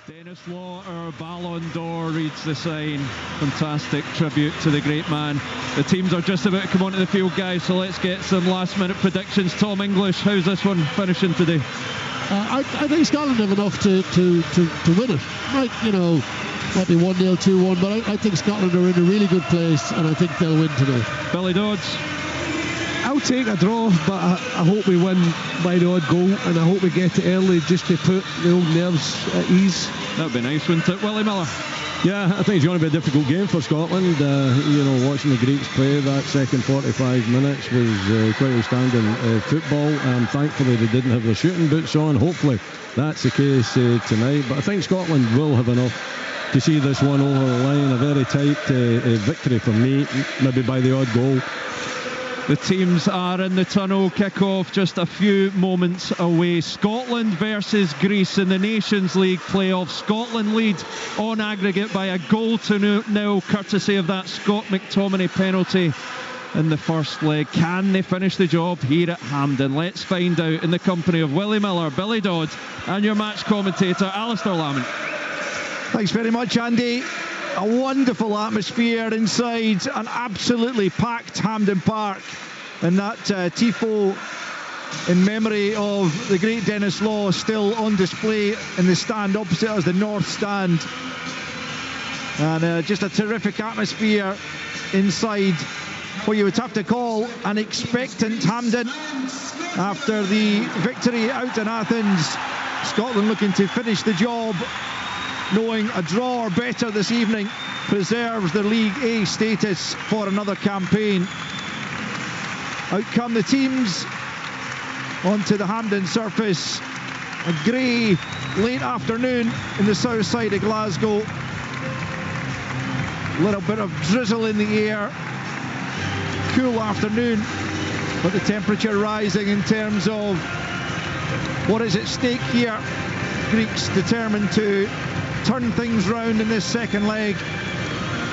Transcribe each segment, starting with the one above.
Dennis Law, our Ballon d'Or, reads the sign. Fantastic tribute to the great man. The teams are just about to come onto the field, guys, so let's get some last minute predictions. Tom English, how's this one finishing today? I think Scotland have enough to win it. Might be 1-0, 2-1, but I think Scotland are in a really good place, and I think they'll win today. Billy Dodds? I'll take a draw, but I hope we win by the odd goal, and I hope we get it early just to put the old nerves at ease. That'd be nice, wouldn't it? Willie Miller? Yeah, I think it's going to be a difficult game for Scotland. Watching the Greeks play, that second 45 minutes was quite outstanding football. Thankfully, they didn't have their shooting boots on. Hopefully, that's the case tonight. But I think Scotland will have enough to see this one over the line. A very tight victory for me, maybe by the odd goal. The teams are in the tunnel. Kick-off just a few moments away. Scotland versus Greece in the Nations League playoff. Scotland lead on aggregate by a goal to nil, courtesy of that Scott McTominay penalty in the first leg. Can they finish the job here at Hampden? Let's find out in the company of Willie Miller, Billy Dodd, and your match commentator, Alistair Lamont. Thanks very much, Andy. A wonderful atmosphere inside an absolutely packed Hampden Park, and that tifo in memory of the great Dennis Law still on display in the stand opposite us, the North Stand, and just a terrific atmosphere inside what you would have to call an expectant Hampden after the victory out in Athens. Scotland looking to finish the job, knowing a draw or better this evening preserves their League A status for another campaign. Out come the teams onto the Hampden surface. A grey late afternoon in the south side of Glasgow. A little bit of drizzle in the air. Cool afternoon, but the temperature rising in terms of what is at stake here. Greeks determined to turn things round in this second leg,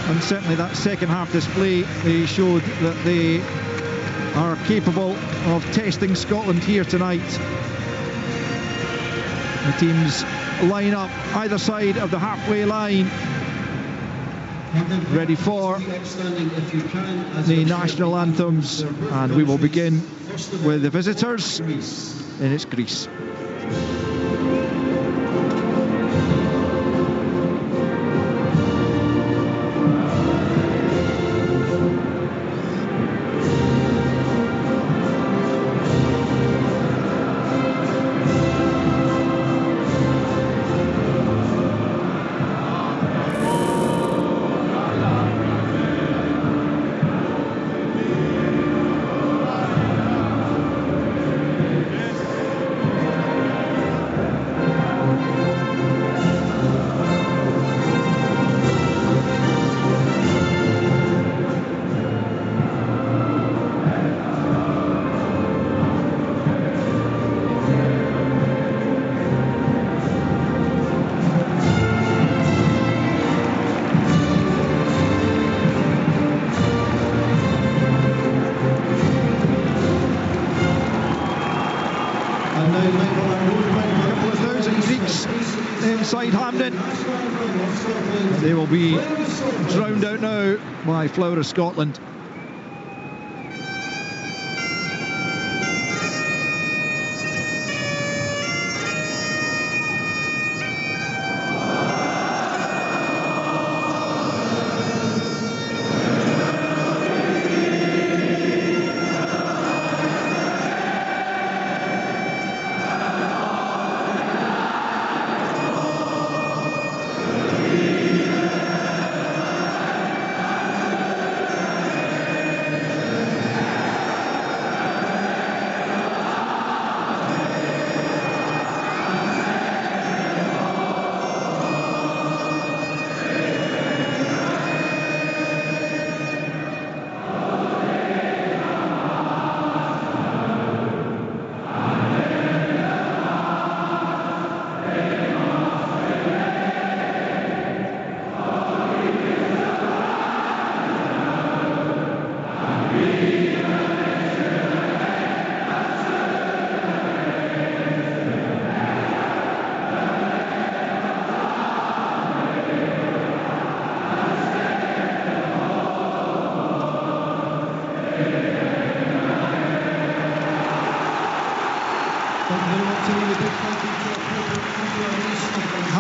and certainly that second half display, they showed that they are capable of testing Scotland here tonight. The teams line up either side of the halfway line, ready for the national anthems, and we will begin with the visitors, and it's Greece. They will be drowned out now by Flower of Scotland.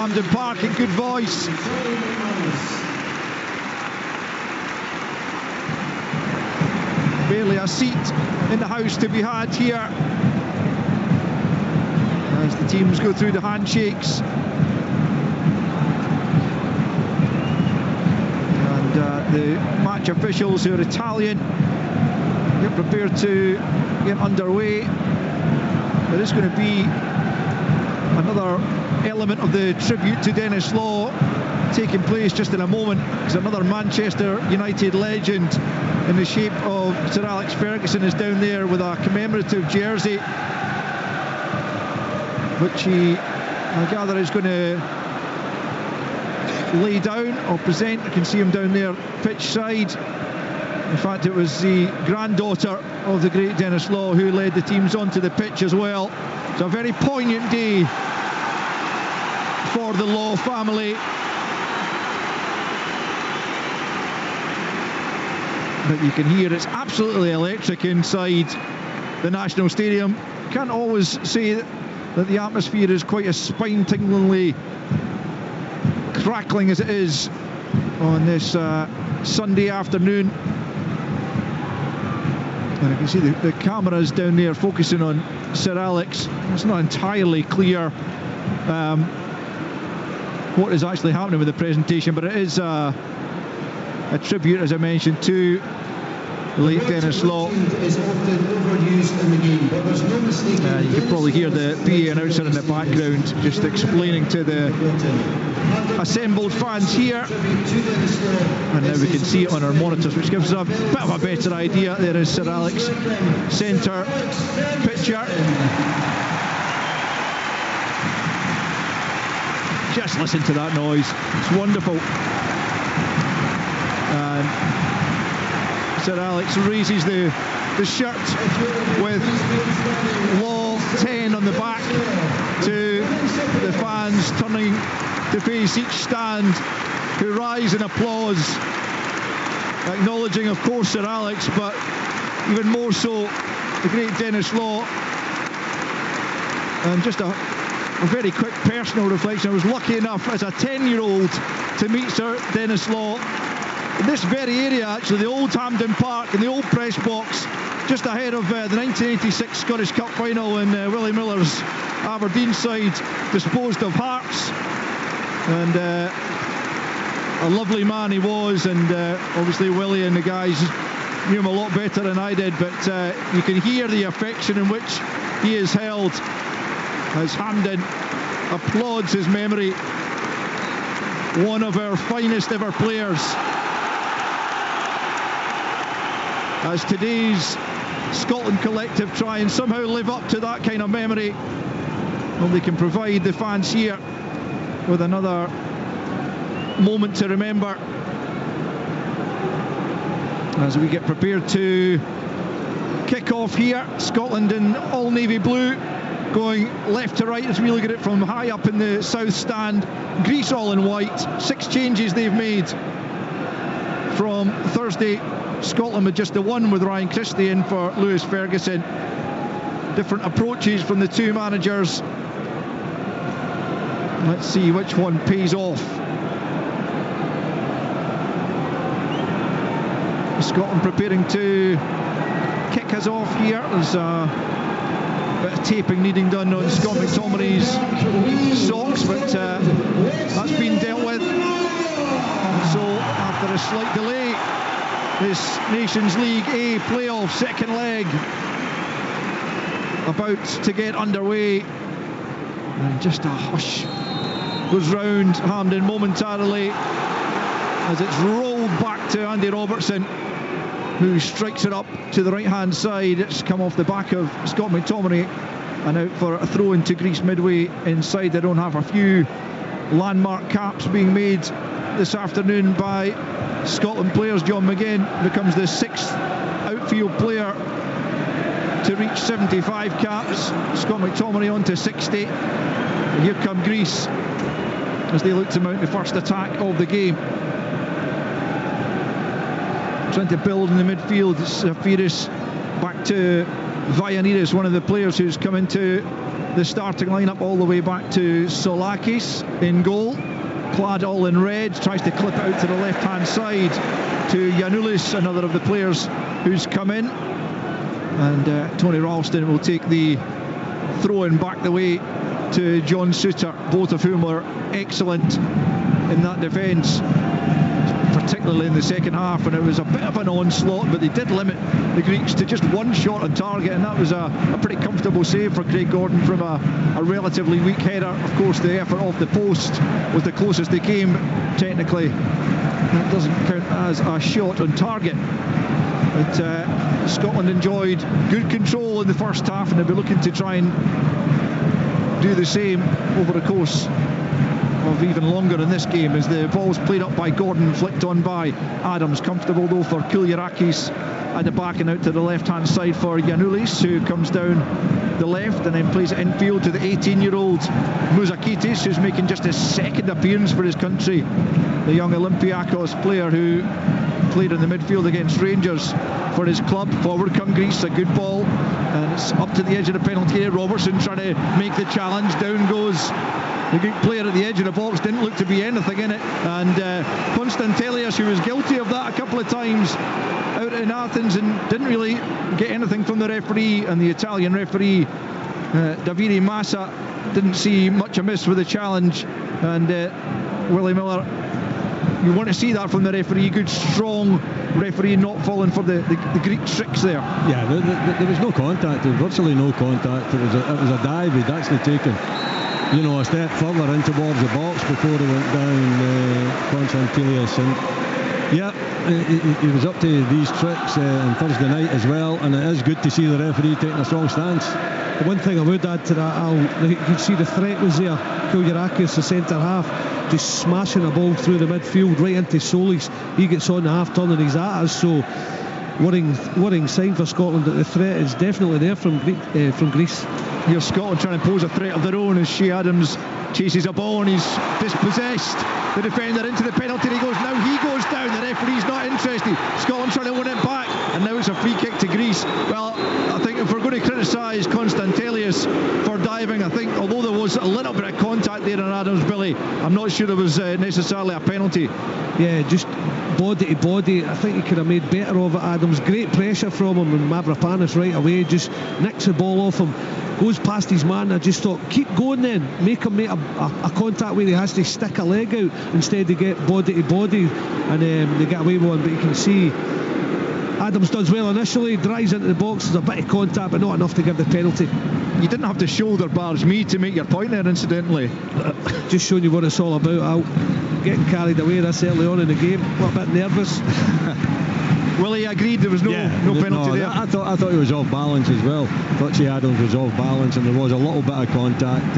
Hampden Park in good voice. Barely a seat in the house to be had here as the teams go through the handshakes. And the match officials, who are Italian, get prepared to get underway. There is going to be another element of the tribute to Dennis Law taking place just in a moment. There's another Manchester United legend in the shape of Sir Alex Ferguson is down there with a commemorative jersey, which he, I gather, is going to lay down or present. I can see him down there pitch side. In fact, it was the granddaughter of the great Dennis Law who led the teams onto the pitch as well. It's a very poignant day for the Law family. But you can hear it's absolutely electric inside the National Stadium. Can't always say that the atmosphere is quite as spine-tinglingly crackling as it is on this Sunday afternoon. And I can see the cameras down there focusing on Sir Alex. It's not entirely clear what is actually happening with the presentation, but it is a tribute, as I mentioned, to the late Dennis Law. Is often overused in the game, but there's no mistake. You can probably hear the PA announcer in the background just explaining to the assembled fans here. And now we can see it on our monitors, which gives us a bit of a better idea. There is Sir Alex, centre picture. Just listen to that noise. It's wonderful. And Sir Alex raises the shirt with Law 10 on the back to the fans turning to face each stand, who rise in applause, acknowledging, of course, Sir Alex, but even more so the great Dennis Law. And just a very quick personal reflection. I was lucky enough as a 10-year-old to meet Sir Dennis Law in this very area, actually, the old Hampden Park, in the old press box, just ahead of the 1986 Scottish Cup final, and Willie Miller's Aberdeen side disposed of Hearts. And a lovely man he was, and obviously Willie and the guys knew him a lot better than I did, but you can hear the affection in which he is held as Hampden applauds his memory. One of our finest ever players. As today's Scotland collective try and somehow live up to that kind of memory, well, they can provide the fans here with another moment to remember as we get prepared to kick off here. Scotland in all navy blue, going left to right as we look at it from high up in the south stand. Greece all in white. 6 changes they've made from Thursday. Scotland with just the one, with Ryan Christie in for Lewis Ferguson. Different approaches from the two managers. Let's see which one pays off. Scotland preparing to kick us off here. There's a bit of taping needing done on Scott McTominay's socks, but that's been dealt with. So after a slight delay, this Nations League A playoff second leg about to get underway, and just a hush goes round Hampden momentarily as it's rolled back to Andy Robertson, who strikes it up to the right hand side. It's come off the back of Scott McTominay and out for a throw into Greece midway inside. They don't have a few landmark caps being made this afternoon by Scotland players. John McGinn becomes the 6th outfield player to reach 75 caps. Scott McTominay on to 60. And here come Greece as they look to mount the first attack of the game. Trying to build in the midfield. It's Zafiris back to Vagiannidis, one of the players who's come into the starting lineup all the way back to Solakis in goal, clad all in red, tries to clip it out to the left-hand side to Giannoulis, another of the players who's come in. And Tony Ralston will take the throw-in back the way to John Souttar, both of whom were excellent in that defence, particularly in the second half, and it was a bit of an onslaught, but they did limit the Greeks to just one shot on target, and that was a pretty comfortable save for Craig Gordon from a relatively weak header. Of course, the effort off the post was the closest they came. Technically, that doesn't count as a shot on target. But Scotland enjoyed good control in the first half, and they'll be looking to try and do the same over the course of even longer in this game, as the ball's played up by Gordon, flicked on by Adams. Comfortable though for Kouliarakis at the back and out to the left hand side for Giannoulis, who comes down the left and then plays it infield to the 18-year-old Mouzakitis, who's making just his second appearance for his country, the young Olympiacos player who played in the midfield against Rangers for his club. Forward come Greece, a good ball, and it's up to the edge of the penalty area. Robertson trying to make the challenge, down goes the Greek player at the edge of the box, didn't look to be anything in it, and Konstantelias, who was guilty of that a couple of times out in Athens and didn't really get anything from the referee, and the Italian referee Davide Massa didn't see much amiss with the challenge, and Willie Miller, you want to see that from the referee, good strong referee, not falling for the Greek tricks there. Yeah, there was no contact, there was virtually no contact. It was a dive he'd actually taken, you know, a step further in towards the box before he went down, Konstantelias, and yeah, he was up to these tricks on Thursday night as well, and it is good to see the referee taking a strong stance. The one thing I would add to that, Al, you could see the threat was there. Kouliarakis, the centre half, just smashing a ball through the midfield right into Solis. He gets on the half turn and he's at us, so worrying sign for Scotland that the threat is definitely there from Greece. Here's Scotland trying to pose a threat of their own as Shea Adams chases a ball and he's dispossessed the defender into the penalty. He goes down, the referee's not interested. Scotland trying to win it back, and now it's a free kick to Greece. Well, I think if we're going to criticise Konstantelias for diving, I think although there was a little bit of contact there on Adams' belly, I'm not sure there was necessarily a penalty. Yeah, just body to body. I think he could have made better of it, Adams. Great pressure from him, and Mavropanos right away just nicks the ball off him, goes past his man. I just thought, keep going then, make him make a contact where he has to stick a leg out instead they get body to body, and they get away with one. But you can see Adams does well initially, drives into the box, there's a bit of contact but not enough to give the penalty. You didn't have to shoulder barge me to make your point there, incidentally. Just showing you what it's all about. Al, getting carried away this early on in the game, a little bit nervous. Willie agreed there was no penalty there. I thought he was off balance as well. I thought Shea Adams was off balance, and there was a little bit of contact,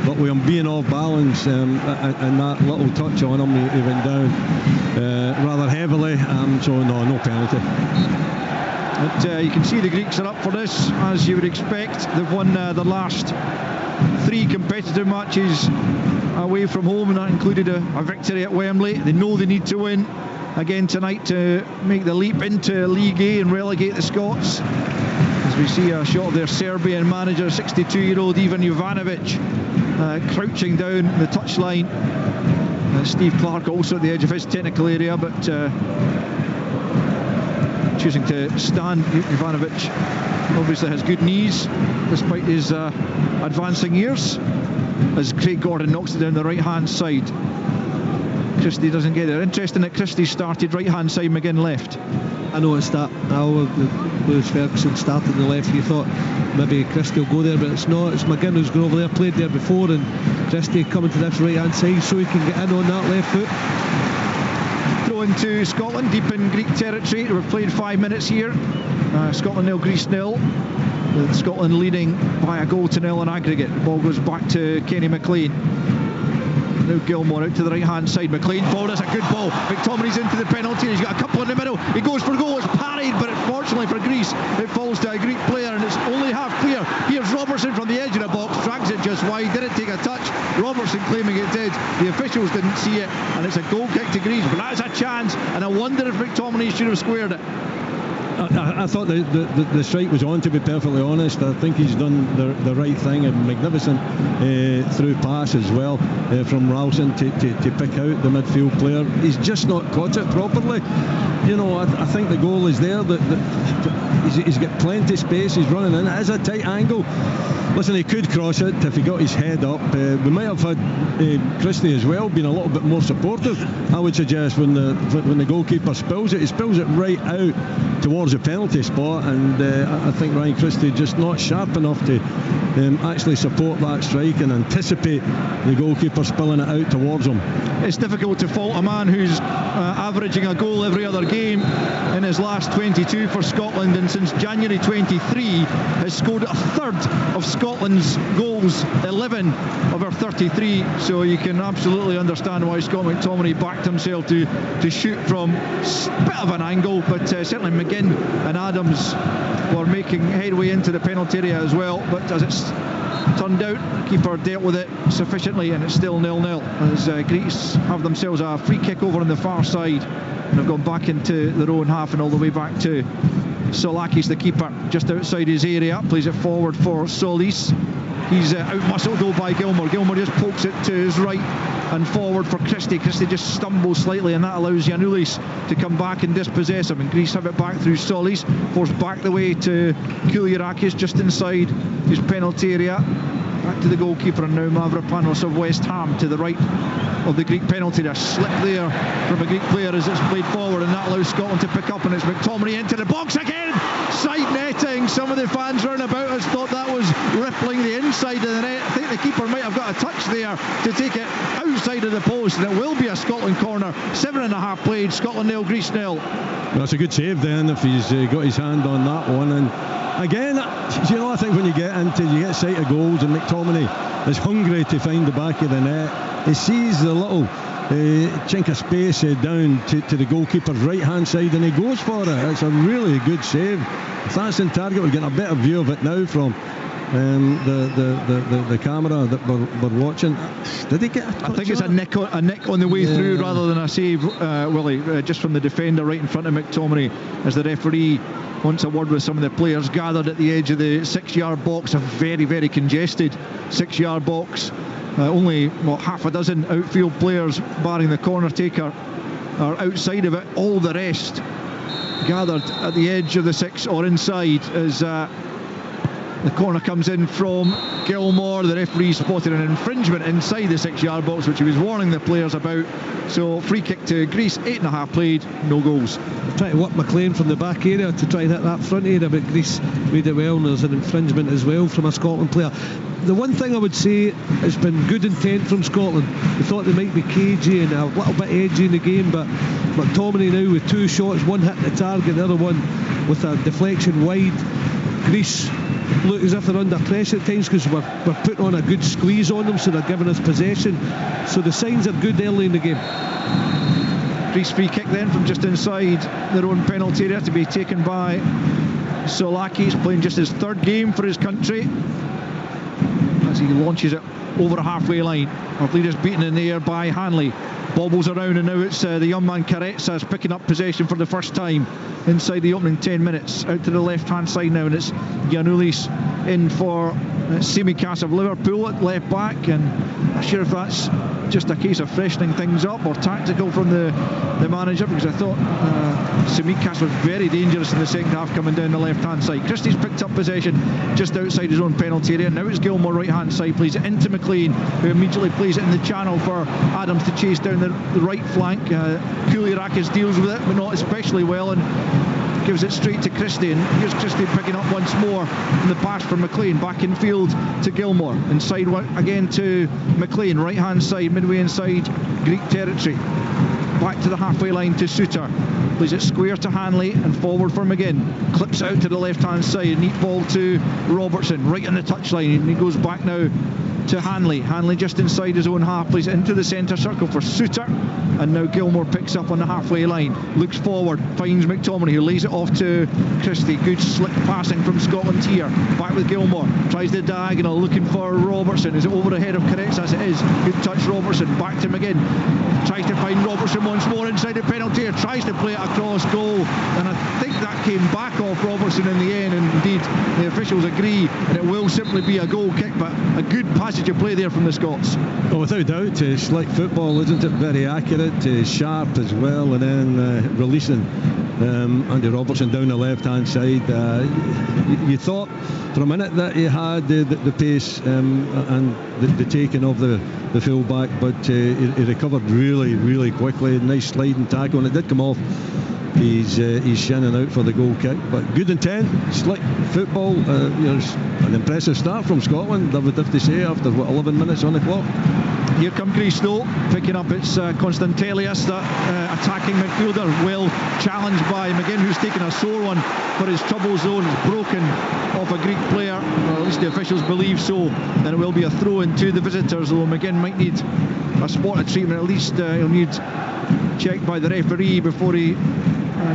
but with him being off balance and that little touch on him, he went down rather heavily, so no penalty. But you can see the Greeks are up for this, as you would expect. They've won their last 3 competitive matches away from home, and that included a victory at Wembley. They know they need to win again tonight to make the leap into League A and relegate the Scots. As we see a shot of their Serbian manager, 62-year-old Ivan Jovanovic, crouching down the touchline. Steve Clark also at the edge of his technical area, but choosing to stand. Jovanovic obviously has good knees despite his advancing years, as Craig Gordon knocks it down the right hand side. Christie doesn't get there. Interesting that Christie started right hand side, McGinn left. I noticed that. Lewis Ferguson started on the left. You thought maybe Christie will go there, but it's not. It's McGinn who's gone over there, played there before, and Christie coming to this right hand side so he can get in on that left foot. Throw into Scotland, deep in Greek territory. We've played 5 minutes here. Scotland 0, Greece 0. With Scotland leading by a goal to 0 on aggregate. The ball goes back to Kenny McLean. Now Gilmore out to the right hand side. McLean forward, that's a good ball. McTominay's into the penalty, he's got a couple in the middle, he goes for goal, it's parried, but fortunately for Greece it falls to a Greek player, and it's only half clear. Here's Robertson from the edge of the box, drags it just wide, didn't take a touch. Robertson claiming it did, the officials didn't see it, and it's a goal kick to Greece. But that's a chance, and I wonder if McTominay should have squared it. I thought the strike was on, to be perfectly honest. I think he's done the right thing, and magnificent through pass as well from Ralston to pick out the midfield player. He's just not caught it properly. You know, I think the goal is there. He's got plenty of space. He's running in. It is a tight angle. Listen, he could cross it if he got his head up. We might have had Christie as well being a little bit more supportive, I would suggest, when the goalkeeper spills it. He spills it right out towards the penalty spot, and I think Ryan Christie just not sharp enough to actually support that strike and anticipate the goalkeeper spilling it out towards him. It's difficult to fault a man who's averaging a goal every other game in his last 22 for Scotland, and since January 23 has scored a third of Scotland's goals, 11 of our 33, so you can absolutely understand why Scott McTominay backed himself to shoot from a bit of an angle, but certainly McGinn and Adams were making headway into the penalty area as well, but as it's turned out, the keeper dealt with it sufficiently, and it's still 0-0 as Greece have themselves a free kick over on the far side and have gone back into their own half and all the way back to Solakis, the keeper, just outside his area, plays it forward for Solis. He's out-muscled though by Gilmour. Gilmour just pokes it to his right and forward for Christie. Christie just stumbles slightly, and that allows Giannoulis to come back and dispossess him, and Greece have it back through Solis, forced back the way to Kouliarakis just inside his penalty area. Back to the goalkeeper, and now Mavropanos of West Ham to the right of the Greek penalty. There's a slip there from a Greek player as it's played forward, and that allows Scotland to pick up, and it's McTominay into the box again. Side netting. Some of the fans round about us thought that was rippling the inside of the net. I think the keeper might have got a touch there to take it outside of the post, and it will be a Scotland corner. 7.5 played. Scotland 0, Greece 0. That's a good save then if he's got his hand on that one. And again, you know, I think when you get sight of goals, and McTominay is hungry to find the back of the net, he sees the little chink of space down to the goalkeeper's right hand side, and he goes for it. It's a really good save. If that's in target, we're getting a better view of it now from the camera that we're watching. Did he get a touch? I think it's a nick on the way through rather than a save, Willie, just from the defender right in front of McTominay, as the referee wants a word with some of the players gathered at the edge of the 6-yard box. A very, very congested 6-yard box. Only half a dozen outfield players, barring the corner taker, are outside of it. All the rest gathered at the edge of the 6 or inside as the corner comes in from Gilmour. The referee spotted an infringement inside the 6-yard box, which he was warning the players about. So free kick to Greece, 8.5 played, no goals. Trying to work McLean from the back area to try and hit that front area, but Greece made it well, and there's an infringement as well from a Scotland player. The one thing I would say, it's been good intent from Scotland. We thought they might be cagey and a little bit edgy in the game, but McTominay now with 2 shots, one hit the target, the other one with a deflection wide. Greece look as if they're under pressure at times because we're putting on a good squeeze on them, so they're giving us possession. So the signs are good early in the game. Greece free kick then from just inside their own penalty area to be taken by Solakis, playing just his 3rd game for his country as he launches it over a halfway line. Our lead is beaten in the air by Hanley. Bobbles around, and now it's the young man Carezza's picking up possession for the first time inside the opening 10 minutes. Out to the left hand side now, and it's Giannoulis in for Tsimikas of Liverpool at left back, and I'm not sure if that's just a case of freshening things up or tactical from the manager, because I thought Tsimikas was very dangerous in the second half coming down the left hand side. Christie's picked up possession just outside his own penalty area. Now it's Gilmour right hand side, plays it into McLean, who immediately plays it in the channel for Adams to chase down the right flank. Kouliarakis deals with it, but not especially well, and gives it straight to Christie, and here's Christie picking up once more in the pass from McLean, back in field to Gilmour, inside again to McLean, right hand side, midway inside Greek territory, back to the halfway line to Suter, plays it square to Hanley and forward for McGinn, clips out to the left hand side, neat ball to Robertson right on the touchline, and he goes back now to Hanley. Hanley just inside his own half, plays it into the centre circle for Suter, and now Gilmour picks up on the halfway line, looks forward, finds McTominay, who lays it off to Christie. Good slick passing from Scotland here, back with Gilmour, tries the diagonal, looking for Robertson. Is it over the head of Carezza? As it is. Good touch Robertson, back to McGinn, tries tries to find Robertson once more inside the penalty area, tries to play it across goal, and I think that came back off Robertson in the end, and indeed the officials agree, and it will simply be a goal kick, but a good passage of play there from the Scots. Well, without doubt, slick football, isn't it? Very accurate, sharp as well, and then releasing Andy Robertson down the left-hand side. You thought for a minute that he had the pace and the taking of the full-back, but he recovered really quickly. Nice sliding tackle, and it did come off his shin and out for the goal kick. But good intent, slick football. An impressive start from Scotland, I would have to say, after 11 minutes on the clock. Here come Greece though, picking up its Konstantelias, that attacking midfielder, well challenged by McGinn, who's taken a sore one for his trouble zone. It's broken off a Greek player, or at least the officials believe so, and it will be a throw in to the visitors, though McGinn might need a spot of treatment. At least he'll need checked by the referee before he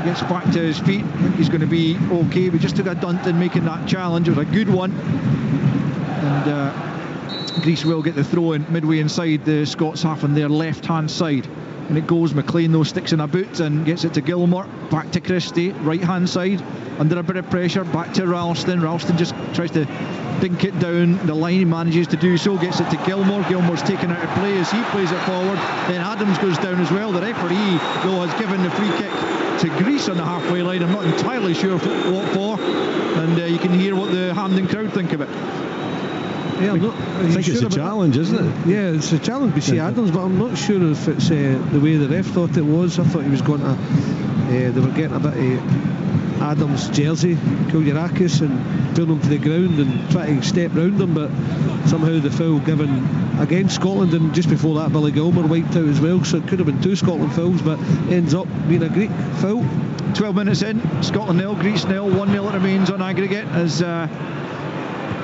gets back to his feet. I think he's going to be okay. We just took a dunt in making that challenge. It was a good one, and Greece will get the throw in midway inside the Scots half on their left hand side, and it goes. McLean though sticks in a boot and gets it to Gilmore, back to Christie, right hand side, under a bit of pressure, back to Ralston. Ralston just tries to dink it down the line, he manages to do so, gets it to Gilmore. Gilmore's taken out of play as he plays it forward, then Adams goes down as well. The referee though has given the free kick to Greece on the halfway line. I'm not entirely sure what for, and you can hear what the Hampden crowd think of it. Yeah, I think it's a challenge, isn't it? Yeah, it's a challenge. We see Adams, but I'm not sure if it's the way the ref thought it was. I thought he was going to. They were getting a bit of Adams' jersey, Koulirakis, and pulling him to the ground and trying to step round him, but somehow the foul given against Scotland, and just before that Billy Gilmore wiped out as well, so it could have been 2 Scotland fouls, but ends up being a Greek foul. 12 minutes in, Scotland 0, Greece 0, 1-0 it remains on aggregate as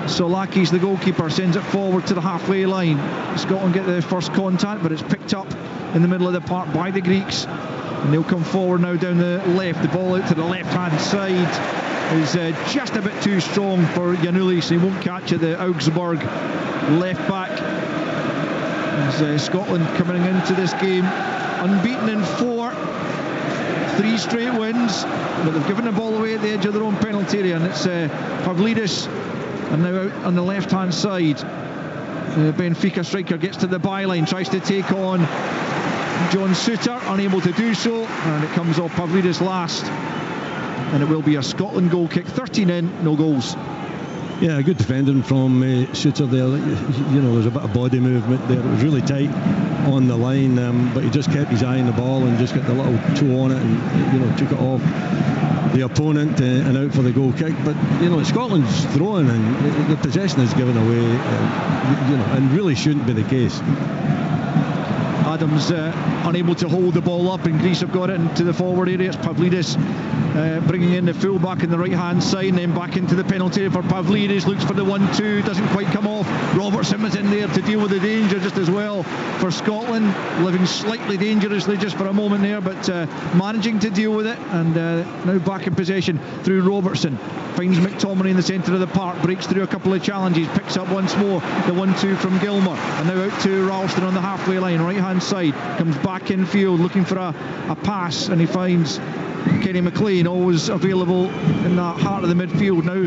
Solakis, the goalkeeper, sends it forward to the halfway line. Scotland get the first contact, but it's picked up in the middle of the park by the Greeks, and they'll come forward now down the left. The ball out to the left hand side is just a bit too strong for Giannoulis, so he won't catch it. The Augsburg left back, as Scotland coming into this game unbeaten in 4, 3 straight wins, but they've given the ball away at the edge of their own penalty area, and it's Pavlidis. And now out on the left hand side, the Benfica striker gets to the byline, tries to take on John Souttar, unable to do so, and it comes off Pavlidis last, and it will be a Scotland goal kick. 13 in, no goals. Yeah, good defending from Souttar there. There's a bit of body movement there. It was really tight on the line, but he just kept his eye on the ball and just got the little toe on it and took it off the opponent and out for the goal kick. But Scotland's throwing and the possession is given away, and really shouldn't be the case. Adams unable to hold the ball up, and Greece have got it into the forward area. It's Pavlidis bringing in the full-back in the right-hand side, and then back into the penalty area for Pavlidis. Looks for the 1-2, doesn't quite come off. Robertson was in there to deal with the danger just as well for Scotland, living slightly dangerously just for a moment there, but managing to deal with it, and now back in possession through Robertson. Finds McTominay in the centre of the park, breaks through a couple of challenges, picks up once more the 1-2 from Gilmore, and now out to Ralston on the halfway line, right-hand side, comes back in field looking for a pass, and he finds Kenny McLean, always available in the heart of the midfield. Now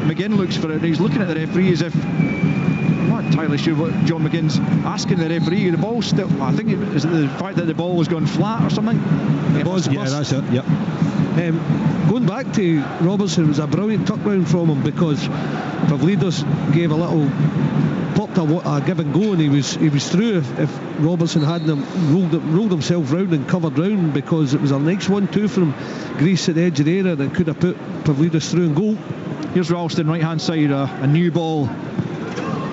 McGinn looks for it, and he's looking at the referee as if, I'm not entirely sure what John McGinn's asking the referee. The ball still, I think it is the fact that the ball has gone flat or something. Yeah, that's it. Yep. Going back to Robertson, it was a brilliant tuck round from him, because Pavlidis gave a little popped a give and go, and he was through if Robertson hadn't rolled himself round and covered round, because it was a nice 1-2 from Greece at the edge of the area that could have put Pavlidis through and goal. Here's Ralston, right hand side, a new ball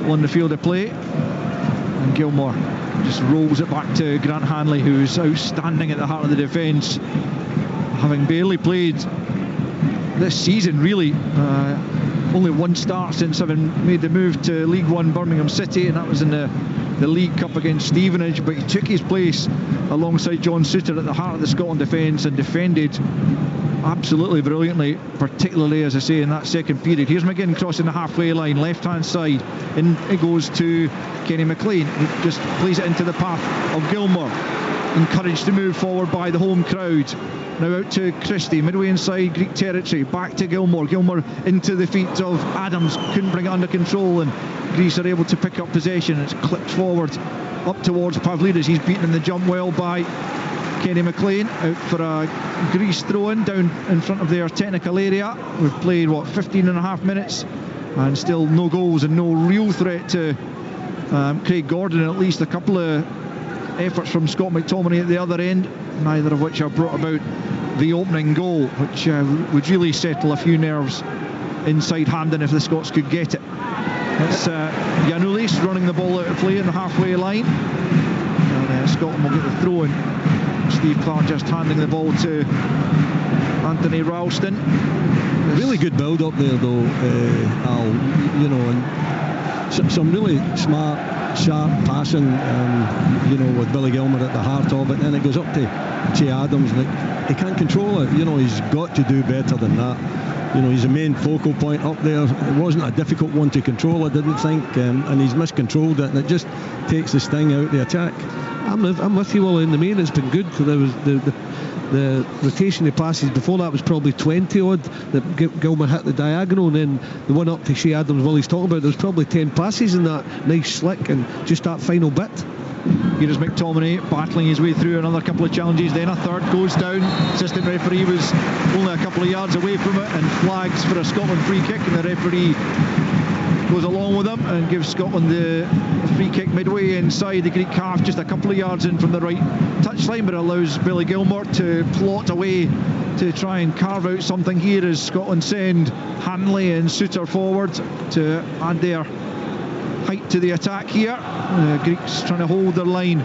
on the field of play, and Gilmore just rolls it back to Grant Hanley, who's outstanding at the heart of the defence, having barely played this season really. Only one start since having made the move to League One Birmingham City, and that was in the League Cup against Stevenage, but he took his place alongside John Souttar at the heart of the Scotland defence and defended absolutely brilliantly, particularly, as I say, in that second period. Here's McGinn crossing the halfway line, left hand side, in it goes to Kenny McLean, who just plays it into the path of Gilmore. encouraged to move forward by the home crowd. Now out to Christie, midway inside Greek territory, back to Gilmore. Gilmore into the feet of Adams, couldn't bring it under control, and Greece are able to pick up possession. It's clipped forward up towards Pavlidis. He's beaten in the jump well by Kenny McLean. Out for a Greece throw-in down in front of their technical area. We've played 15 and a half minutes and still no goals and no real threat to Craig Gordon. At least a couple of efforts from Scott McTominay at the other end, neither of which have brought about the opening goal, which would really settle a few nerves inside Hampden if the Scots could get it. It's Giannoulis running the ball out of play in the halfway line, and Scotland will get the throw in. Steve Clark just handing the ball to Anthony Ralston. Really good build up there though, Al, you know, and some really smart, sharp passing, you know, with Billy Gilmour at the heart of it, and it goes up to Che Adams, and he can't control it. You know, he's got to do better than that. You know, he's a main focal point up there. It wasn't a difficult one to control, I didn't think, and he's miscontrolled it, and it just takes the sting out the attack. I'm with you, Will. In the main, it's been good. There was the rotation of passes before that was probably 20 odd that Gilmour hit the diagonal, and then the one up to Shea Adams, Willie's talking about, there was probably 10 passes in that nice slick, and just that final bit. Here's McTominay battling his way through another couple of challenges, then a third goes down. Assistant referee was only a couple of yards away from it and flags for a Scotland free kick, and the referee goes along with him and gives Scotland the free kick midway inside the Greek half, just a couple of yards in from the right touchline, but it allows Billy Gilmour to plot away to try and carve out something here as Scotland send Hanley and Suter forward to add their height to the attack here. Greeks trying to hold their line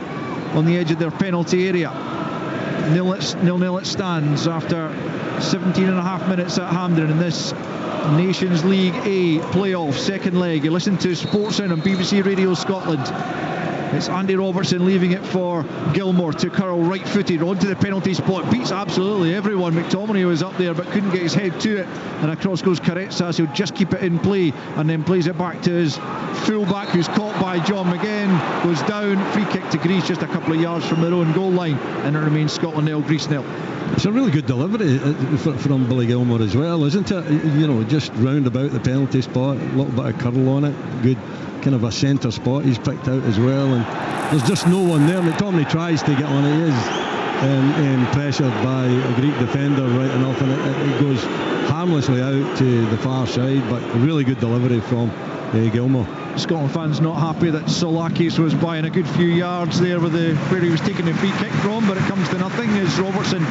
on the edge of their penalty area. 0-0 it stands after 17 and a half minutes at Hampden in this Nations League A playoff second leg. You listen to Sportsound on BBC Radio Scotland. It's Andy Robertson leaving it for Gilmour to curl right-footed onto the penalty spot. Beats absolutely everyone. McTominay was up there but couldn't get his head to it, and across goes Karetsas. He'll just keep it in play and then plays it back to his full-back, who's caught by John McGinn. Goes down, free kick to Greece just a couple of yards from their own goal line, and it remains Scotland 0, Greece 0. It's a really good delivery from Billy Gilmour as well, isn't it? You know, just round about the penalty spot, a little bit of curl on it, good kind of a centre spot he's picked out as well, and there's just no one there. McTominay tries to get on it, he is pressured by a Greek defender right enough, and it goes harmlessly out to the far side, but a really good delivery from Gilmour. Scotland fans not happy that Solakis was buying a good few yards there with where he was taking the free kick from, but it comes to nothing as Robertson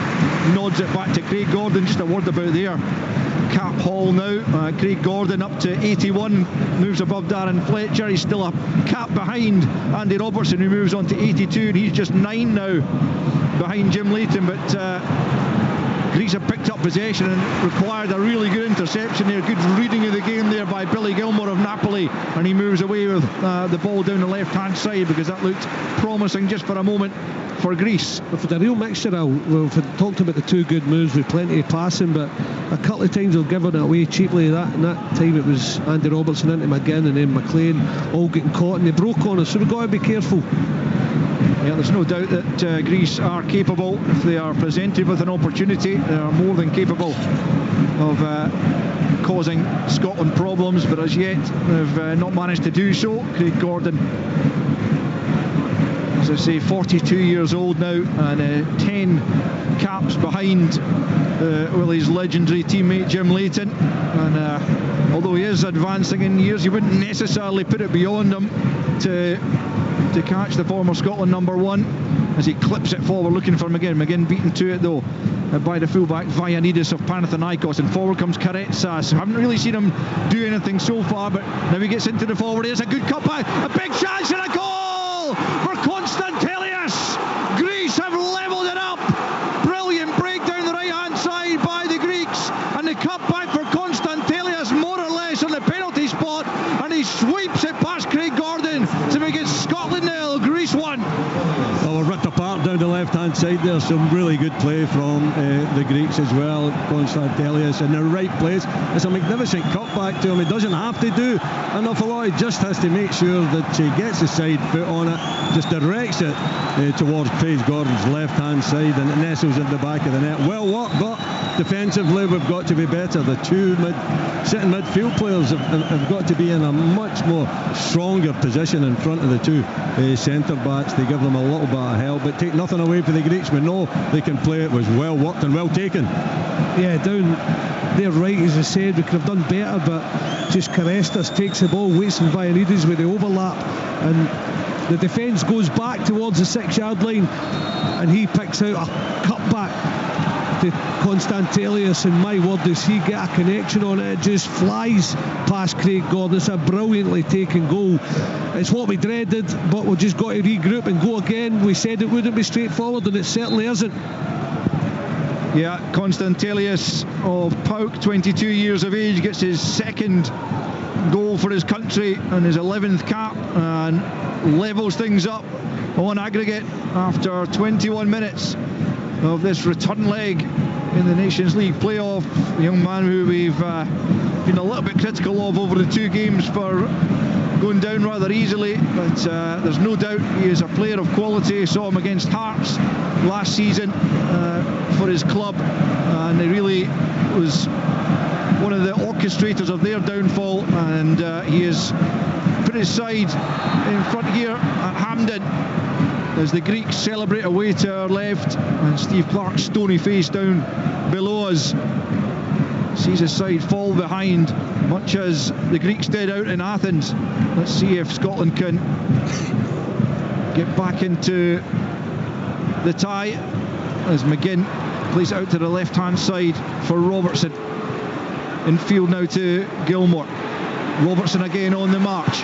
nods it back to Craig Gordon. Just a word about their cap haul now. Craig Gordon up to 81, moves above Darren Fletcher. He's still a cap behind Andy Robertson, who moves on to 82, and he's just 9 now behind Jim Leighton, but Greece have picked up possession and required a really good interception there. Good reading of the game there by Billy Gilmour of Napoli, and he moves away with the ball down the left hand side because that looked promising just for a moment for Greece. But for the real mixture, we've talked about the two good moves with plenty of passing, but a couple of times they've given it away cheaply. That time it was Andy Robertson into McGinn and then McLean all getting caught, and they broke on us, so we've got to be careful. Yeah, there's no doubt that Greece are capable, if they are presented with an opportunity, they are more than capable of causing Scotland problems, but as yet they've not managed to do so. Craig Gordon, as I say, 42 years old now, and 10 caps behind his legendary teammate Jim Leighton, and although he is advancing in years, you wouldn't necessarily put it beyond him to catch the former Scotland number one as he clips it forward looking for McGinn. McGinn beaten to it though by the fullback Vianidis of Panathinaikos, and forward comes Karetsas. Haven't really seen him do anything so far, but now he gets into the forward. It's a good cut back, a big chance and a goal for Konstantelias. Greece have levelled it up. Brilliant break down the right hand side by the Greeks, and the cut back for Konstantelias more or less on the penalty spot, and he sweeps it past Craig Gordon to make it Scotland 0, Greece 1. Well, we're ripped apart down down the left-hand side there, some really good play from the Greeks as well. Konstantelius in the right place. It's a magnificent cutback to him. He doesn't have to do an awful lot. He just has to make sure that he gets the side foot on it, just directs it towards Praise Gordon's left-hand side, and it nestles in the back of the net. Well worked, but defensively we've got to be better. The two sitting midfield players have got to be in a much more stronger position in front of the two centre backs. They give them a little bit of help, but take nothing away from the Greeks. We know they can play. It was well worked and well taken. Yeah, down there right, as I said, we could have done better, but just Karestas takes the ball, waits on Vianides with the overlap, and the defence goes back towards the 6-yard line, and he picks out a cutback to Konstantelius, and my word, does he get a connection on it. It just flies past Craig Gordon. It's a brilliantly taken goal. It's what we dreaded, but we've just got to regroup and go again. We said it wouldn't be straightforward, and it certainly isn't. Yeah, Konstantelius of PAOK, 22 years of age, gets his second goal for his country and his 11th cap, and levels things up on aggregate after 21 minutes of this return leg in the Nations League playoff. A young man who we've been a little bit critical of over the two games for going down rather easily, but there's no doubt he is a player of quality. Saw him against Hearts last season for his club, and he really was one of the orchestrators of their downfall, and he has put his side in front here at Hampden as the Greeks celebrate away to our left, and Steve Clarke's stony face down below us sees his side fall behind, much as the Greeks did out in Athens. Let's see if Scotland can get back into the tie as McGinn plays it out to the left hand side for Robertson. In field now to Gilmore. Robertson again on the march.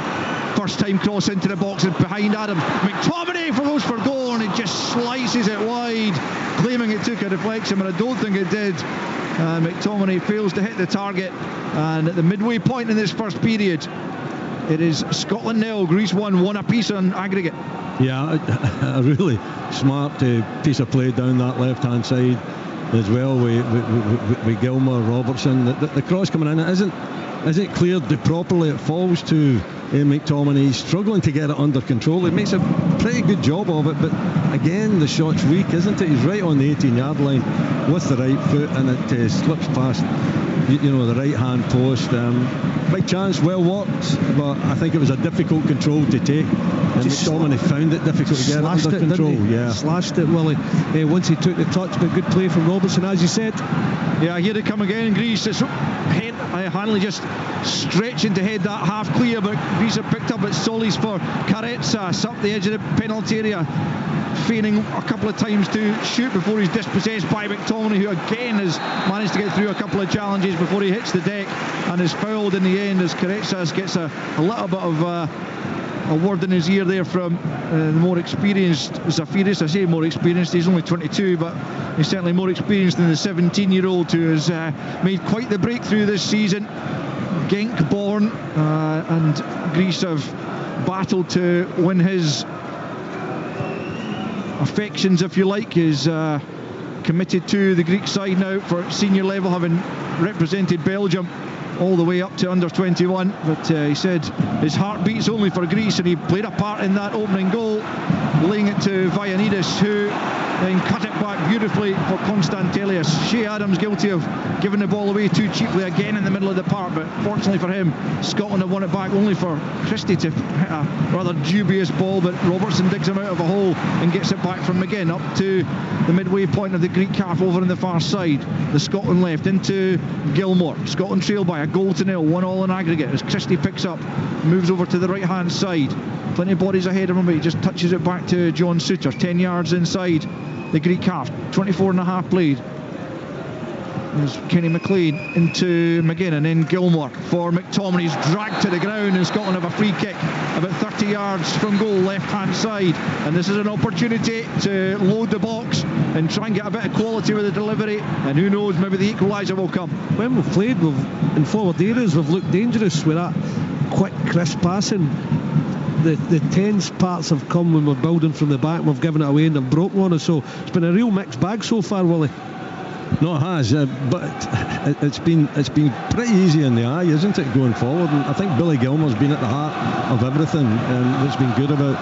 First time cross into the box and behind Adams. McTominay goes for goal, and it just slices it wide, claiming it took a deflection, but I don't think it did. McTominay fails to hit the target, and at the midway point in this first period, it is Scotland 0, Greece 1 apiece on aggregate. Yeah, a really smart piece of play down that left hand side as well with Gilmore, Robertson. The cross coming in, it isn't cleared properly. It falls to McTominay. He's struggling to get it under control. He makes a pretty good job of it, but again, the shot's weak, isn't it? He's right on the 18-yard line with the right foot, and it slips past the right hand post. Big chance, well worked, but I think it was a difficult control to take, and McTominay found it difficult to get it under control. Yeah, slashed it, Willie, once he took the touch, but good play from Robertson, as you said. Yeah, here they come again, Greece. It's Hanley just stretching to head that half clear, but Greece have picked up. It's Solis for Karetsas up the edge of the penalty area, feigning a couple of times to shoot before he's dispossessed by McTominay, who again has managed to get through a couple of challenges before he hits the deck and is fouled in the end, as Karetsas gets a little bit of a word in his ear there from the more experienced Zafiris. I say more experienced, he's only 22, but he's certainly more experienced than the 17-year-old who has made quite the breakthrough this season. Genk born, and Greece have battled to win his affections, if you like. Is committed to the Greek side now for senior level, having represented Belgium all the way up to under 21, but he said his heart beats only for Greece, and he played a part in that opening goal, laying it to Vianides, who then cut it back beautifully for Konstantelius. Shea Adams guilty of giving the ball away too cheaply again in the middle of the park, but fortunately for him, Scotland have won it back, only for Christie to hit a rather dubious ball, but Robertson digs him out of a hole and gets it back from McGinn up to the midway point of the Greek half over on the far side. The Scotland left into Gilmore. Scotland trail by a goal to 0, 1-1 in aggregate, as Christie picks up, moves over to the right hand side. Plenty of bodies ahead of him, but he just touches it back to John Suter, 10 yards inside the Greek half, 24.5 played. There's Kenny McLean into McGinn, and then Gilmore for McTominay. He's dragged to the ground, and Scotland have a free kick about 30 yards from goal, left hand side, and this is an opportunity to load the box and try and get a bit of quality with the delivery, and who knows, maybe the equaliser will come. When we've played in forward areas, we've looked dangerous with that quick, crisp passing. the tense parts have come when we're building from the back and we've given it away and they've broken on us. So it's been a real mixed bag so far, Willie. No, it has, but it's been pretty easy in the eye, isn't it, going forward? And I think Billy Gilmour's been at the heart of everything that's been good about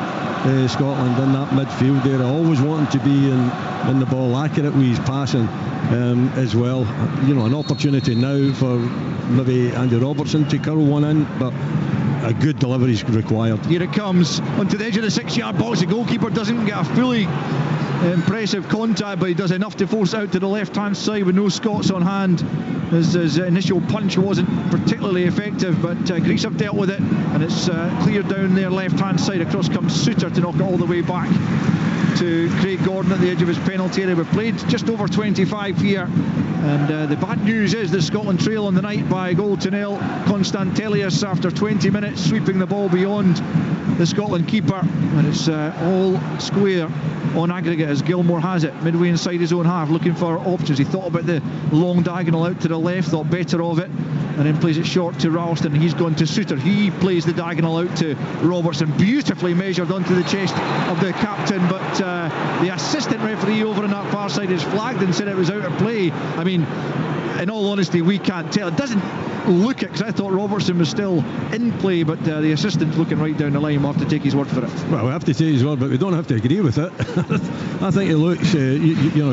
Scotland in that midfield there. Always wanting to be in the ball, accurate with his passing as well. You know, an opportunity now for maybe Andy Robertson to curl one in, but a good delivery is required. Here it comes onto the edge of the 6-yard box. The goalkeeper doesn't get a fully impressive contact, but he does enough to force it out to the left hand side with no Scots on hand. His initial punch wasn't particularly effective, but Greece have dealt with it, and it's cleared down their left hand side. Across comes Suter to knock it all the way back to Craig Gordon at the edge of his penalty area. We've played just over 25 here, and the bad news is that Scotland trail on the night by a goal to nil. Constantelius, after 20 minutes, sweeping the ball beyond the Scotland keeper, and it's all square on aggregate as Gilmour has it midway inside his own half, looking for options. He thought about the long diagonal out to the left, thought better of it, and then plays it short to Ralston. He's gone to Suter. He plays the diagonal out to Robertson, beautifully measured onto the chest of the captain, but the assistant referee over on that far side is flagged and said it was out of play. I mean, in all honesty, we can't tell. It doesn't look it, because I thought Robertson was still in play, but the assistant's looking right down the line. We'll have to take his word for it. Well, we have to take his word, but we don't have to agree with it. I think it looks a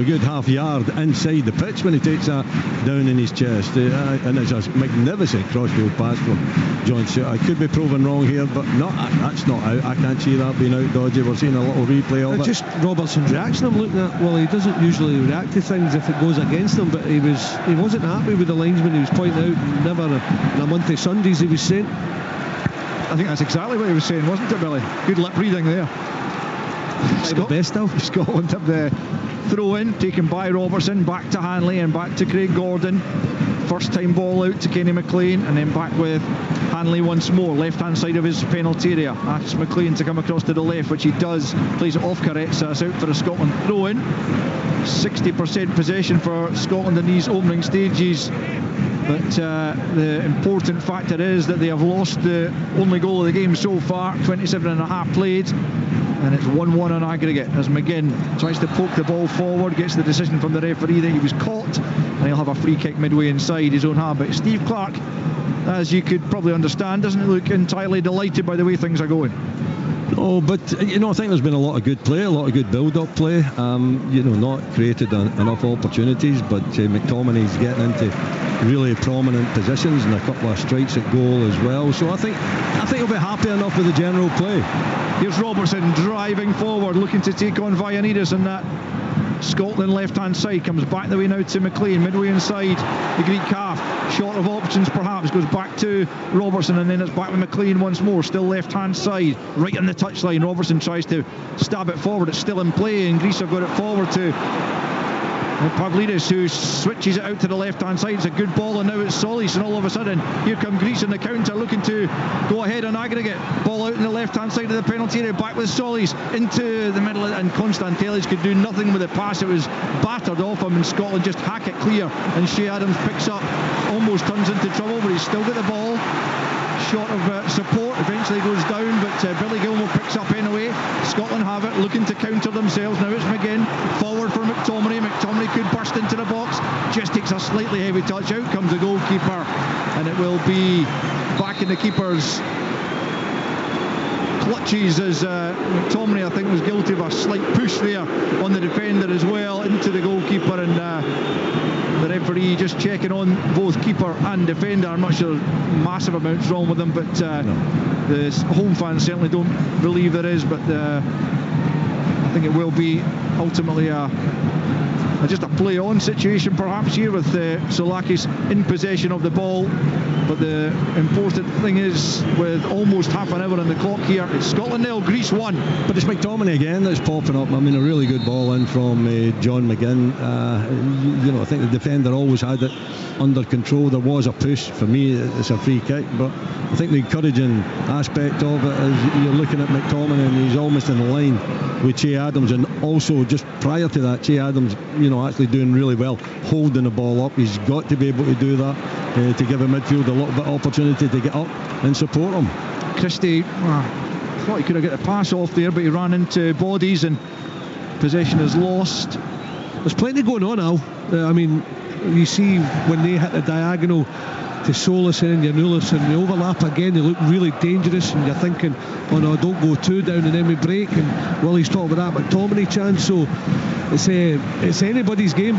good half yard inside the pitch when he takes that down in his chest, and it's a magnificent crossfield pass from John Suter. I could be proven wrong here, but no, that's not out. I can't see that being out, Dodgy. We're seeing a little replay of it. Just Robertson's reaction I'm looking at. Well, he doesn't usually react to things if it goes against him, but he wasn't happy with the linesman. He was pointing out never in a month of Sundays, he was saying. I think that's exactly what he was saying, wasn't it, Billy? Good lip reading there. Scotland have the throw in, taken by Robertson, back to Hanley and back to Craig Gordon. First time ball out to Kenny McLean, and then back with Hanley once more, left hand side of his penalty area. Asks McLean to come across to the left, which he does. Plays it off Caretza. It's out for a Scotland throw in. 60% possession for Scotland in these opening stages, but the important factor is that they have lost the only goal of the game so far. 27 and a half played, and it's 1-1 on aggregate as McGinn tries to poke the ball forward, gets the decision from the referee that he was caught, and he'll have a free kick midway inside his own half. But Steve Clarke, as you could probably understand, doesn't look entirely delighted by the way things are going. Oh, but I think there's been a lot of good play, a lot of good build-up play. Not created enough opportunities, but McTominay's getting into really prominent positions and a couple of strikes at goal as well. So I think he'll be happy enough with the general play. Here's Robertson driving forward, looking to take on Vaianidis on that Scotland left-hand side. Comes back the way now to McLean, midway inside the Greek half. Short of options perhaps, goes back to Robertson, and then it's back with McLean once more, still left-hand side, right on the touchline. Robertson tries to stab it forward, it's still in play, and Greece have got it forward to Pavlidis, who switches it out to the left-hand side. It's a good ball, and now it's Solis, and all of a sudden here come Greece on the counter, looking to go ahead on aggregate. Ball out in the left-hand side of the penalty area, back with Solis into the middle, and Constantelius could do nothing with the pass. It was battered off him, and Scotland just hack it clear, and Shea Adams picks up, almost turns into trouble, but he's still got the ball. Short of support, eventually goes down, but Billy Gilmour picks up anyway. Scotland have it, looking to counter themselves. Now it's McGinn, forward for McTominay. McTominay could burst into the box, just takes a slightly heavy touch. Out comes the goalkeeper, and it will be back in the keeper's clutches as McTominay, I think, was guilty of a slight push there on the defender as well, into the goalkeeper, and the referee just checking on both keeper and defender. I'm not sure massive amounts wrong with them, but the home fans certainly don't believe there is, but I think it will be ultimately just a play-on situation perhaps here with Soulakis in possession of the ball. But the important thing is, with almost half an hour on the clock here, it's Scotland 0, Greece 1. But it's McTominay again that's popping up. I mean, a really good ball in from John McGinn. I think the defender always had it under control. There was a push. For me, it's a free kick, but I think the encouraging aspect of it is you're looking at McTominay and he's almost in the line with Che Adams, and also just prior to that, Che Adams, actually doing really well, holding the ball up. He's got to be able to do that to give a midfield a little bit of opportunity to get up and support him. Christie Thought he could have got a pass off there, but he ran into bodies and possession is lost. There's plenty going on, Al. I mean, you see when they hit the diagonal to Solis and Giannoulis and they overlap again, they look really dangerous, and you're thinking, oh no, don't go two down and then we break. And Willie's talking about that McTominay chance, so it's anybody's game.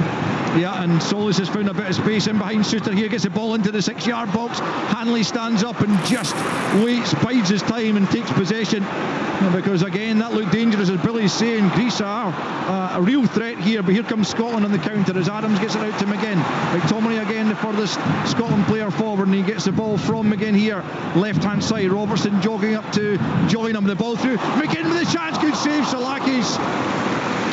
Yeah, and Solis has found a bit of space in behind Suter here, gets the ball into the 6-yard box. Hanley stands up and just waits, bides his time and takes possession, because again that looked dangerous, as Billy's saying. Greece are a real threat here, but here comes Scotland on the counter as Adams gets it out to McGinn. McTominay again, the furthest Scotland player forward, and he gets the ball from McGinn here, left hand side. Robertson jogging up to join him, the ball through, McGinn with a chance, good save. Salakis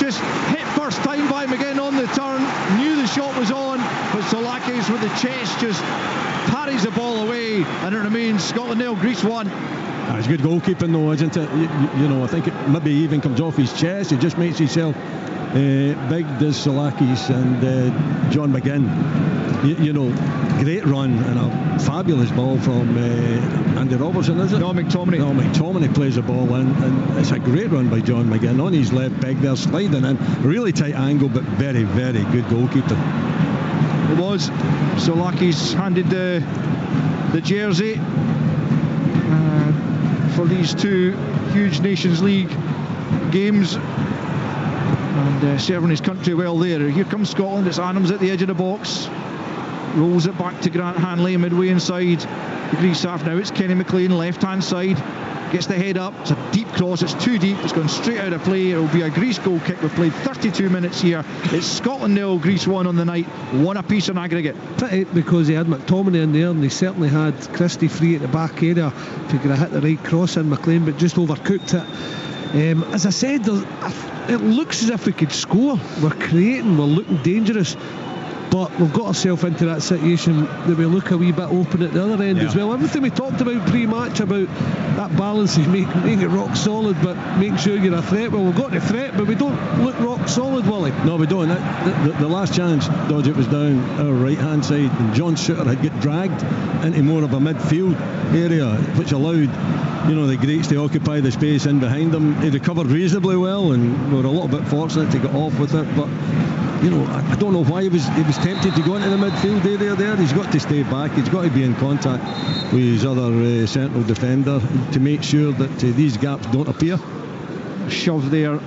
just hit first time by McGinn on the turn, knew the shot was on, but Salakis with the chest just parries the ball away, and it remains Scotland 0, Greece 1. It's good goalkeeping though, isn't it? You know, I think it maybe even comes off his chest. He just makes himself big, does Salakis, and John McGinn, you know, great run and a fabulous ball from Andy Robertson, is it? No, McTominay. No, McTominay plays the ball in, and it's a great run by John McGinn on his left peg there, sliding in, really tight angle, but very, very good goalkeeping. It was. Salakis handed the jersey for these two huge Nations League games, and serving his country well there. Here comes Scotland. It's Adams at the edge of the box, rolls it back to Grant Hanley midway inside the Greece half. Now it's Kenny McLean, left hand side, gets the head up. It's a deep cross, it's too deep, it's gone straight out of play. It will be a Greece goal kick. We've played 32 minutes here. It's Scotland 0, Greece 1 on the night, 1 apiece on aggregate. Pretty, because he had McTominay in there, and he certainly had Christie free at the back area if he could have hit the right cross in McLean, but just overcooked it. As I said, it looks as if we could score. We're creating, we're looking dangerous, but we've got ourselves into that situation that we look a wee bit open at the other end as well. Everything we talked about pre-match about that balance is making it rock solid, but make sure you're a threat. Well, we've got the threat, but we don't look rock solid, Wally. No, we don't. The last chance, Dodge, it was down our right hand side, and John Suter had got dragged into more of a midfield area, which allowed, you know, the Greeks to occupy the space in behind them. He recovered reasonably well, and we were a little bit fortunate to get off with it, but you know, I don't know why he was tempted to go into the midfield area there. He's got to stay back, he's got to be in contact with his other central defender to make sure that these gaps don't appear. Shove there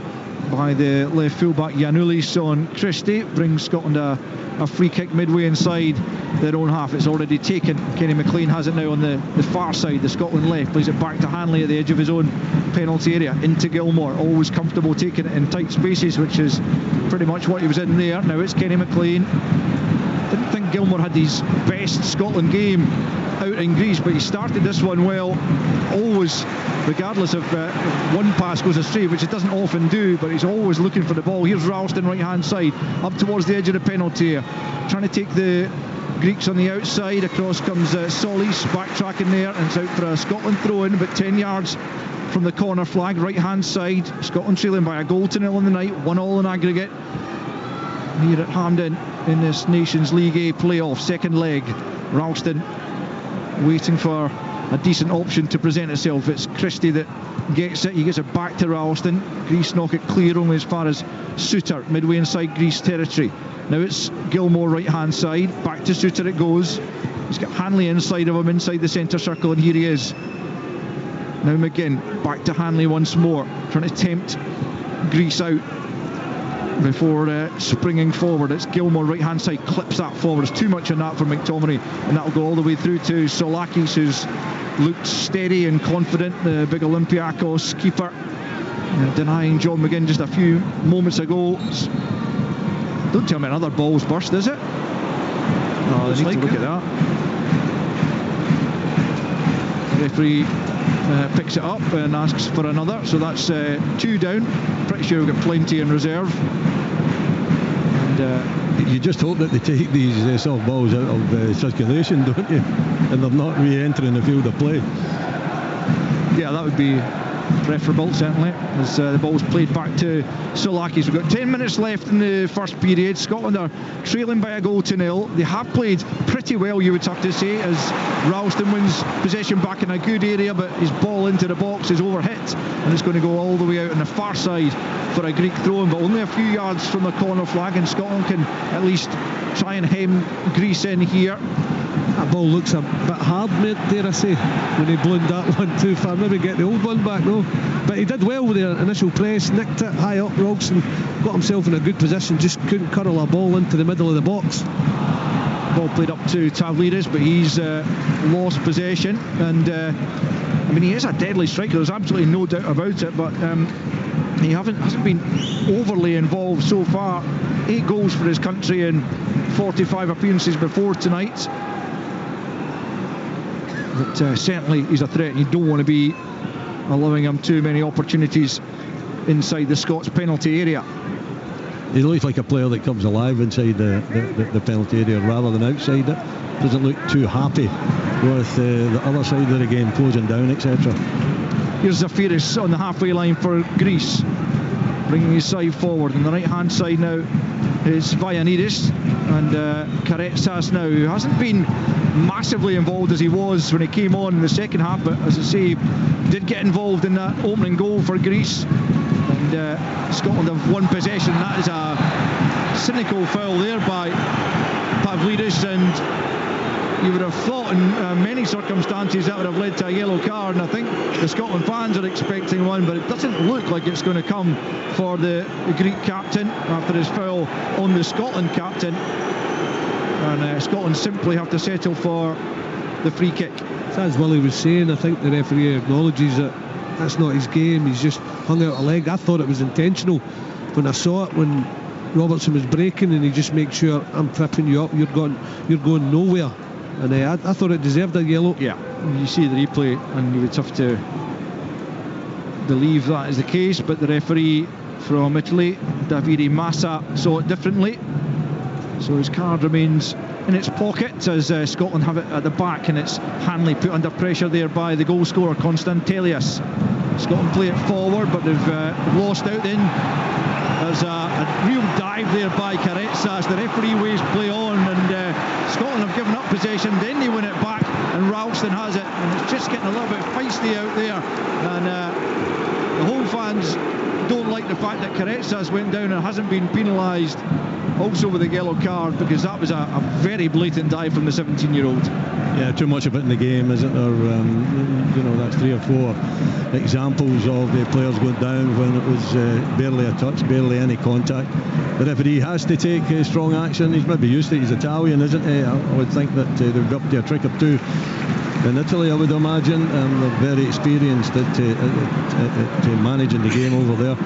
by the left fullback Giannoulis on Christie brings Scotland a free kick midway inside their own half. It's already taken. Kenny McLean has it now on the far side, the Scotland left, plays it back to Hanley at the edge of his own penalty area, into Gilmore, always comfortable taking it in tight spaces, which is pretty much what he was in there. Now it's Kenny McLean. Didn't think Gilmore had his best Scotland game out in Greece, but he started this one well, always, regardless of one pass goes astray, which it doesn't often do, but he's always looking for the ball. Here's Ralston right hand side, up towards the edge of the penalty area, trying to take the Greeks on the outside. Across comes Solis, backtracking there, and it's out for a Scotland throw in, about 10 yards from the corner flag, right hand side. Scotland trailing by a goal to nil on the night, 1-1 in aggregate here at Hampden in this Nations League A playoff, second leg. Ralston waiting for a decent option to present itself. It's Christie that gets it. He gets it back to Ralston. Greece knock it clear only as far as Suter, midway inside Greece territory. Now it's Gilmore right hand side, back to Suter it goes. He's got Hanley inside of him, inside the centre circle, and here he is. Now McGinn back to Hanley once more, trying to tempt Greece out before springing forward. It's Gilmore right hand side, clips that forward. There's too much on that for McTominay, and that'll go all the way through to Salakis, who's looked steady and confident, the big Olympiacos keeper, denying John McGinn just a few moments ago. Don't tell me another ball's burst, is it? No, they need to look at that. The referee picks it up and asks for another, so that's 2 down. Pretty sure we've got plenty in reserve. And you just hope that they take these soft balls out of circulation, don't you? And they're not re-entering the field of play. Yeah, that would be preferable, certainly, as the ball's played back to Solakis. We've got 10 minutes left in the first period. Scotland are trailing by a goal to nil. They have played pretty well, you would have to say, as Ralston wins possession back in a good area, but his ball into the box is overhit, and it's going to go all the way out on the far side for a Greek throw-in, but only a few yards from the corner flag, and Scotland can at least try and hem Greece in here. That ball looks a bit hard, mate, dare I say, when he ballooned that one too far. Maybe get the old one back though. But he did well with the initial press, nicked it high up. Ralston got himself in a good position, just couldn't curl a ball into the middle of the box. Ball played up to Tavlidis, but he's lost possession, and I mean, he is a deadly striker, there's absolutely no doubt about it, but he hasn't been overly involved so far. 8 goals for his country in 45 appearances before tonight. But certainly he's a threat, and you don't want to be allowing him too many opportunities inside the Scots penalty area. He looks like a player that comes alive inside the penalty area rather than outside it. Doesn't look too happy with the other side of the game closing down, etc. Here's Zafiris on the halfway line for Greece, bringing his side forward. On the right hand side now is Vayanidis, and Karetsas now, who hasn't been massively involved as he was when he came on in the second half, but as I say, did get involved in that opening goal for Greece, and Scotland have won possession. That is a cynical foul there by Pavlidis, and you would have thought in many circumstances that would have led to a yellow card, and I think the Scotland fans are expecting one, but it doesn't look like it's going to come for the Greek captain after his foul on the Scotland captain, and Scotland simply have to settle for the free kick. As Willie was saying, I think the referee acknowledges that that's not his game. He's just hung out a leg. I thought it was intentional when I saw it, when Robertson was breaking, and he just makes sure, I'm tripping you up, you're going nowhere. And I thought it deserved a yellow. Yeah, you see the replay and you would have to believe that is the case, but the referee from Italy, Davide Massa, saw it differently, so his card remains in its pocket as Scotland have it at the back, and it's Hanley put under pressure there by the goal scorer Konstantelias. Scotland play it forward, but they've lost out then. There's a real dive there by Karetsas. The referee waves play on, and Scotland have given up possession, then they win it back, and Ralston has it, and it's just getting a little bit feisty out there, and the home fans don't like the fact that Karetsas went down and hasn't been penalised also with a yellow card, because that was a very blatant dive from the 17-year-old. Yeah, too much of it in the game, isn't there? You know, that's 3 or 4 examples of the players going down when it was barely a touch, barely any contact. The referee has to take strong action. He's maybe used to it. He's Italian, isn't he? I would think that they'd be up to a trick or two in Italy, I would imagine. They're very experienced at managing the game over there.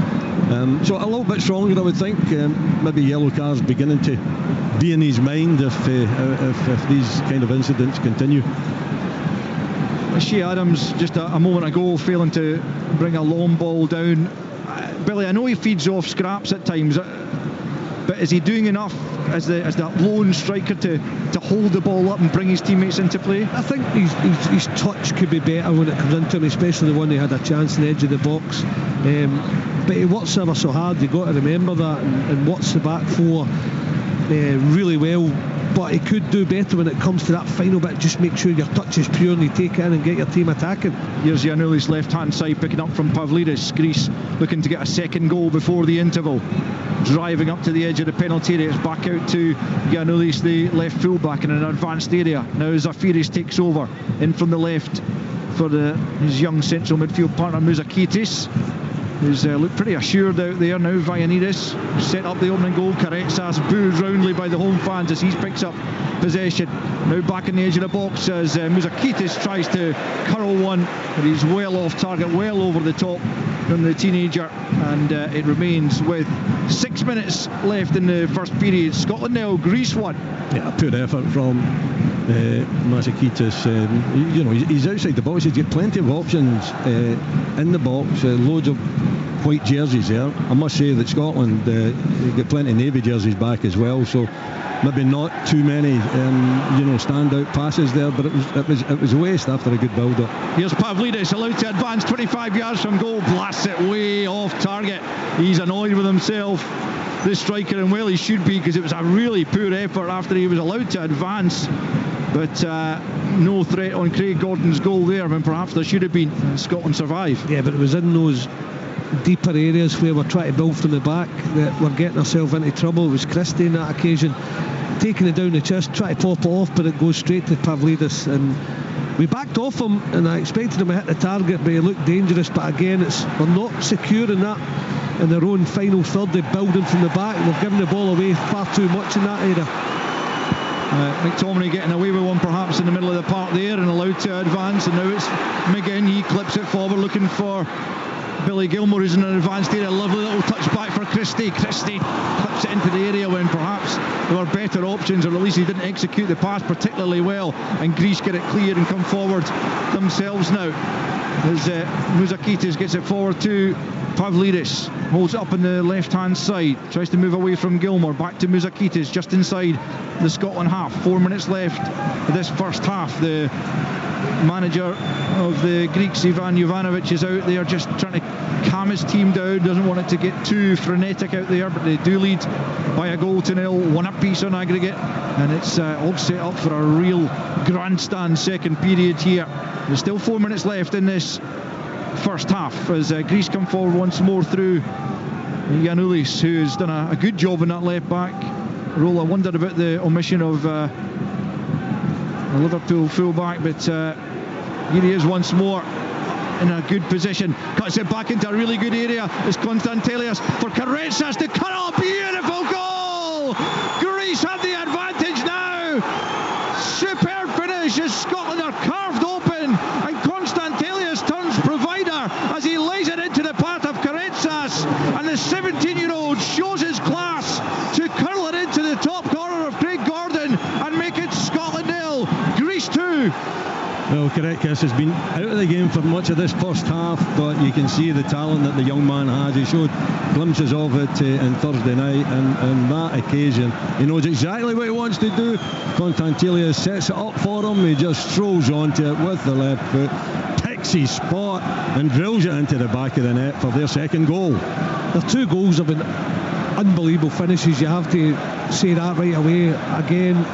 So a little bit stronger, I would think. Maybe yellow cards beginning to be in his mind if these kind of incidents continue. Shea Adams just a moment ago failing to bring a long ball down. Billy, I know he feeds off scraps at times, but is he doing enough as that lone striker to hold the ball up and bring his teammates into play? I think his touch could be better when it comes into him, especially the one he had a chance on the edge of the box. But he works ever so hard, you've got to remember that, and works the back four really well. But he could do better when it comes to that final bit. Just make sure your touch is pure and you take it in and get your team attacking. Here's Giannoulis left hand side picking up from Pavlidis. Greece looking to get a second goal before the interval, driving up to the edge of the penalty area. It's back out to Giannoulis, the left fullback, in an advanced area. Now Zafiris takes over in from the left for his young central midfield partner Mouzakitis, who's looked pretty assured out there now. Vayanidis set up the opening goal. Karetsas booed roundly by the home fans as he picks up possession. Now back in the edge of the box as Mouzakitis tries to curl one, but he's well off target, well over the top from the teenager, and it remains with 6 minutes left in the first period. Scotland 0, Greece 1. Yeah, poor effort from Mouzakitis. You know, he's outside the box. He's got plenty of options in the box, loads of white jerseys there. I must say that Scotland got plenty of navy jerseys back as well, so maybe not too many standout passes there, but it was a waste after a good build-up. Here's Pavlidis, allowed to advance 25 yards from goal, blasts it way off target. He's annoyed with himself, this striker, and well he should be, because it was a really poor effort after he was allowed to advance. But no threat on Craig Gordon's goal there, when perhaps there should have been. Scotland survived. Yeah, but it was in those deeper areas where we're trying to build from the back that we're getting ourselves into trouble. It was Christie on that occasion taking it down the chest, trying to pop it off, but it goes straight to Pavlidis, and we backed off him, and I expected him to hit the target, but he looked dangerous. But again, we're not secure in that, in their own final third. They're building from the back, and they've given the ball away far too much in that area. McTominay getting away with one perhaps in the middle of the park there, and allowed to advance, and now it's McGinn. He clips it forward looking for Billy Gilmour, who's in an advanced area. Lovely little touch back for Christie. Christie clips it into the area when perhaps there were better options, or at least he didn't execute the pass particularly well, and Greece get it cleared and come forward themselves now as Mouzakitis gets it forward to Pavlidis, holds it up on the left hand side, tries to move away from Gilmour, back to Mouzakitis just inside the Scotland half. 4 minutes left of this first half. The manager of the Greeks, Ivan Jovanovic, is out there just trying to calm his team down, doesn't want it to get too frenetic out there, but they do lead by a goal to nil, one apiece on aggregate, and it's all set up for a real grandstand second period here. There's still 4 minutes left in this first half as Greece come forward once more through Giannoulis, who's done a good job in that left back role. I wondered about the omission of a Liverpool full-back, but here he is once more in a good position, cuts it back into a really good area. It's Konstantelias for Karetsas to cut off. Beautiful goal! Greece have the advantage now. Superb finish as Scotland are carved open, and Konstantelias turns provider as he lays it into the path of Karetsas, and the 17-year-old shows his class to curl it into the top corner of Craig Gordon and make it Scotland 0, Greece 2. Well, Karetkis has been out of the game for much of this first half, but you can see the talent that the young man has. He showed glimpses of it on Thursday night, and on that occasion he knows exactly what he wants to do. Konstantelias sets it up for him, he just strolls onto it with the left foot, picks his spot and drills it into the back of the net for their second goal. Their two goals have been unbelievable finishes, you have to say that right away. Again,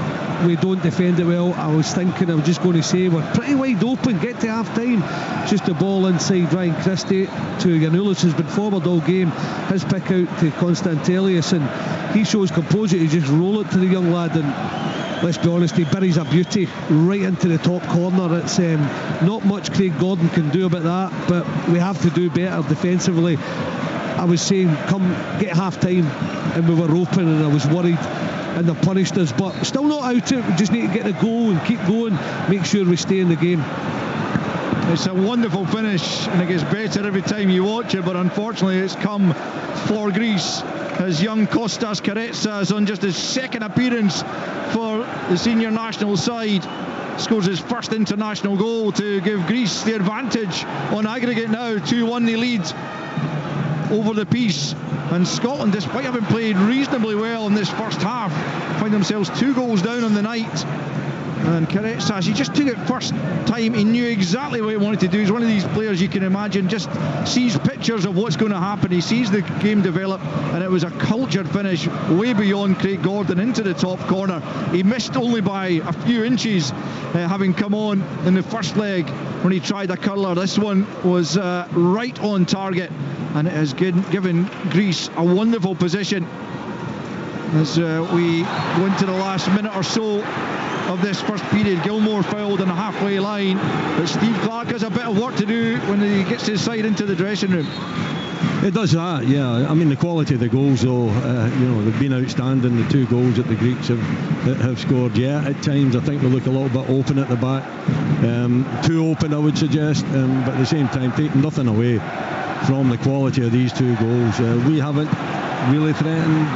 we don't defend it well. I was just going to say we're pretty wide open, get to half time, just the ball inside Ryan Christie to Giannoulis, who's been forward all game. His pick out to Konstantelias, and he shows composure to just roll it to the young lad, and let's be honest, he buries a beauty right into the top corner. It's not much Craig Gordon can do about that, but we have to do better defensively. I was saying come get half time and we were open, and I was worried and they punished us, but still not out it. We just need to get the goal and keep going, make sure we stay in the game. It's a wonderful finish, and it gets better every time you watch it, but unfortunately it's come for Greece as young Kostas Karetsas, on just his second appearance for the senior national side, scores his first international goal to give Greece the advantage on aggregate now. 2-1 they lead over the piece, and Scotland, despite having played reasonably well in this first half, find themselves 2 goals down on the night. And Karetsas, he just took it first time, he knew exactly what he wanted to do. He's one of these players you can imagine just sees pictures of what's going to happen, he sees the game develop, and it was a cultured finish way beyond Craig Gordon into the top corner. He missed only by a few inches, having come on in the first leg when he tried a curler. This one was right on target, and it has given Greece a wonderful position as we go into the last minute or so of this first period. Gilmour fouled on the halfway line, but Steve Clarke has a bit of work to do when he gets his side into the dressing room. It does that, yeah. I mean, the quality of the goals, though, they've been outstanding. The 2 goals that the Greeks have scored. Yeah, at times I think they look a little bit open at the back, too open, I would suggest, but at the same time taking nothing away from the quality of these 2 goals. We haven't really threatened.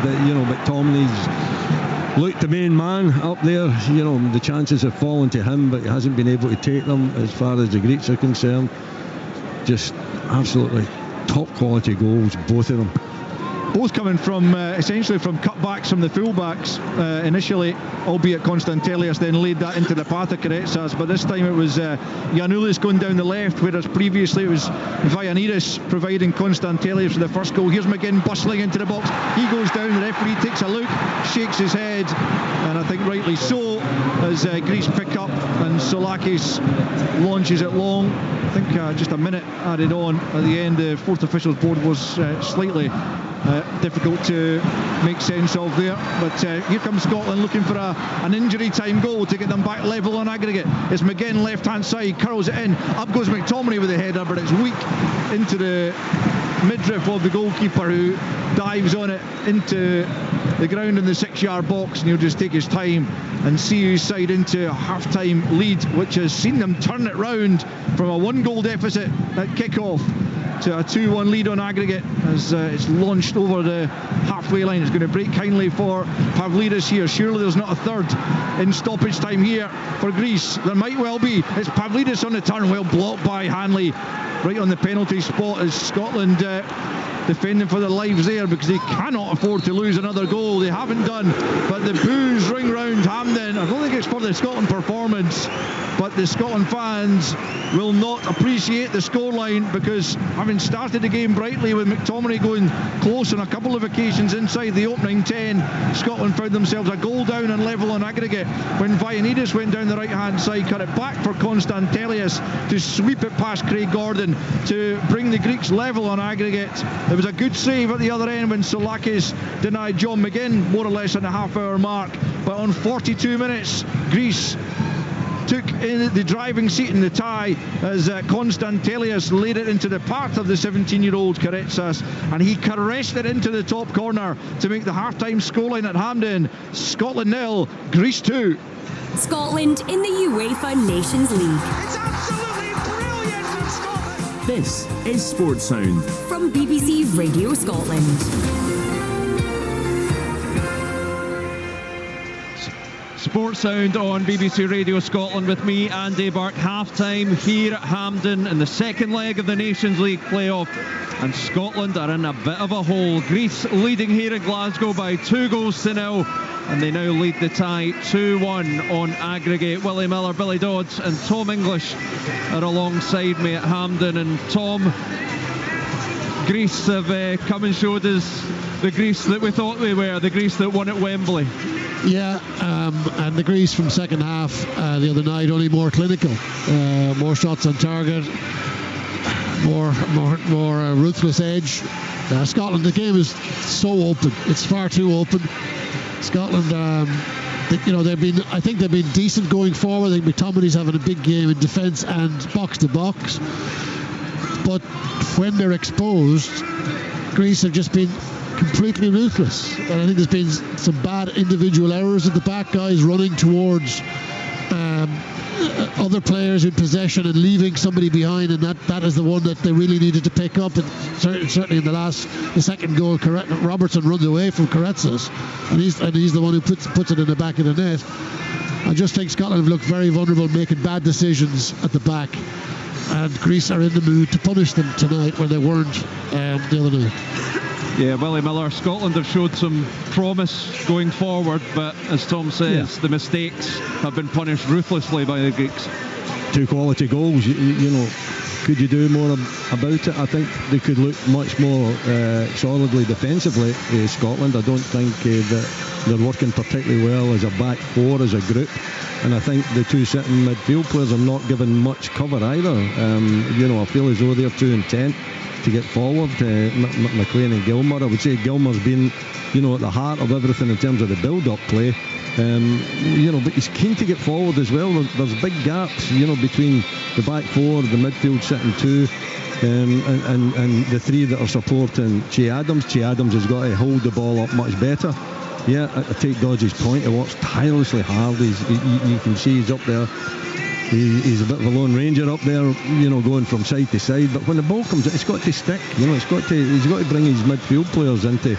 McTominay's looked the main man up there. The chances have fallen to him, but he hasn't been able to take them as far as the Greeks are concerned. Just absolutely top quality goals, both of them. Both coming from essentially from cutbacks from the fullbacks initially, albeit Konstantelias then laid that into the path of Karetsas, but this time it was Giannoulis going down the left, whereas previously it was Vayanidis providing Konstantelias for the first goal. Here's McGinn bustling into the box, he goes down, the referee takes a look, shakes his head, and I think rightly so, as Greece pick up and Solakis launches it long. I think just a minute added on at the end. The fourth officials board was slightly difficult to make sense of there, but here comes Scotland looking for an injury time goal to get them back level on aggregate. It's McGinn left hand side, curls it in, up goes McTominay with the header, but it's weak into the midriff of the goalkeeper, who dives on it into the ground in the 6-yard box, and he'll just take his time and see his side into a half-time lead, which has seen them turn it round from a 1-goal deficit at kick-off to a 2-1 lead on aggregate as it's launched over the halfway line. It's going to break kindly for Pavlidis here. Surely there's not a third in stoppage time here for Greece. There might well be. It's Pavlidis on the turn, well blocked by Hanley right on the penalty spot, as Scotland defending for their lives there, because they cannot afford to lose another goal. They haven't done, but the boos ring round Hampden. I don't think it's for the Scotland performance, but the Scotland fans will not appreciate the scoreline, because having started the game brightly with McTominay going close on a couple of occasions inside the opening 10, Scotland found themselves a goal down and level on aggregate when Vayanidis went down the right hand side, cut it back for Konstantelias to sweep it past Craig Gordon to bring the Greeks level on aggregate. There was a good save at the other end when Solakis denied John McGinn more or less on the half-hour mark, but on 42 minutes Greece took in the driving seat in the tie as Konstantelias laid it into the path of the 17-year-old Karetsas, and he caressed it into the top corner to make the half-time scoreline at Hampden Scotland 0, Greece 2. Scotland in the UEFA Nations League. It's absolutely brilliant from Scotland. This is Sports Sound From BBC Radio Scotland. Sports Sound on BBC Radio Scotland with me, Andy Burke. Half-time here at Hampden in the second leg of the Nations League playoff, and Scotland are in a bit of a hole. Greece leading here in Glasgow by 2-0, and they now lead the tie 2-1 on aggregate. Willie Miller, Billy Dodds and Tom English are alongside me at Hampden. And Tom, Greece have come and showed us the Greece that we thought they were, the Greece that won at Wembley. Yeah, and the Greece from second half the other night, only more clinical, more shots on target, more ruthless edge. Scotland, the game is so open, it's far too open. Scotland, I think they've been decent going forward. I think McTominay's having a big game in defence and box to box, but when they're exposed, Greece have just been completely ruthless, and I think there's been some bad individual errors at the back, guys running towards other players in possession and leaving somebody behind, and that is the one that they really needed to pick up. And certainly in the second goal, Robertson runs away from Karetsas, and he's the one who puts it in the back of the net. I just think Scotland have looked very vulnerable, making bad decisions at the back, and Greece are in the mood to punish them tonight when they weren't the other night. Yeah, Willie Miller, Scotland have showed some promise going forward, but as Tom says, the mistakes have been punished ruthlessly by the Greeks. 2 quality goals, you know, could you do more about it? I think they could look much more solidly defensively, Scotland. I don't think that they're working particularly well as a back four, as a group, and I think the 2 sitting midfield players are not given much cover either. I feel as though they're too intent to get forward. McLean and Gilmour, I would say Gilmour's been at the heart of everything in terms of the build-up play, but he's keen to get forward as well. There's big gaps between the back 4, the midfield sitting 2, and the 3 that are supporting Che Adams. Che Adams has got to hold the ball up much better. I take Dodge's point. He works tirelessly hard. You can see he's up there. He's a bit of a lone ranger up there, going from side to side. But when the ball comes in, it's got to stick. He's got to bring his midfield players into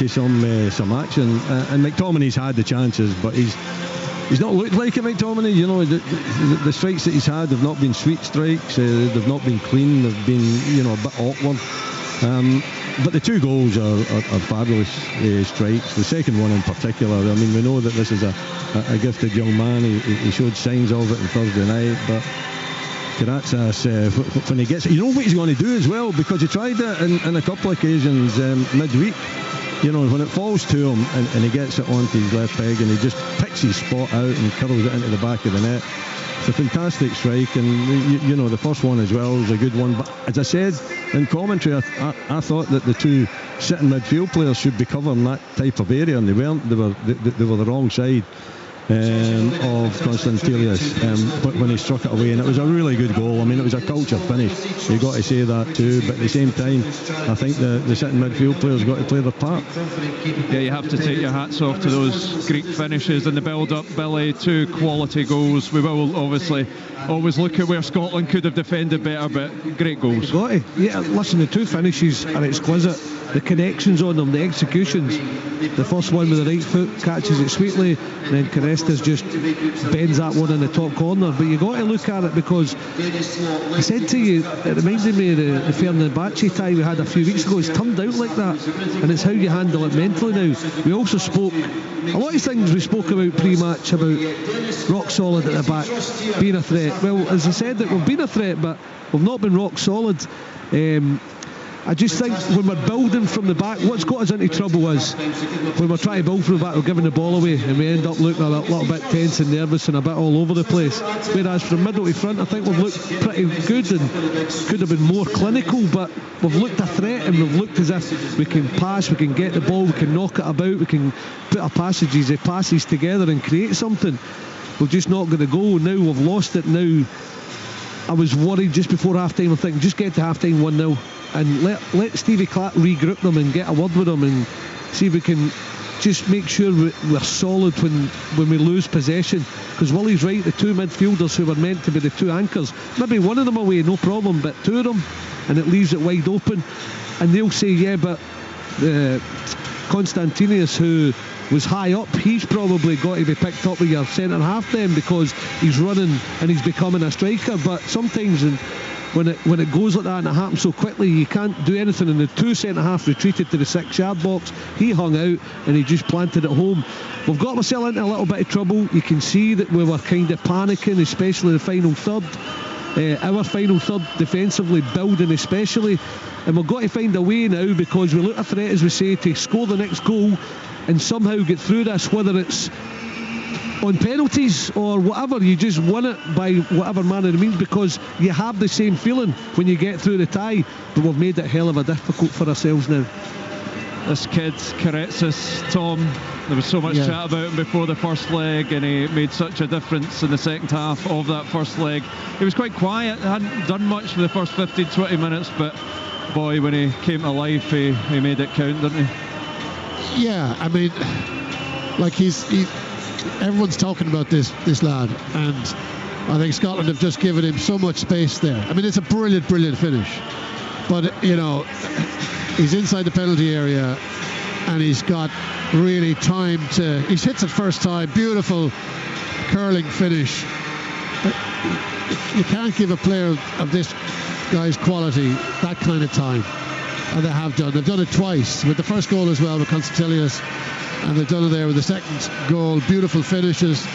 some action. And McTominay's had the chances, but he's not looked like it. McTominay, the strikes that he's had have not been sweet strikes. They've not been clean. They've been a bit awkward. But the two goals are fabulous strikes. The second one in particular, I mean, we know that this is a gifted young man. He showed signs of it on Thursday night, but Karatsas, when he gets it, you know what he's going to do as well, because he tried it in a couple of occasions midweek. You know, when it falls to him and he gets it onto his left peg and he just picks his spot out and curls it into the back of the net. It's a fantastic strike, and you know, the first one as well was a good one. But as I said in commentary, I thought that the two sitting midfield players should be covering that type of area, and they weren't. They were the wrong side of Konstantelius when he struck it away, and it was a really good goal. I mean, it was a culture finish, you've got to say that too, but at the same time I think the sitting midfield players got to play their part. Yeah, you have to take your hats off to those Greek finishes and the build-up, Billy. Two quality goals. We will obviously always look at where Scotland could have defended better, but great goals. You've got to. Yeah, listen, the two finishes are exquisite. The connections on them, the executions. The first one with the right foot catches it sweetly, and then Carestas just bends that one in the top corner. But you got to look at it, because I said to you, it reminded me of the Fenerbahce tie we had a few weeks ago. It's turned out like that, and it's how you handle it mentally now. We also spoke a lot of things we spoke about pre-match, about rock solid at the back, being a threat. Well, as I said, that we've been a threat, but we've not been rock solid. I just think when we're building from the back, what's got us into trouble is when we're trying to build from the back, we're giving the ball away, and we end up looking a little bit tense and nervous and a bit all over the place. Whereas from middle to front, I think we've looked pretty good and could have been more clinical, but we've looked a threat, and we've looked as if we can pass, we can get the ball, we can knock it about, we can put our passes together and create something. We're just not going to go. Now we've lost it. Now I was worried just before half time. I'm thinking, just get to half time 1-0 and let Stevie Clark regroup them and get a word with them and see if we can just make sure we're solid when we lose possession. Because Willie's right, the two midfielders who were meant to be the two anchors, maybe one of them away, no problem, but two of them, and it leaves it wide open. And they'll say, yeah, but Konstantelius, who was high up, he's probably got to be picked up with your centre half then, because he's running and he's becoming a striker. But sometimes when it goes like that and it happens so quickly, you can't do anything. And the two centre half retreated to the 6-yard box. He hung out and he just planted it home. We've got ourselves into a little bit of trouble. You can see that we were kind of panicking, especially the final third. Our final third defensively, building especially, and we've got to find a way now, because we look a threat, as we say, to score the next goal and somehow get through this, whether it's on penalties or whatever. You just win it by whatever manner it means, because you have the same feeling when you get through the tie. But we've made it hell of a difficult for ourselves now. This kid, Karetsis, Tom, there was so much chat about him before the first leg, and he made such a difference in the second half of that first leg. He was quite quiet, hadn't done much for the first 15-20 minutes, but boy, when he came to life, he made it count, didn't he? Yeah, I mean, like everyone's talking about this lad, and I think Scotland have just given him so much space there. I mean, it's a brilliant finish, but you know, he's inside the penalty area and he's got really time to, he hits it first time, beautiful curling finish. You can't give a player of this guy's quality that kind of time, and they have done. They've done it twice, with the first goal as well with Konstantelius, and they've done it there with the second goal. Beautiful finishes,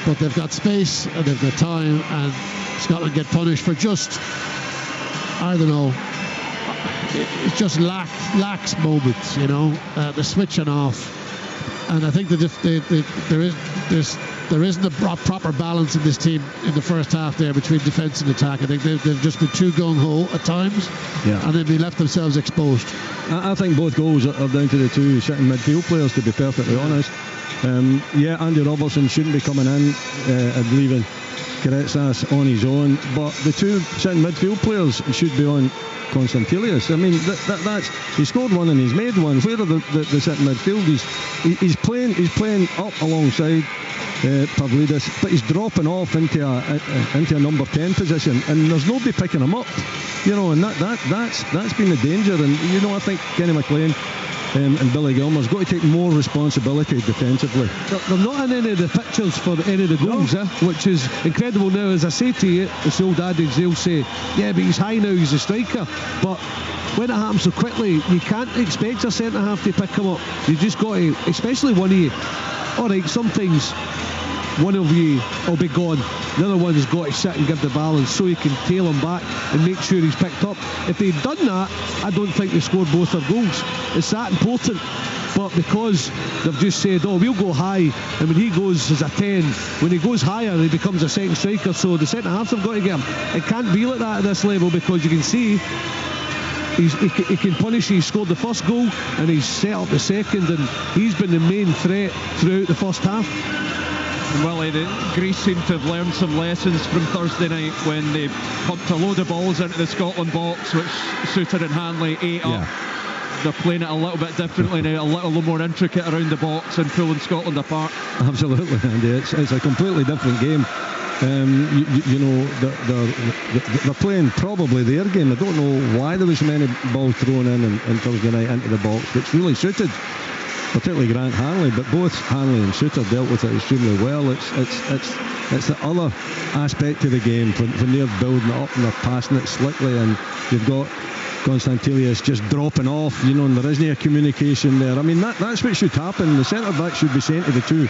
but they've got space and they've got time, and Scotland get punished for just, I don't know, it just lacks moments, you know, the switching off. And I think that there isn't a proper balance in this team in the first half there between defence and attack. I think they've just been too gung-ho at times, and they've left themselves exposed. I think both goals are down to the two sitting midfield players, to be perfectly honest. Andy Robertson shouldn't be coming in and leaving Karetsis on his own, but the two sitting midfield players should be on Konstantelius. I mean, that's he scored one and he's made one. Where are the sitting midfield? He's playing up alongside Pavlidis, but he's dropping off into a number 10 position, and there's nobody picking him up. You know, and that's been the danger. And you know, I think Kenny McLean and Billy Gilmour's got to take more responsibility defensively. They're not in any of the pictures for any of the goals, which is incredible. Now, as I say to you, it's the old adage, they'll say, yeah, but he's high now, he's a striker. But when it happens so quickly, you can't expect a centre-half to pick him up. You just got to, especially one of you. Alright, sometimes one of you will be gone, the other one's got to sit and give the balance so you can tail him back and make sure he's picked up. If they'd done that, I don't think they scored both their goals. It's that important. But because they've just said, oh, we'll go high, and when he goes as a 10, when he goes higher, he becomes a second striker, so the centre-halves have got to get him. It can't be like that at this level, because you can see he can punish. He scored the first goal and he's set up the second, and he's been the main threat throughout the first half. Well, Greece seemed to have learned some lessons from Thursday night when they pumped a load of balls into the Scotland box, which Suter and Hanley ate up. They're playing it a little bit differently now, a little more intricate around the box and pulling Scotland apart. Absolutely, Andy. It's a completely different game. They're playing probably their game. I don't know why there was so many balls thrown in Thursday night into the box, which really suited particularly Grant Hanley, but both Hanley and Suter dealt with it extremely well. It's the other aspect of the game when they're building it up and they're passing it slickly, and you've got Konstantelius just dropping off, and there isn't a communication there. I mean, that's what should happen. The centre back should be saying to the two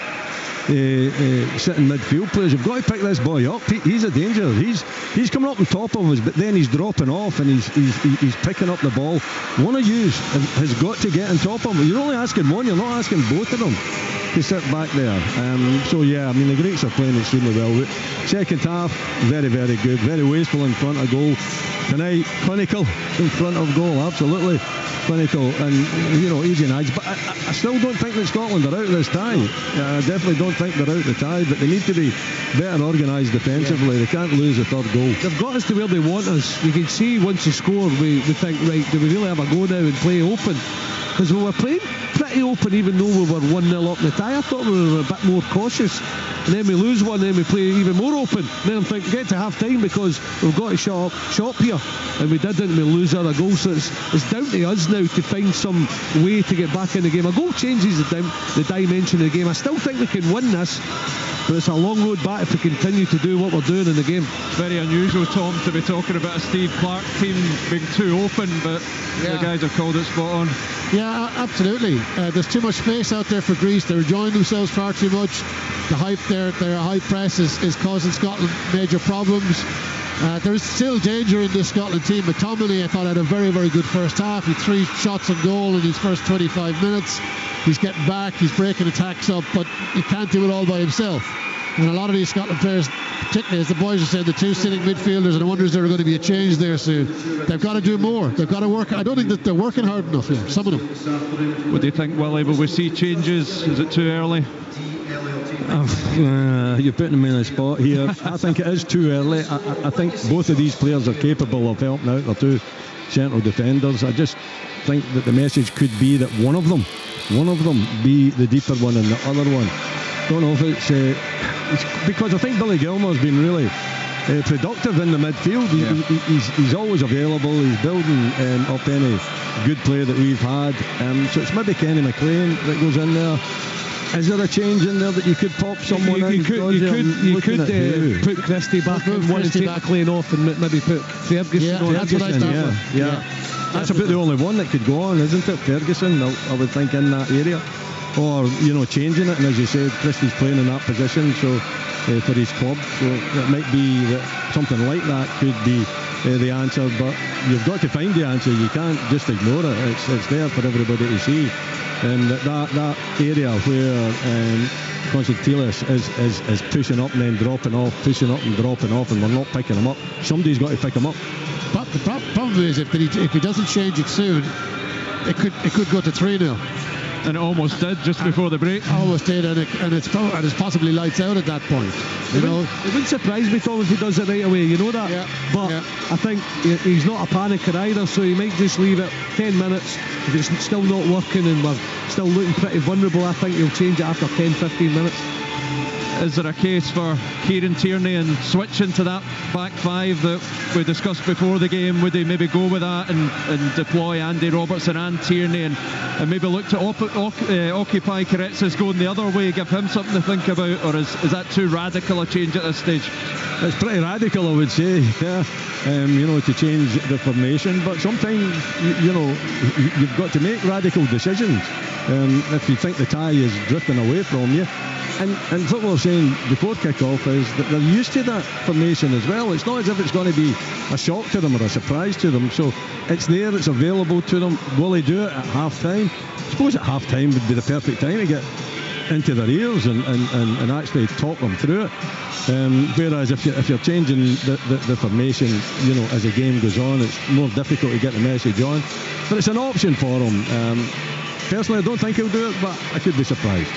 sitting midfield players, you've got to pick this boy up. He's a danger. He's coming up on top of us, but then he's dropping off and he's picking up the ball. One of you has got to get on top of him. You're only asking one, you're not asking both of them to sit back there. The Greeks are playing extremely well. Second half, very, very good, very wasteful in front of goal. Tonight, clinical in front of goal, absolutely clinical, and easy nights. But I still don't think that Scotland are out of this tie. I definitely don't think they're out of the tie, but they need to be better organised defensively. They can't lose a third goal. They've got us to where they want us. You can see once they score, we think, right, do we really have a go now and play open? Because we were playing pretty open, even though we were 1-0 up in the tie. I thought we were a bit more cautious, and then we lose one, then we play even more open. Then I'm thinking, get to half time, because we've got to shop here, and we didn't, and we lose other goals. So it's down to us now to find some way to get back in the game. A goal changes the dimension of the game. I still think we can win this, but it's a long road back if we continue to do what we're doing in the game. It's very unusual, Tom, to be talking about a Steve Clarke team being too open, but the guys have called it spot on. Yeah, absolutely. There's too much space out there for Greece. They're enjoying themselves far too much. The hype, their high press is causing Scotland major problems. There's still danger in this Scotland team. McTominay, I thought, had a very, very good first half. He had 3 shots on goal in his first 25 minutes. He's getting back, he's breaking attacks up, but he can't do it all by himself. And a lot of these Scotland players, particularly as the boys are saying, the two sitting midfielders, and I wonder is there going to be a change there soon. They've got to do more. They've got to work. I don't think that they're working hard enough here, some of them. What do you think, Willie? Will we see changes? Is it too early? You're putting me in a spot here. I think it is too early. I think both of these players are capable of helping out their two central defenders. I just think that the message could be that one of them be the deeper one and the other one. Don't know if it's because I think Billy Gilmour's been really productive in the midfield. He's always available. He's building up any good play that we've had. So it's maybe Kenny McLean that goes in there. Is there a change in there that you could pop someone in? You could put Christie back and want to take McLean off and maybe put Ferguson on. That's what I thought. Yeah. That's about the only one that could go on, isn't it? Ferguson, I would think, in that area. Or, changing it, and as you said, Christie's playing in that position for his club, so it might be that something like that could be the answer, but you've got to find the answer. You can't just ignore it. It's there for everybody to see, and that area where Konstantelius is pushing up and then dropping off, pushing up and dropping off, and we're not picking him up. Somebody's got to pick him up. But the problem is if he doesn't change it soon, it could go to 3-0. And it almost did just before the break. Almost did, and it's possibly lights out at that point. It wouldn't surprise me, Tom, if he does it right away. You know that. Yeah. But I think he's not a panicker either, so he might just leave it 10 minutes. If it's still not working and we're still looking pretty vulnerable, I think he'll change it after 10-15 minutes. Is there a case for Kieran Tierney and switching to that back five that we discussed before the game? Would he maybe go with that and deploy Andy Robertson and Tierney and maybe look to occupy Karetsis going the other way, give him something to think about, or is that too radical a change at this stage? It's pretty radical, I would say, yeah. To change the formation, but sometimes you've got to make radical decisions if you think the tie is drifting away from you. And what we were saying before kick-off is that they're used to that formation as well. It's not as if it's going to be a shock to them or a surprise to them. So it's there, it's available to them. Will they do it at half-time? I suppose at half-time would be the perfect time to get into their ears and actually talk them through it. Whereas if you're changing the formation, as the game goes on, it's more difficult to get the message on. But it's an option for him. Personally, I don't think he'll do it, but I could be surprised.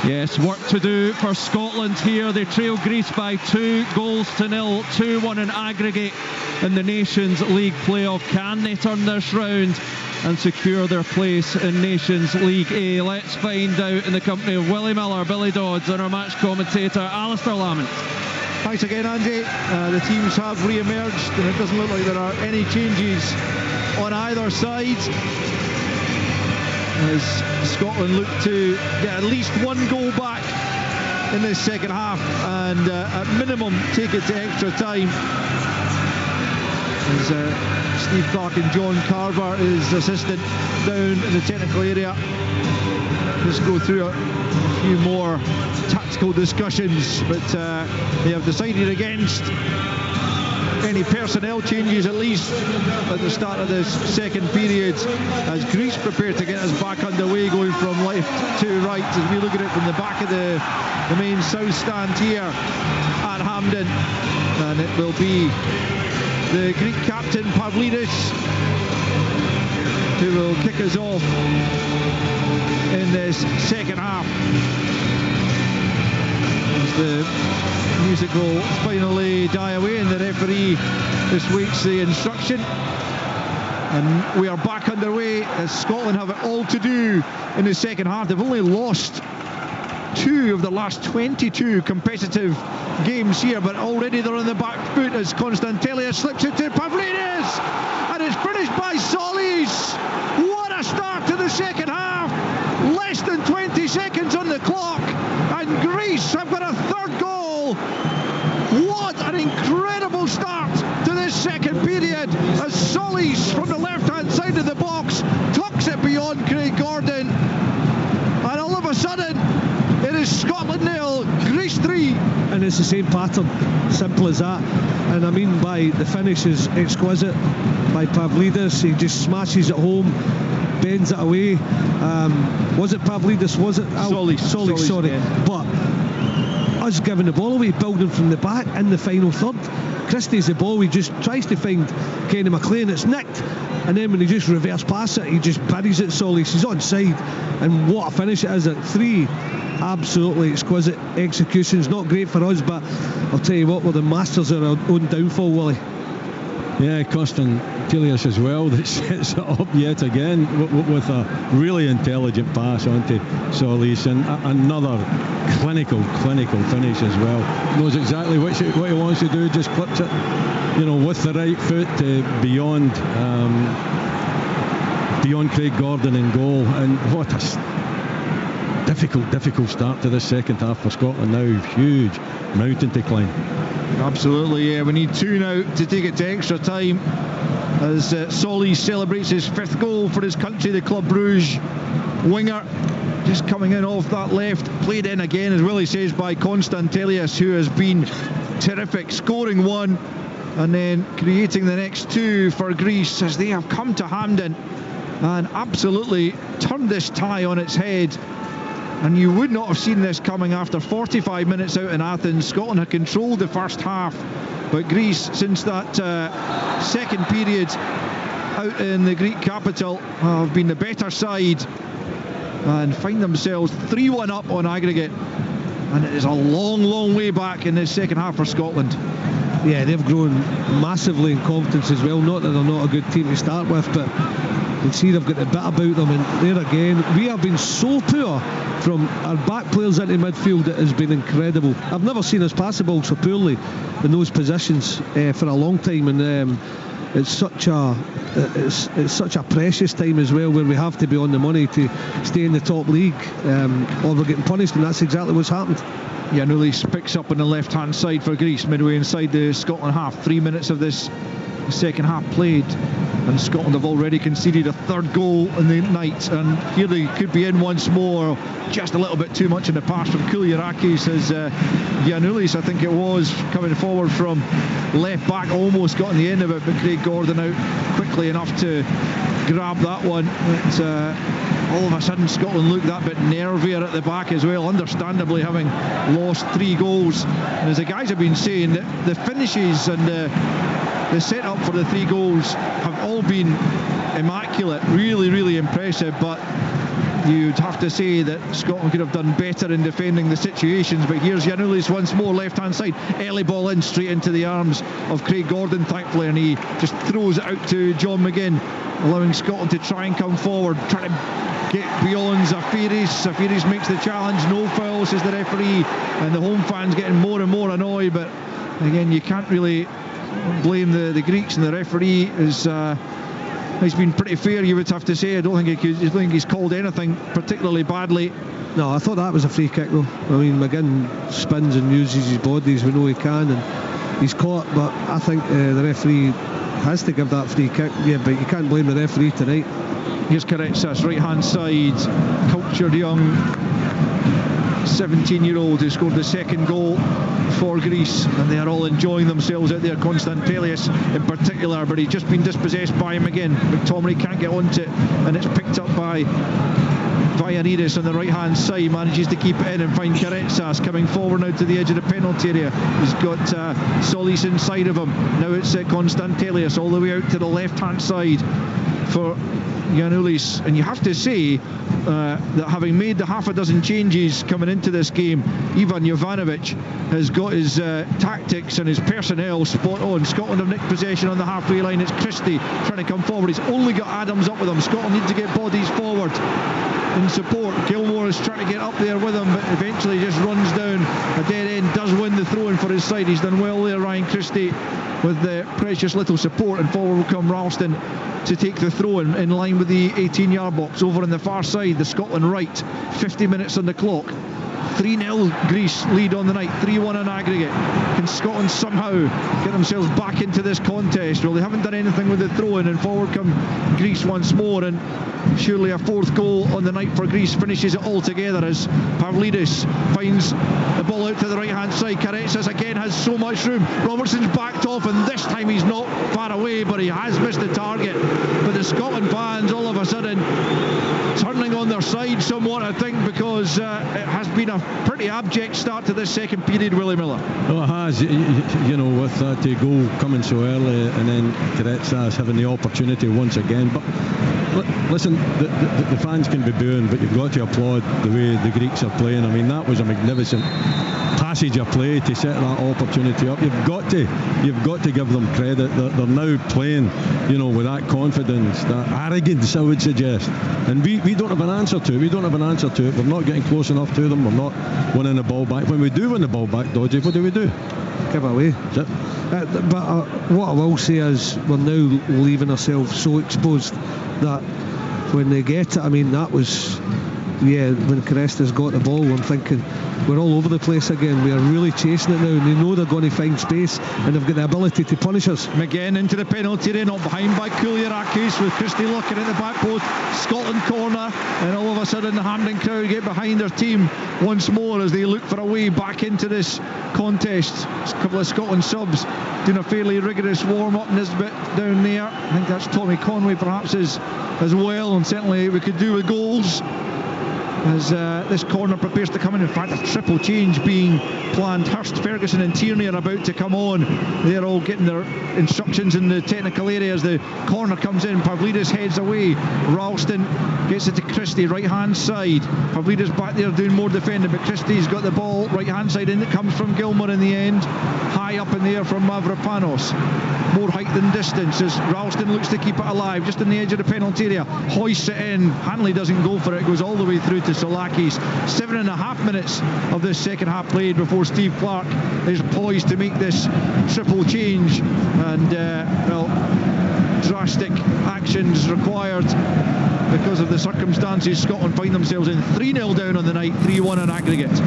Yes, work to do for Scotland here. They trail Greece by 2-0, 2-1 in aggregate in the Nations League playoff. Can they turn this round and secure their place in Nations League A? Let's find out in the company of Willie Miller, Billy Dodds, and our match commentator Alistair Lamont. Thanks again, Andy. The teams have re-emerged, and it doesn't look like there are any changes on either side, as Scotland look to get at least one goal back in this second half and at minimum take it to extra time, as Steve Clark and John Carver, his assistant, down in the technical area, just go through a few more tactical discussions, but they have decided against any personnel changes, at least at the start of this second period, as Greece prepare to get us back underway, going from left to right as we look at it from the back of the main south stand here at Hampden. And it will be the Greek captain Pavlidis who will kick us off in this second half, as the music will finally die away and the referee just waits the instruction, and we are back underway as Scotland have it all to do in the second half. They've only lost 2 of the last 22 competitive games here, but already they're on the back foot as Constantelius slips it to Pavlidis, and it's finished by Solis. What a start to the second half! Less than 20 seconds on the clock, and Greece have got a third goal. What an incredible start to this second period, as Solis from the left-hand side of the box tucks it beyond Craig Gordon, and all of a sudden it is Scotland 0, Greece 3. And it's the same pattern, simple as that. And I mean, by the finish is exquisite by Pavlidis. He just smashes it home, bends it away. Was it Pavlidis? Was it Solis, sorry. Yeah. But us giving the ball away, building from the back in the final third. Christie's the ball, he just tries to find Kenny McLean, it's nicked, and then when he just reverse pass it, he just buries it. Solis, he's onside, and what a finish it is at 3. Absolutely exquisite executions. Not great for us, but I'll tell you what, we're the masters of our own downfall, Willie. Yeah, Constantelius as well, that sets it up yet again with a really intelligent pass onto Solis, and another clinical finish as well. Knows exactly what he wants to do, just clips it, with the right foot beyond Craig Gordon in goal. And what a difficult start to this second half for Scotland now. Huge mountain to climb. Absolutely, yeah. We need 2 now to take it to extra time, as Solis celebrates his 5th goal for his country, the Club Brugge winger, just coming in off that left, played in again, as Willie says, by Constantelius, who has been terrific, scoring 1 and then creating the next 2 for Greece, as they have come to Hampden and absolutely turned this tie on its head. And you would not have seen this coming after 45 minutes out in Athens. Scotland had controlled the first half, but Greece, since that second period out in the Greek capital, have been the better side and find themselves 3-1 up on aggregate. And it is a long way back in this second half for Scotland. Yeah, they've grown massively in confidence as well. Not that they're not a good team to start with, but can see they've got the bit about them, and there again, we have been so poor from our back players into midfield. It has been incredible. I've never seen us pass the ball so poorly in those positions for a long time, and it's such a precious time as well, where we have to be on the money to stay in the top league, or we're getting punished, and that's exactly what's happened. Giannoulis picks up on the left hand side for Greece, midway inside the Scotland half. 3 minutes of this second half played, and Scotland have already conceded a third goal in the night, and here they could be in once more. Just a little bit too much in the pass from Kouliarakis as Giannoulis, I think it was, coming forward from left back, almost got on the end of it, but Craig Gordon out quickly enough to grab that one. But all of a sudden Scotland looked that bit nervier at the back as well, understandably, having lost 3 goals. And as the guys have been saying, the finishes and the set-up for the 3 goals have all been immaculate, really, really impressive, but you'd have to say that Scotland could have done better in defending the situations. But here's Giannoulis once more, left-hand side, early ball in, straight into the arms of Craig Gordon, thankfully, and he just throws it out to John McGinn, allowing Scotland to try and come forward, trying to get beyond Zafiris. Zafiris makes the challenge, no foul, says the referee, and the home fans getting more and more annoyed. But again, you can't really blame the Greeks, and the referee is he's been pretty fair, you would have to say. I don't think he's called anything particularly badly. No, I thought that was a free kick though. I mean, McGinn spins and uses his body as we know he can, and he's caught, but I think the referee has to give that free kick. Yeah, but you can't blame the referee tonight. Here's Karetsas, right hand side, cultured young 17-year-old who scored the second goal for Greece, and they are all enjoying themselves out there, Konstantelius in particular, but he's just been dispossessed by him again. McTominay can't get onto it, and it's picked up by Vayanidis on the right hand side, manages to keep it in and find Karetsas coming forward now to the edge of the penalty area. He's got Solis inside of him. Now it's Konstantelius all the way out to the left hand side for Giannoulis, and you have to say that having made the half a dozen changes coming into this game, Ivan Jovanovic has got his tactics and his personnel spot on. Scotland have nicked possession on the halfway line. It's Christie trying to come forward. He's only got Adams up with him. Scotland need to get bodies forward in support. Gilmore is trying to get up there with him, but eventually just runs down a dead end, does win the throw-in for his side. He's done well there, Ryan Christie, with the precious little support, and forward will come Ralston to take the throw in line with the 18-yard box. Over on the far side, the Scotland right, 50 minutes on the clock. 3-0 Greece lead on the night, 3-1 on aggregate. Can Scotland somehow get themselves back into this contest? Well, they haven't done anything with the throw-in, and forward come Greece once more, and surely a 4th goal on the night for Greece finishes it all together as Pavlidis finds the ball out to the right hand side. Karetsas again has so much room. Robertson's backed off, and this time he's not far away, but he has missed the target. But the Scotland fans all of a sudden turning on their side somewhat, I think, because it has been a pretty abject start to this second period, Willie Miller. Well, it has, you know, with that goal coming so early, and then Karetsas having the opportunity once again. But listen, the fans can be booing, but you've got to applaud the way the Greeks are playing. I mean, that was a magnificent passage of play to set that opportunity up. You've got to give them credit. They're now playing, you know, with that confidence, that arrogance, I would suggest. And we don't have an answer to it. We don't have an answer to it. We're not getting close enough to them. We're not winning the ball back. When we do win the ball back, Dodgy, what do we do? Give it away. But what I will say is we're now leaving ourselves so exposed that when they get it, I mean, that was, when Karetsas got the ball, I'm thinking we're all over the place again. We are really chasing it now, and they know they're going to find space, and they've got the ability to punish us. McGinn into the penalty area, not behind by Kouliarakis, with Christie looking at the back post. Scotland corner, and all of a sudden the Hampden crowd get behind their team once more as they look for a way back into this contest. A couple of Scotland subs doing a fairly rigorous warm-up in this bit down there. I think that's Tommy Conway perhaps as well, and certainly we could do with goals as this corner prepares to come in. In fact, a triple change being planned. Hurst, Ferguson and Tierney are about to come on. They're all getting their instructions in the technical area as the corner comes in. Pavlidis heads away. Ralston gets it to Christie, right hand side. Pavlidis back there doing more defending, but Christie's got the ball right hand side in. It comes from Gilmour in the end. High up in the air from Mavropanos. More height than distance as Ralston looks to keep it alive just on the edge of the penalty area. Hoists it in. Hanley doesn't go for it. It goes all the way through to Solakis. 7.5 minutes of this second half played before Steve Clarke is poised to make this triple change, and drastic actions required because of the circumstances. Scotland find themselves in 3-0 down on the night, 3-1 on aggregate.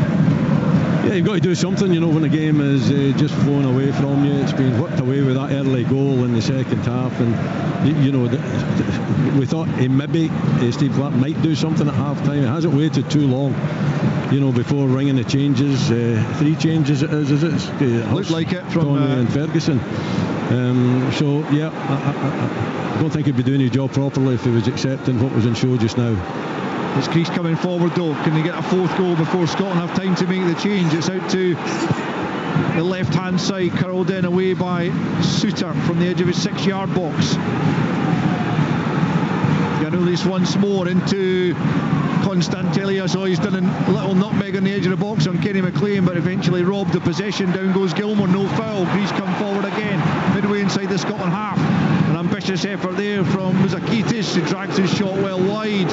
Yeah, you've got to do something, you know, when the game is just flown away from you. It's been whipped away with that early goal in the second half, and you know, we thought Steve Clarke might do something at half time. He hasn't waited too long, you know, before ringing the changes. 3 changes it is it? Looks like it from Tony and Ferguson. So yeah, I don't think he'd be doing his job properly if he was accepting what was on show just now. It's Greece coming forward though. Can they get a 4th goal before Scotland have time to make the change? It's out to the left hand side, curled in away by Suter from the edge of his 6-yard box. Giannoulis once more into Constantilia. So he's done a little nutmeg on the edge of the box on Kenny McLean, but eventually robbed the possession. Down goes Gilmour, no foul. Greece come forward again, midway inside the Scotland half. An ambitious effort there from Mouzakitis, who drags his shot well wide,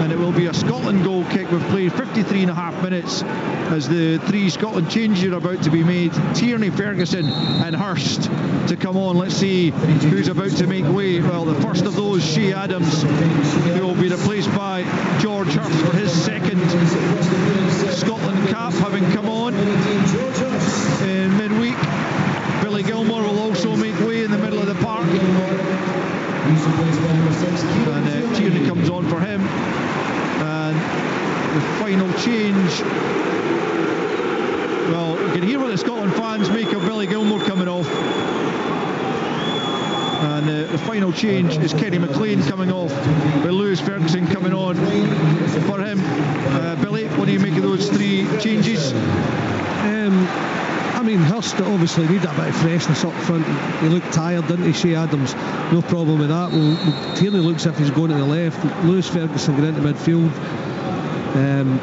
and it will be a Scotland goal kick. We've played 53.5 minutes as the 3 Scotland changes are about to be made. Tierney, Ferguson and Hurst to come on. Let's see who's about to make way. Well, the first of those, Shea Adams, who will be replaced by George Hurst for his 2nd Scotland cap, having come on in midweek. Billy Gilmour will also make way in the middle of the park, and Tierney comes on for him. And the final change, well, you can hear what the Scotland fans make of Billy Gilmour coming off. And the final change is Kenny McLean coming off, with Lewis Ferguson coming on for him. Billy, what do you make of those 3 changes? I mean, Hurst obviously needed a bit of freshness up front. He looked tired, didn't he, Shea Adams? No problem with that. Well, Tierney looks as if he's going to the left. Lewis Ferguson going into midfield,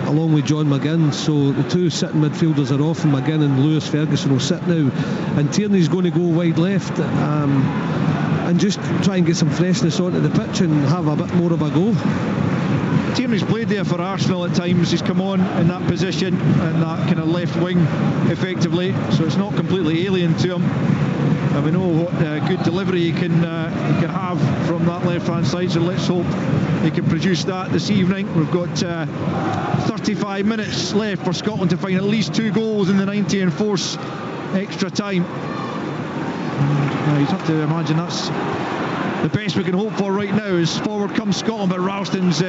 along with John McGinn. So the 2 sitting midfielders are off, and McGinn and Lewis Ferguson will sit now. And Tierney's going to go wide left, and just try and get some freshness onto the pitch and have a bit more of a go. Tierney's played there for Arsenal at times. He's come on in that position and that kind of left wing effectively, so it's not completely alien to him. And we know what good delivery he can have from that left hand side, so let's hope he can produce that this evening. We've got 35 minutes left for Scotland to find at least 2 goals in the 90 and force extra time. You'd have to imagine that's the best we can hope for right now. Is forward comes Scotland, but Ralston's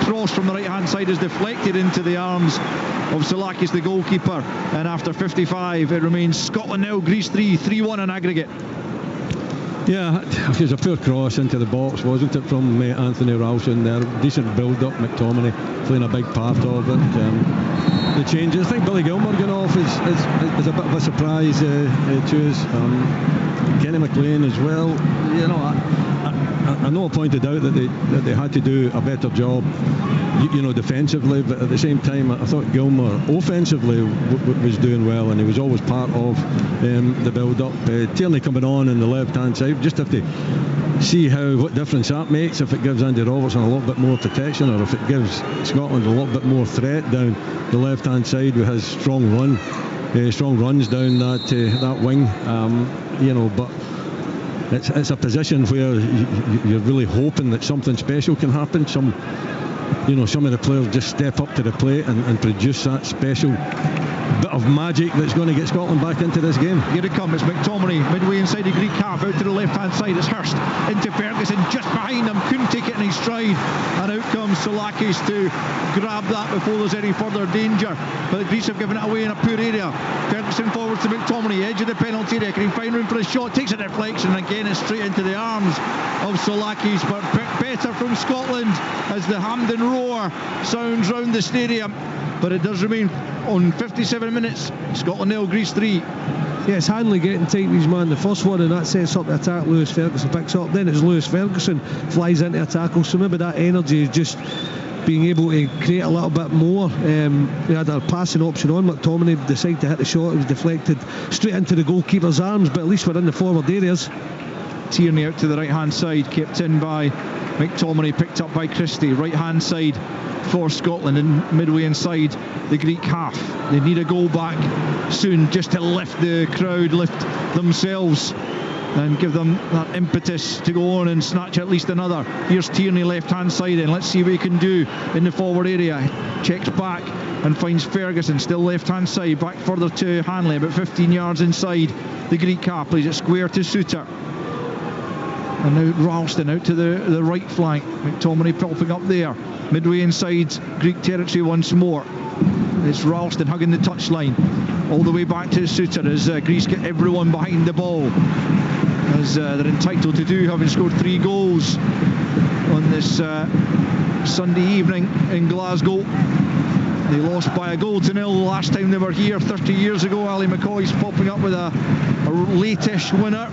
cross from the right hand side is deflected into the arms of Solakis, the goalkeeper, and after 55 it remains Scotland 0, Greece 3, 3-1 on aggregate. Yeah, it was a poor cross into the box, wasn't it, from Anthony Ralston there. Decent build-up, McTominay playing a big part of it. The changes, I think Billy Gilmour going off is a bit of a surprise to us. Kenny McLean as well. You know, I know I pointed out that they had to do a better job, you know, defensively, but at the same time I thought Gilmour offensively was doing well, and he was always part of the build-up. Tierney coming on the left-hand side, just have to see what difference that makes, if it gives Andy Robertson a little bit more protection, or if it gives Scotland a little bit more threat down the left-hand side with his strong runs down that wing. You know, but it's a position where you're really hoping that something special can happen. Some of the players just step up to the plate and produce that special bit of magic that's going to get Scotland back into this game. Here it comes, it's McTominay midway inside the Greek half, out to the left hand side. It's Hurst into Ferguson, just behind him, couldn't take it in his stride, and out comes Soulakis to grab that before there's any further danger. But the Greece have given it away in a poor area. Ferguson forwards to McTominay, edge of the penalty area. Can he find room for a shot? Takes a deflection, and again it's straight into the arms of Soulakis. But better from Scotland as the Hampden roar sounds round the stadium. But it does remain on 57 minutes. Scotland 0, Greece 3. Yeah, it's Hanley getting tight with his man. The first one, and that sets up the attack. Lewis Ferguson picks up. Then it's Lewis Ferguson flies into a tackle. So maybe that energy is just being able to create a little bit more. We had a passing option on. McTominay decided to hit the shot. It was deflected straight into the goalkeeper's arms, but at least we're in the forward areas. Tierney out to the right hand side, kept in by McTominay, picked up by Christie. Right hand side for Scotland, and midway inside the Greek half. They need a goal back soon just to lift the crowd, lift themselves, and give them that impetus to go on and snatch at least another. Here's Tierney left hand side, and let's see what he can do in the forward area. Checks back and finds Ferguson still left hand side, back further to Hanley, about 15 yards inside the Greek half. Plays it square to Suter, and now Ralston out to the right flank. McTominay popping up there midway inside Greek territory once more. It's Ralston hugging the touchline all the way back to Suter as Greece get everyone behind the ball, as they're entitled to do, having scored 3 goals on this Sunday evening in Glasgow. They lost by a goal to nil the last time they were here 30 years ago. Ali McCoy's popping up with a late-ish winner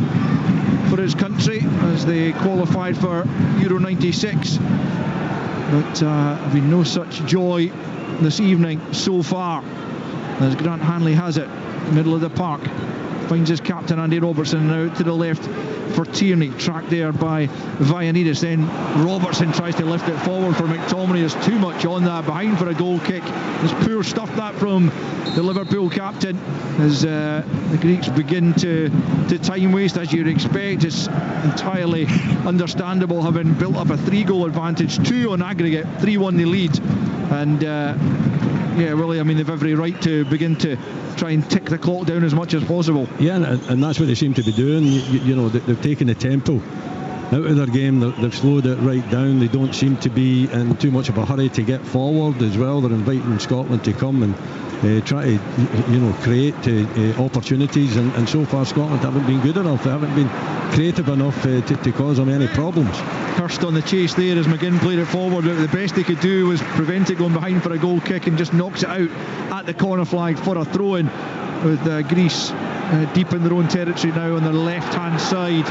for his country as they qualified for Euro 96. But been no such joy this evening so far, as Grant Hanley has it, middle of the park, finds his captain Andy Robertson, and out to the left for Tierney, tracked there by Vagianidis. Then Robertson tries to lift it forward for McTominay. There's too much on that, behind for a goal kick. There's poor stuff that from the Liverpool captain, as the Greeks begin to time waste, as you'd expect. It's entirely understandable, having built up a 3-goal advantage, 2 on aggregate, 3-1 the lead, and yeah, really, I mean, they've every right to begin to try and tick the clock down as much as possible. Yeah, and that's what they seem to be doing. You know, they've taken the tempo out of their game. They've slowed it right down. They don't seem to be in too much of a hurry to get forward as well. They're inviting Scotland to come and try to, create opportunities, and so far Scotland haven't been good enough. They haven't been creative enough to cause them any problems. Hurst on the chase there as McGinn played it forward. The best he could do was prevent it going behind for a goal kick, and just knocks it out at the corner flag for a throw-in, with Greece deep in their own territory now on their left hand side.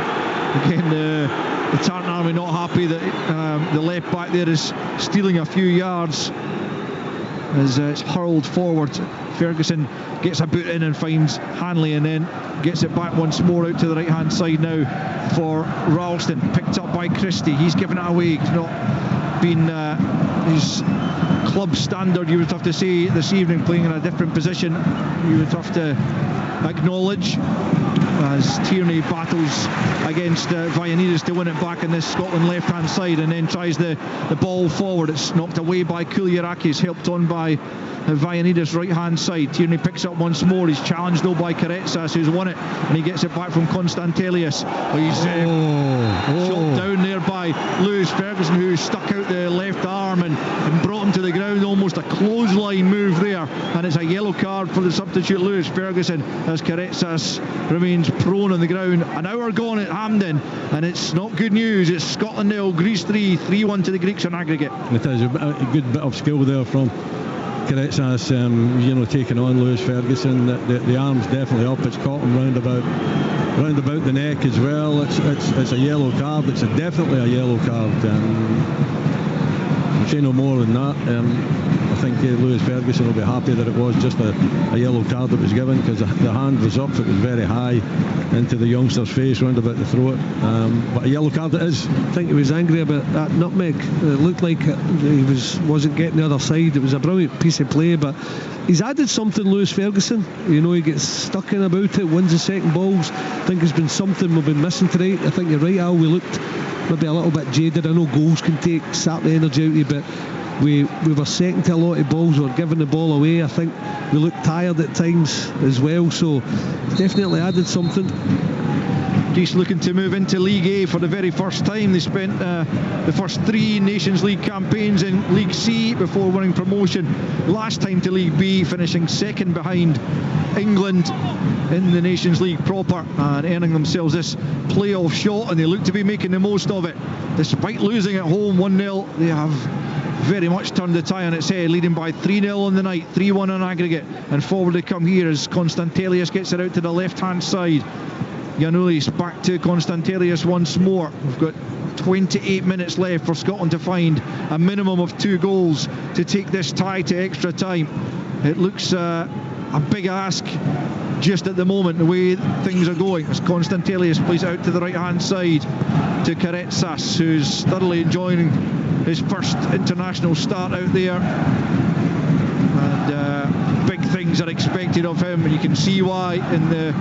Again, the Tartan Army not happy that the left back there is stealing a few yards as it's hurled forward. Ferguson gets a boot in and finds Hanley, and then gets it back once more out to the right hand side now for Ralston, picked up by Christie. He's given it away. He's not been his club standard, you would have to say, this evening, playing in a different position, you would have to acknowledge, as Tierney battles against Vagianidis to win it back in this Scotland left hand side, and then tries the ball forward. It's knocked away by Kouliarakis, helped on by Vagianidis right hand side. Tierney picks up once more. He's challenged though by Karetsas, who's won it, and he gets it back from Konstantelius. He's shot down there by Lewis Ferguson, who stuck out the left arm and brought him to the ground. Almost a clothesline move there, and it's a yellow card for the substitute Lewis Ferguson, as Karetsas remains prone on the ground. An hour gone at Hampden, and it's not good news. It's Scotland 0, Greece 3, 3-1 to the Greeks on aggregate. It is a good bit of skill there from Karetsas, taking on Lewis Ferguson. The arm's definitely up. It's caught him round about the neck as well. It's a yellow card. It's definitely a yellow card. I'll say no more than that. I think Lewis Ferguson will be happy that it was just a yellow card that was given, because the hand was up. It was very high into the youngster's face, round about the throat. But a yellow card it is. I think he was angry about that nutmeg. It looked like he wasn't getting the other side. It was a brilliant piece of play, but he's added something, Lewis Ferguson. He gets stuck in about it, wins the second balls. I think there's been something we've been missing tonight. I think you're right, Al. We looked maybe a little bit jaded. I know goals can sap the energy out of you, but we were second to a lot of balls, we were giving the ball away. I think we looked tired at times as well, so definitely added something. Greece looking to move into League A for the very first time. They spent the first 3 Nations League campaigns in League C before winning promotion last time to League B, finishing second behind England in the Nations League proper and earning themselves this playoff shot, and they look to be making the most of it. Despite losing at home 1-0, they have very much turned the tie on its head, leading by 3-0 on the night, 3-1 on aggregate, and forward they come here as Konstantelius gets it out to the left hand side. Giannoulis back to Konstantelius once more. We've got 28 minutes left for Scotland to find a minimum of 2 goals to take this tie to extra time. It looks a big ask just at the moment, the way things are going, as Konstantelius plays out to the right hand side to Karetsas, who's thoroughly enjoying his first international start out there, and big things are expected of him, and you can see why in the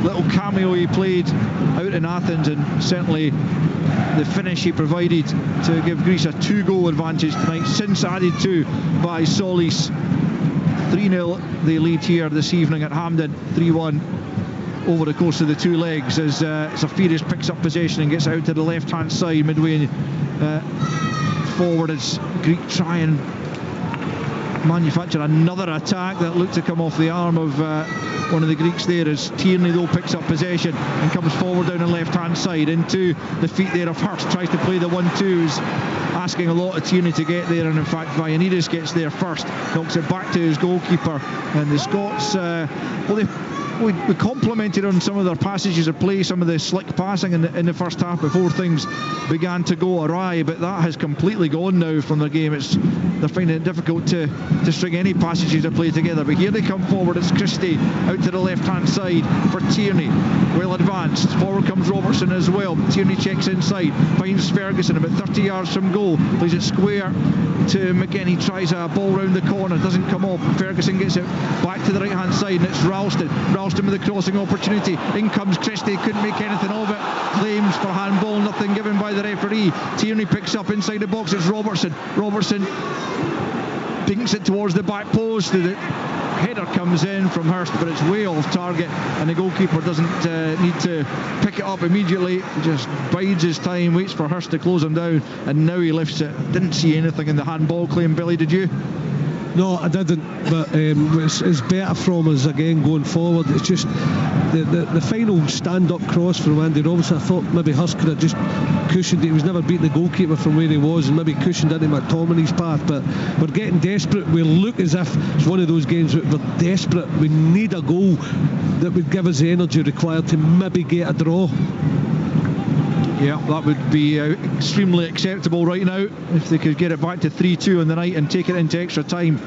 little cameo he played out in Athens, and certainly the finish he provided to give Greece a 2-goal advantage tonight, since added to by Solis. 3-0 they lead here this evening at Hampden, 3-1 over the course of the 2 legs, as Zafiris picks up possession and gets out to the left hand side midway forward as Greek try and manufacture another attack that looked to come off the arm of one of the Greeks there, as Tierney though picks up possession and comes forward down the left hand side into the feet there of Hurst, tries to play the 1-2s, asking a lot of Tierney to get there, and in fact Vianidis gets there first, knocks it back to his goalkeeper, and the Scots we complimented on some of their passages of play, some of the slick passing in the first half before things began to go awry, but that has completely gone now from their game. They're finding it difficult to string any passages of play together, but here they come forward. It's Christie out to the left hand side for Tierney, well advanced, forward comes Robertson as well. Tierney checks inside, finds Ferguson about 30 yards from goal, plays it square to McGinn, tries a ball round the corner, doesn't come off. Ferguson gets it back to the right hand side, and it's Ralston with the crossing opportunity. In comes Christie, couldn't make anything of it. Claims for handball, nothing given by the referee. Tierney picks up inside the box. It's Robertson pinks it towards the back post. The header comes in from Hurst, but it's way off target, and the goalkeeper doesn't need to pick it up immediately. He just bides his time, waits for Hurst to close him down, and now he lifts it. Didn't see anything in the handball claim, Billy, did you? No, I didn't, but it's better from us again going forward. It's just the final stand-up cross from Andy Robertson. I thought maybe Hurst could have just cushioned it. He was never beating the goalkeeper from where he was, and maybe cushioned into McTominay's path, but we're getting desperate. We look as if it's one of those games where we're desperate. We need a goal that would give us the energy required to maybe get a draw. Yeah, that would be extremely acceptable right now if they could get it back to 3-2 on the night and take it into extra time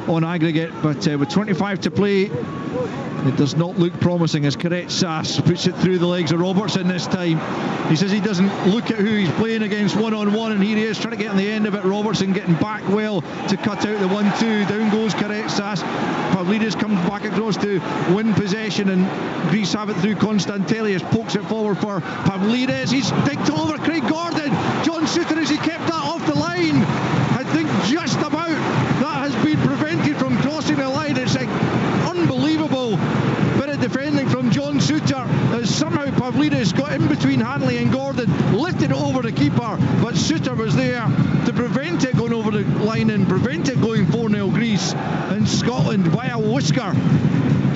on aggregate, but with 25 to play, it does not look promising as Karetsas puts it through the legs of Robertson this time. He says he doesn't look at who he's playing against one-on-one, and here he is trying to get on the end of it. Robertson getting back well to cut out the 1-2. Down goes Karetsas. Pavlidis comes back across to win possession, and Greece have it through Konstantelius, pokes it forward for Pavlidis. He's digged over Craig Gordon. John Suter, as he kept that off the line, I think just about that has been prevented from crossing the line. It's an unbelievable bit of defending from John Suter, as somehow Pavlidis got in between Hanley and Gordon, lifted it over the keeper, but Suter was there to prevent it going over the line and prevent it going 4-0 Greece, and Scotland by a whisker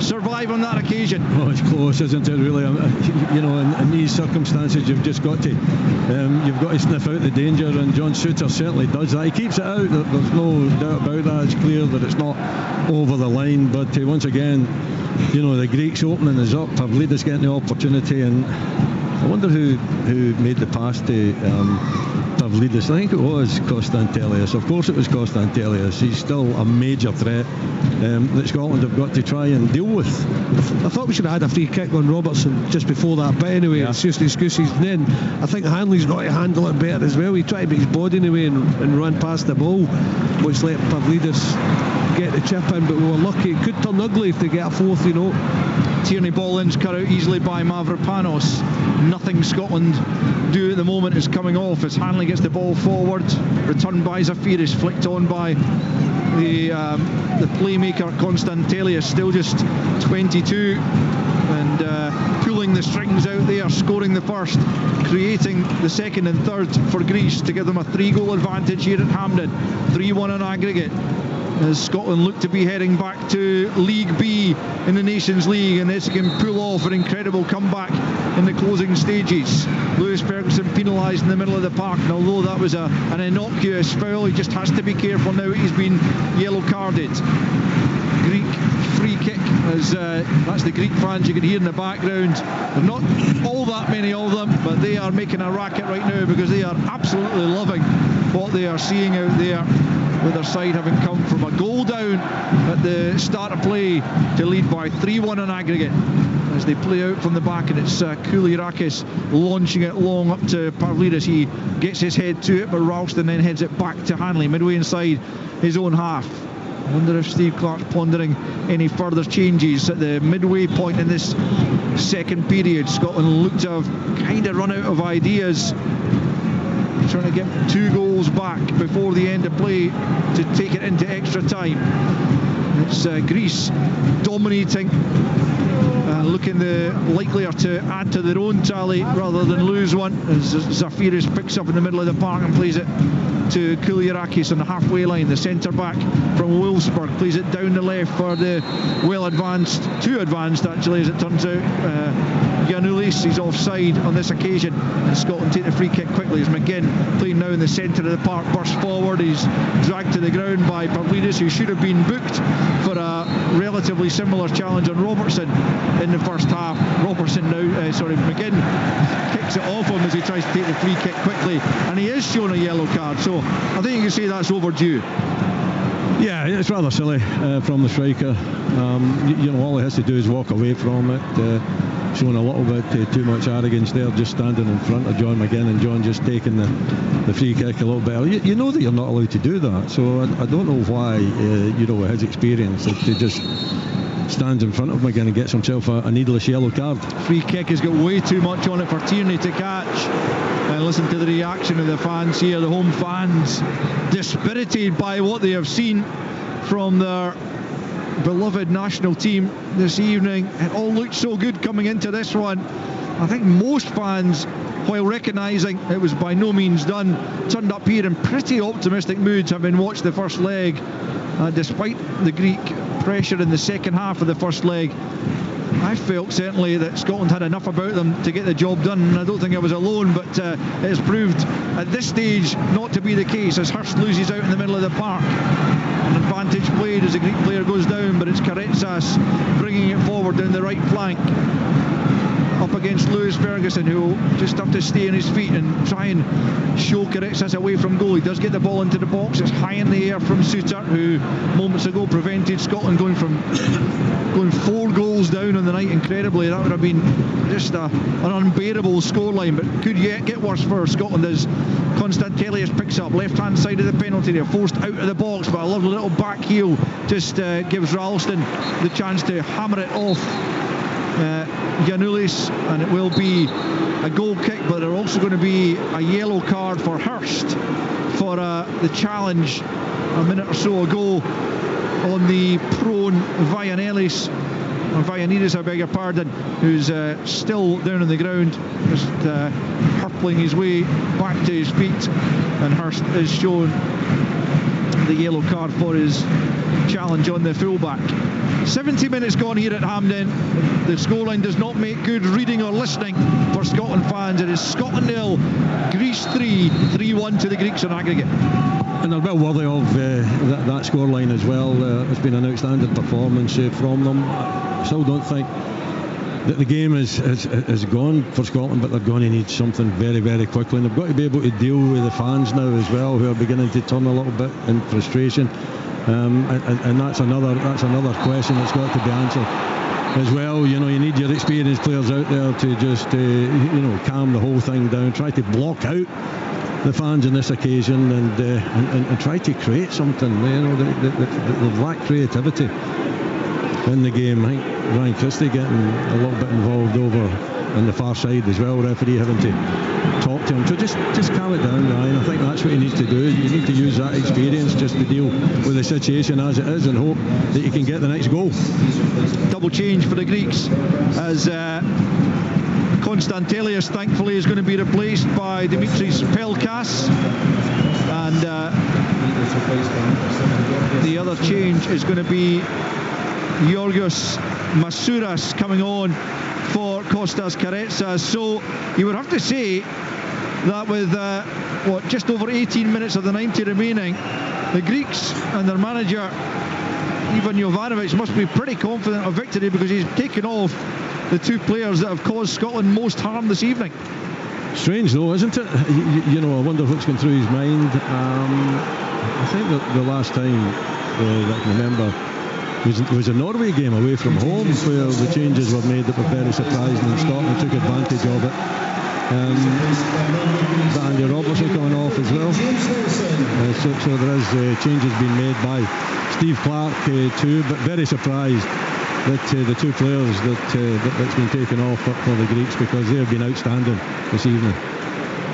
survive on that occasion. Oh, it's close, isn't it, really? You know, in these circumstances you've just got to sniff out the danger, and John Suter certainly does that. He keeps it out, there's no doubt about that. It's clear that it's not over the line, but once again, you know, the Greeks opening is up, Pavlidis getting the opportunity, and I wonder who made the pass to Pavlidis. I think it was Konstantelius. Of course it was Konstantelius. He's still a major threat that Scotland have got to try and deal with. I thought we should have had a free kick on Robertson just before that, but anyway, yeah. It's just excuses. And then I think Hanley's got to handle it better as well. He tried to put his body in the way and run past the ball, which let Pavlidis get the chip in, but we were lucky. It could turn ugly if they get a fourth, you know. Tierney ball in's cut out easily by Mavropanos. Nothing Scotland do at the moment is coming off as Hanley gets the ball forward. Returned by Zafiris, flicked on by the playmaker Konstantelius, still just 22, and pulling the strings out there, scoring the first, creating the second and third for Greece to give them a 3-goal advantage here at Hampden. 3-1 on aggregate, as Scotland look to be heading back to League B in the Nations League, and they can pull off an incredible comeback in the closing stages. Lewis Ferguson penalised in the middle of the park, and although that was an innocuous foul, he just has to be careful now. He's been yellow carded. Greek free kick, as that's the Greek fans you can hear in the background. There are not all that many of them, but they are making a racket right now because they are absolutely loving what they are seeing out there, with their side having come from a goal down at the start of play to lead by 3-1 on aggregate, as they play out from the back, and it's Koulirakis launching it long up to Pavlidis. He gets his head to it, but Ralston then heads it back to Hanley midway inside his own half. I wonder if Steve Clark's pondering any further changes at the midway point in this second period. Scotland look to have kind of run out of ideas, trying to get 2 goals back before the end of play to take it into extra time. It's Greece dominating, looking the likelier to add to their own tally rather than lose one, as Zafiris picks up in the middle of the park and plays it to Koulirakis on the halfway line. The centre back from Wolfsburg plays it down the left for the well advanced, too advanced actually as it turns out, Giannoulis. He's offside on this occasion, and Scotland take the free kick quickly as McGinn, playing now in the centre of the park, bursts forward. He's dragged to the ground by Pavlidis, who should have been booked for a relatively similar challenge on Robertson in the first half. McGinn kicks it off him as he tries to take the free kick quickly, and he is shown a yellow card, so I think you can say that's overdue. Yeah, it's rather silly from the striker. All he has to do is walk away from it. Showing a little bit too much arrogance there, just standing in front of John McGinn, and John just taking the free kick a little bit early. You know that you're not allowed to do that, so I don't know why, with his experience, that he just stands in front of McGinn and gets himself a needless yellow card. Free kick has got way too much on it for Tierney to catch. And listen to the reaction of the fans here, the home fans, dispirited by what they have seen from their beloved national team this evening. It all looked so good coming into this one. I think most fans, while recognising it was by no means done, turned up here in pretty optimistic moods, having watched the first leg, despite the Greek pressure in the second half of the first leg. I felt certainly that Scotland had enough about them to get the job done, and I don't think I was alone, but it has proved at this stage not to be the case, as Hurst loses out in the middle of the park. An advantage played as the Greek player goes down, but it's Karetsas bringing it forward down the right flank up against Lewis Ferguson, who will just have to stay on his feet and try and show Karetsas away from goal. He does get the ball into the box. It's high in the air from Suter, who moments ago prevented Scotland going 4 goals down on the night. Incredibly, that would have been just an unbearable scoreline, but could yet get worse for Scotland as Konstantelius picks up left hand side of the penalty area, forced out of the box, but a lovely little back heel just gives Ralston the chance to hammer it off Giannoulis, and it will be a goal kick, but there's also going to be a yellow card for Hurst for the challenge a minute or so ago on the prone Vianidis, I beg your pardon, who's still down on the ground, just hurtling his way back to his feet, and Hurst is shown the yellow card for his challenge on the fullback. 70 minutes gone here at Hampden. The scoreline does not make good reading or listening for Scotland fans. It is Scotland 0, Greece 3, 3-1 to the Greeks on aggregate. And they're well worthy of that scoreline as well. It's been an outstanding performance from them. I still don't think that the game is gone for Scotland, but they're going to need something very, very quickly, and they've got to be able to deal with the fans now as well, who are beginning to turn a little bit in frustration. And that's another question that's got to be answered as well. You need your experienced players out there to just calm the whole thing down, try to block out the fans on this occasion, and try to create something. They lack creativity. in the game. I think Ryan Christie getting a little bit involved over on the far side as well, referee having to talk to him. So just calm it down, Ryan. I think that's what you need to do. You need to use that experience just to deal with the situation as it is and hope that you can get the next goal. Double change for the Greeks as Konstantelius thankfully is going to be replaced by Dimitris Pelkas, and the other change is going to be Yorgos Masouras coming on for Kostas Karetsas. So you would have to say that with just over 18 minutes of the 90 remaining, the Greeks and their manager Ivan Jovanovic must be pretty confident of victory, because he's taken off the two players that have caused Scotland most harm this evening. Strange though, isn't it? You know, I wonder what's going through his mind. I think that the last time that I can remember was a Norway game away from home, where the changes were made that were very surprising, and Scotland took advantage of it. Andy Robertson coming off as well, so there is changes being made by Steve Clarke too, but very surprised that the two players that's been taken off for the Greeks, because they have been outstanding this evening.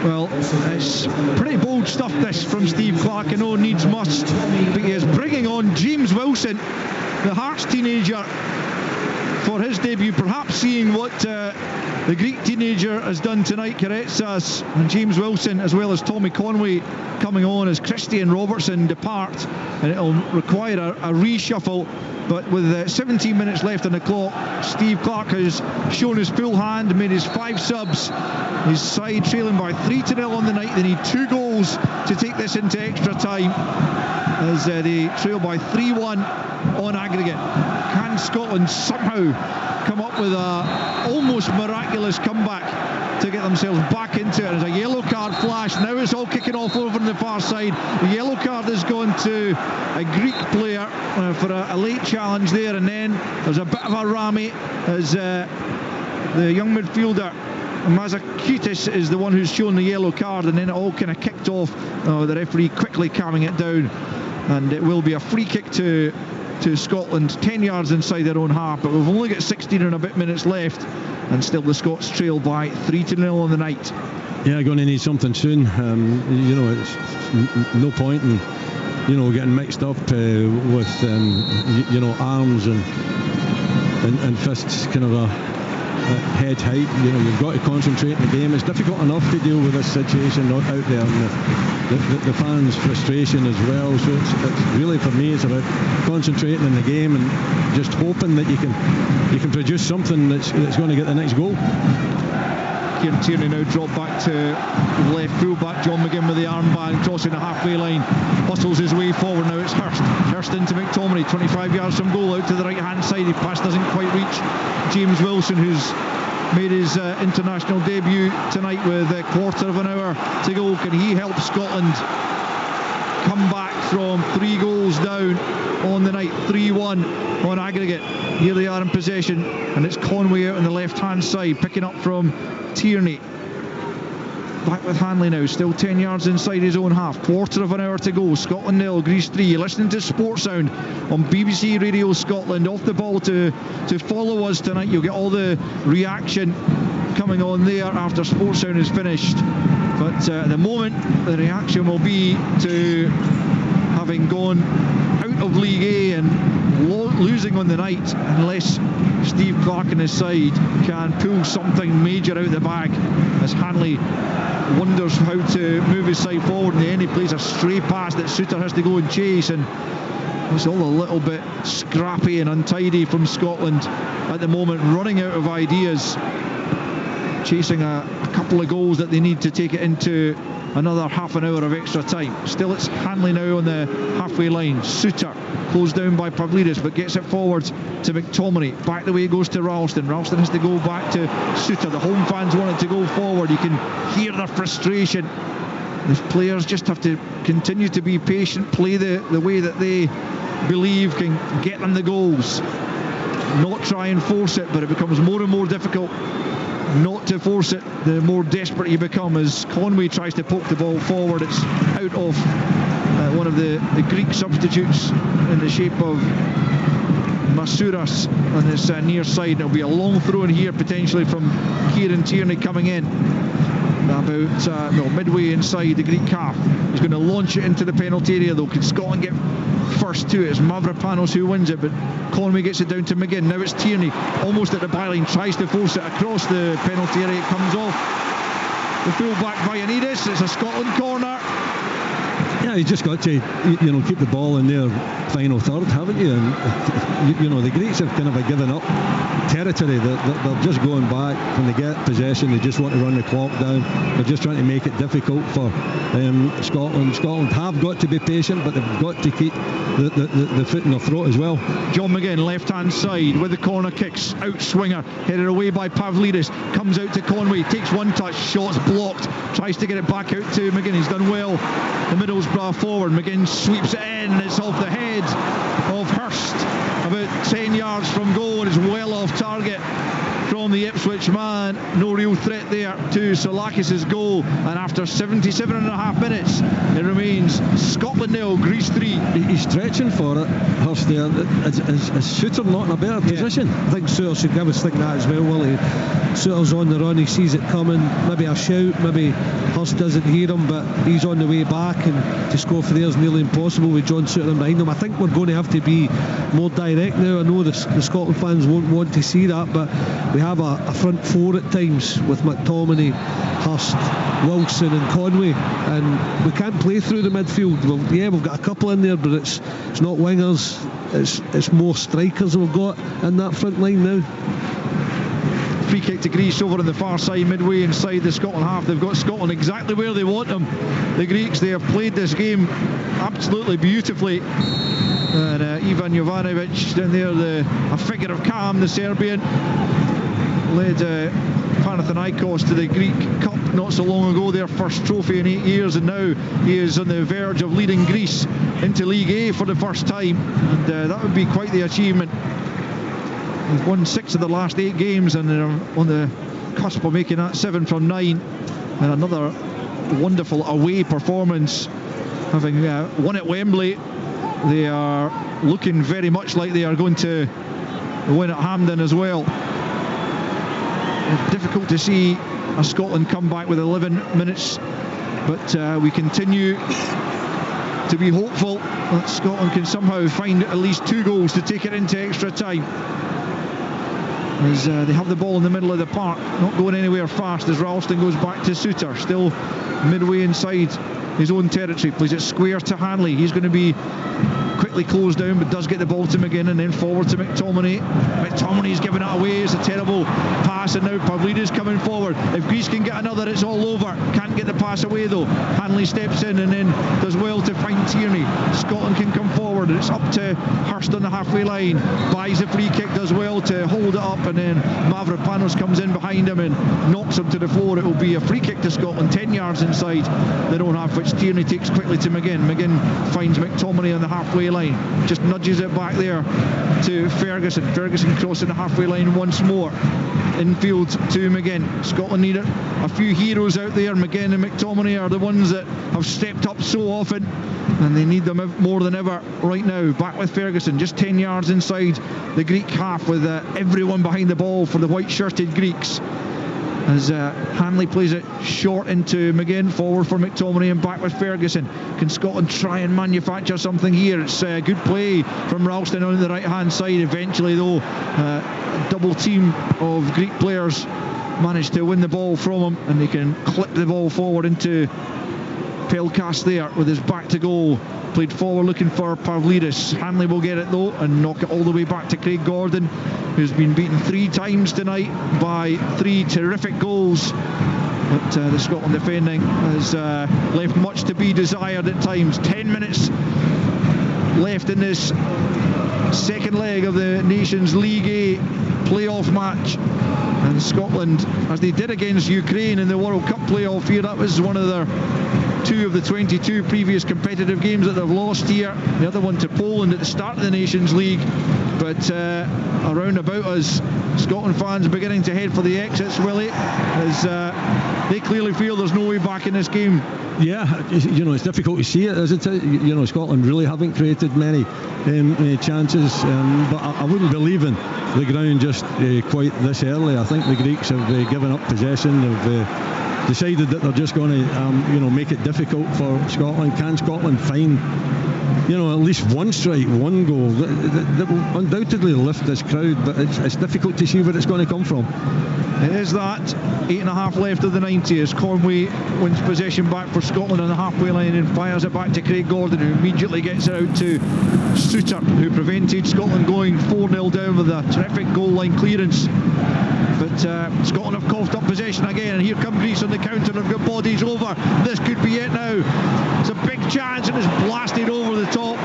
Well, it's pretty bold stuff this from Steve Clarke, and no needs must, but he is bringing on James Wilson, the Hearts teenager, for his debut, perhaps seeing what the Greek teenager has done tonight, Karetsas, and James Wilson, as well as Tommy Conway, coming on as Christie and Robertson depart, and it'll require a reshuffle. But with 17 minutes left on the clock, Steve Clarke has shown his full hand, made his 5 subs. His side trailing by 3-0 on the night. They need 2 goals to take this into extra time, as they trail by 3-1 on aggregate. Can Scotland somehow come up with a almost miraculous comeback to get themselves back into it? There's a yellow card flash. Now it's all kicking off over on the far side. The yellow card has gone to a Greek player for a late challenge there, and then there's a bit of a rammy as the young midfielder Mazakitis is the one who's shown the yellow card, and then it all kind of kicked off. The referee quickly calming it down, and it will be a free kick to Scotland, 10 yards inside their own half. But we've only got 16 and a bit minutes left, and still the Scots trail by 3-0 on the night. Yeah, going to need something soon. You know, it's no point in getting mixed up with arms and fists kind of a head height. You've got to concentrate in the game. It's difficult enough to deal with this situation out there, and the fans' frustration as well. So it's really, for me, it's about concentrating in the game and just hoping that you can produce something that's going to get the next goal. Kieran Tierney now dropped back to left full-back. John McGinn with the armband, crossing the halfway line, hustles his way forward. Now it's Hurst into McTominay, 25 yards from goal, out to the right hand side. His pass doesn't quite reach James Wilson, who's made his international debut tonight with a quarter of an hour to go. Can he help Scotland come back from 3 goals down on the night? 3-1 on aggregate. Here they are in possession, and it's Conway out on the left hand side, picking up from Tierney. Back with Hanley now, still 10 yards inside his own half. Quarter of an hour to go. Scotland 0, Greece 3. You're listening to Sports Sound on BBC Radio Scotland. Off the ball to follow us tonight. You'll get all the reaction coming on there after Sports Sound is finished. But at the moment, the reaction will be to having gone out of League A and losing on the night, unless Steve Clarke and his side can pull something major out of the bag, as Hanley wonders how to move his side forward. In the end, he plays a stray pass that Suter has to go and chase, and it's all a little bit scrappy and untidy from Scotland at the moment, running out of ideas, chasing a couple of goals that they need to take it into another half an hour of extra time. Still, it's Hanley now on the halfway line. Suter closed down by Pavlidis, but gets it forward to McTominay. Back the way it goes to Ralston. Ralston has to go back to Suter. The home fans wanted to go forward. You can hear their frustration. The players just have to continue to be patient, play the way that they believe can get them the goals, not try and force it. But it becomes more and more difficult not to force it, the more desperate you become, as Conway tries to poke the ball forward. It's out of one of the Greek substitutes in the shape of Masuras on his near side. It'll be a long throw in here potentially from Kieran Tierney coming in. About midway inside the Greek half. He's going to launch it into the penalty area though. Can Scotland get first to it? It's Mavropanos who wins it, but Conway gets it down to McGinn. Now it's Tierney almost at the byline, tries to force it across the penalty area. It comes off the full-back Vaianidis. It's a Scotland corner. Yeah, you just got to keep the ball in their final third, haven't you? And the Greeks have kind of given up territory. They're just going back when they get possession. They just want to run the clock down. They're just trying to make it difficult for Scotland. Scotland have got to be patient, but they've got to keep the foot in their throat as well. John McGinn, left-hand side with the corner kicks, out swinger, headed away by Pavlidis, comes out to Conway, takes one touch, shot's blocked, tries to get it back out to McGinn. He's done well. The Middlesbrough forward, McGinn sweeps it in, it's off the head of Hurst, about 10 yards from goal, and it's well off target from the Ipswich man. No real threat there to Solakis' goal, and after 77.5 minutes it remains Scotland 0, Greece 3. He's stretching for it, Hurst there. Is Souter not in a better position? I think Souter should give us think that as well, Willie. Souter's on the run, he sees it coming, maybe a shout, maybe Hurst doesn't hear him, but he's on the way back, and to score for there is nearly impossible with John Souter behind him. I think we're going to have to be more direct now. I know the Scotland fans won't want to see that, but we have a front four at times with McTominay, Hurst, Wilson and Conway, and we can't play through the midfield. We've got a couple in there, but it's not wingers, it's more strikers we've got in that front line now. Free kick to Greece over on the far side, midway inside the Scotland half. They've got Scotland exactly where they want them. The Greeks, they have played this game absolutely beautifully. And Ivan Jovanovic down there, a figure of calm, the Serbian, led Panathinaikos to the Greek Cup not so long ago, their first trophy in 8 years, and now he is on the verge of leading Greece into League A for the first time, and that would be quite the achievement. They've won 6 of the last 8 games, and they're on the cusp of making that 7 from 9, and another wonderful away performance, having won at Wembley. They are looking very much like they are going to win at Hampden as well. It's difficult to see a Scotland come back with 11 minutes, but we continue to be hopeful that Scotland can somehow find at least 2 goals to take it into extra time. As they have the ball in the middle of the park, not going anywhere fast, as Ralston goes back to Souter, still midway inside his own territory, plays it square to Hanley. He's going to be quickly closed down, but does get the ball to McGinn, and then forward to McTominay. McTominay's giving it away. It's a terrible pass, and now Pavlidis coming forward. If Greece can get another, it's all over. Can't get the pass away though. Hanley steps in and then does well to find Tierney. Scotland can come forward, and it's up to Hurst on the halfway line. Buys a free kick, does well to hold it up, and then Mavropanos comes in behind him and knocks him to the floor. It will be a free kick to Scotland, 10 yards inside their own half, which Tierney takes quickly to McGinn. McGinn finds McTominay on the halfway line, just nudges it back there to Ferguson. Ferguson crossing the halfway line once more. Infield to McGinn. Scotland need a few heroes out there. McGinn and McTominay are the ones that have stepped up so often, and they need them more than ever right now. Back with Ferguson, just 10 yards inside the Greek half, with everyone behind the ball for the white-shirted Greeks, as Hanley plays it short into McGinn, forward for McTominay, and back with Ferguson. Can Scotland try and manufacture something here? It's a good play from Ralston on the right hand side. Eventually though, a double team of Greek players managed to win the ball from him, and they can clip the ball forward into Pelkas there with his back to goal. Played forward looking for Pavlidis. Hanley will get it though and knock it all the way back to Craig Gordon, who's been beaten 3 times tonight by 3 terrific goals. But the Scotland defending has left much to be desired at times. 10 minutes left in this second leg of the Nations League A playoff match, and Scotland, as they did against Ukraine in the World Cup playoff here, that was one of their 2 of the 22 previous competitive games that they've lost here. The other one to Poland at the start of the Nations League. But around about us, Scotland fans beginning to head for the exits, Willie, as they clearly feel there's no way back in this game. Yeah, it's difficult to see it, isn't it? Scotland really haven't created many chances, but I wouldn't be leaving the ground just quite this early. I think the Greeks have given up possession. They've decided that they're just going to, make it difficult for Scotland. Can Scotland find, at least one strike, one goal that will undoubtedly lift this crowd? But it's difficult to see where it's going to come from. It is that. 8.5 left of the 90 as Conway wins possession back for Scotland on the halfway line and fires it back to Craig Gordon, who immediately gets it out to Suter, who prevented Scotland going 4-0 down with a terrific goal line clearance. But Scotland have coughed up possession again, and here come Greece on the counter. They've got bodies over. This could be it now. It's a big chance, and it's blasted over the top.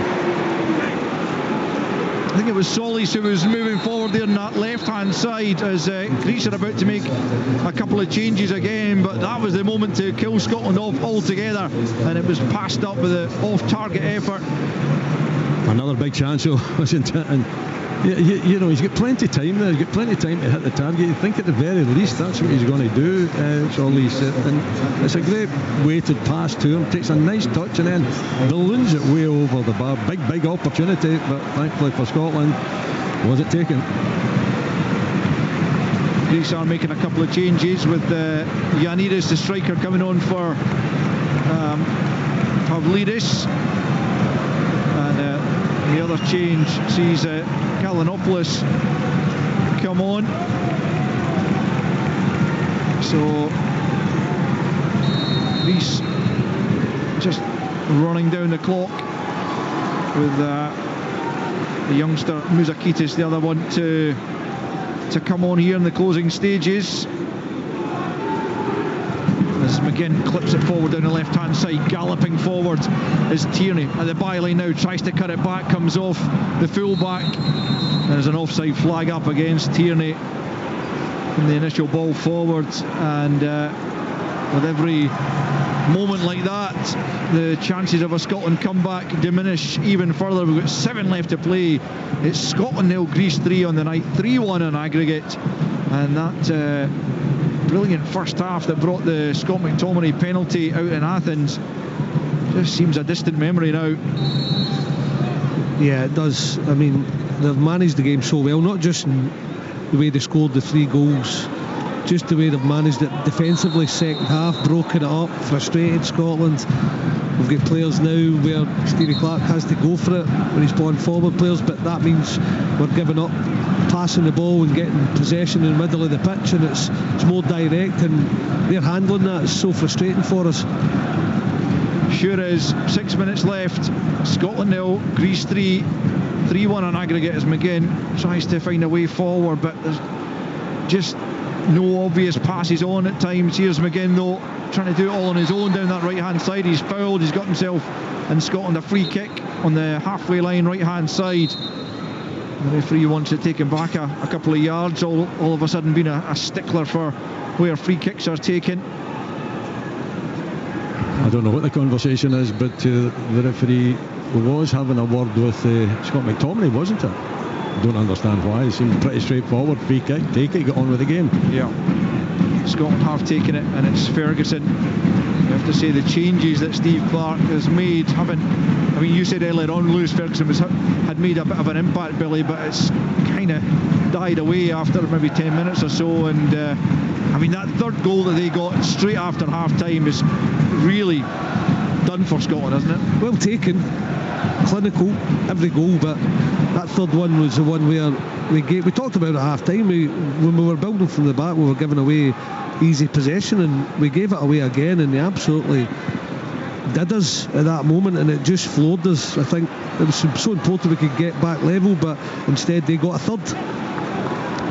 I think it was Solis who was moving forward there on that left-hand side as Greece are about to make a couple of changes again, but that was the moment to kill Scotland off altogether, and it was passed up with an off-target effort. Another big chance, though, wasn't it? And he's got plenty of time there. He's got plenty of time to hit the target. You think at the very least that's what he's going to do, Solis. And it's a great weighted pass to him. Takes a nice touch and then balloons it way over the bar. Big opportunity, but thankfully for Scotland, wasn't taken. Greece are making a couple of changes with Ioannidis, the striker, coming on for Pavlidis. And the other change sees Kalinopoulos come on. So Greece just running down the clock with the youngster Mouzakitis, the other one to come on here in the closing stages. As McGinn clips it forward down the left-hand side, galloping forward is Tierney at the byline now, tries to cut it back, comes off the full-back. There's an offside flag up against Tierney from the initial ball forward, and with every moment like that, the chances of a Scotland comeback diminish even further. We've got 7 left to play. It's Scotland 0, Greece 3 on the night, 3-1 on aggregate, and that brilliant first half that brought the Scott McTominay penalty out in Athens just seems a distant memory now. Yeah, it does. I mean, they've managed the game so well, not just in the way they scored the 3 goals, just the way they've managed it defensively. Second half, broken it up, frustrated Scotland. We've got players now where Stevie Clark has to go for it when he's playing forward players, but that means we're giving up passing the ball and getting possession in the middle of the pitch, and it's more direct, and they're handling that. It's so frustrating for us. Sure is. 6 minutes left. Scotland 0, Greece 3, 3-1 on aggregate as McGinn tries to find a way forward, but there's just no obvious passes on at times. Here's McGinn though, trying to do it all on his own down that right hand side. He's fouled, he's got himself and Scotland a free kick on the halfway line right hand side. The referee wants it taken back a couple of yards, all of a sudden being a stickler for where free kicks are taken. I don't know what the conversation is, but the referee was having a word with Scott McTominay, wasn't it? I don't understand why. It seemed pretty straightforward. Free kick, take it, get on with the game. Yeah. Scotland have taken it, and it's Ferguson. You have to say the changes that Steve Clark has made haven't. I mean, you said earlier on Lewis Ferguson had made a bit of an impact, Billy, but it's kind of died away after maybe 10 minutes or so. And I mean, that third goal that they got straight after half-time is really done for Scotland, isn't it? Well taken, clinical, every goal, but that third one was the one where we talked about at half-time. When we were building from the back, we were giving away easy possession, and we gave it away again, and they absolutely did us at that moment, and it just floored us. I think it was so important we could get back level, but instead they got a third.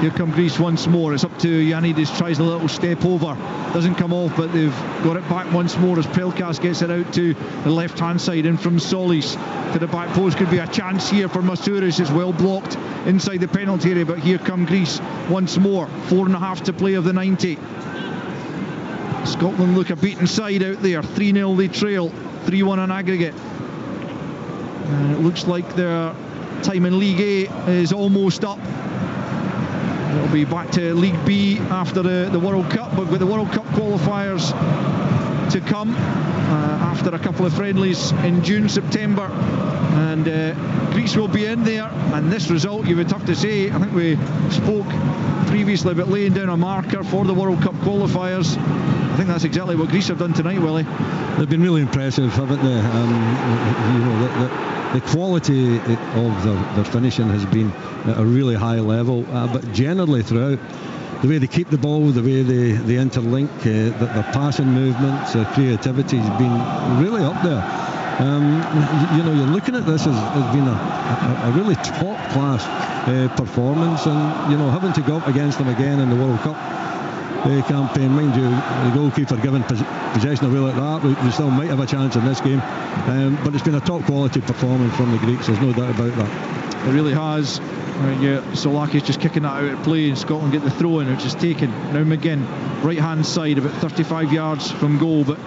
Here come Greece once more. It's up to Ioannidis, tries a little step over, doesn't come off, but they've got it back once more as Pelkas gets it out to the left hand side, in from Solis to the back post. Could be a chance here for Masouras. It's well blocked inside the penalty area, but here come Greece once more. 4.5 to play of the 90. Scotland look a beaten side out there. 3-0 they trail, 3-1 on aggregate. And it looks like their time in League A is almost up. It'll be back to League B after the World Cup, but with the World Cup qualifiers to come after a couple of friendlies in June, September, and Greece will be in there. And this result, you would have to say, I think we spoke previously about laying down a marker for the World Cup qualifiers. I think that's exactly what Greece have done tonight, Willie. They've been really impressive, haven't they? The quality of their finishing has been at a really high level, but generally throughout, the way they keep the ball, the way they interlink, their passing movements, their creativity has been really up there. You're looking at this as being a really top-class performance, and having to go up against them again in the World Cup campaign. Mind you, the goalkeeper given possession away like that, we still might have a chance in this game, but it's been a top quality performance from the Greeks, there's no doubt about that. It really has. Solakis just kicking that out of play, and Scotland get the throw in, which is taken. Now McGinn, right hand side, about 35 yards from goal, but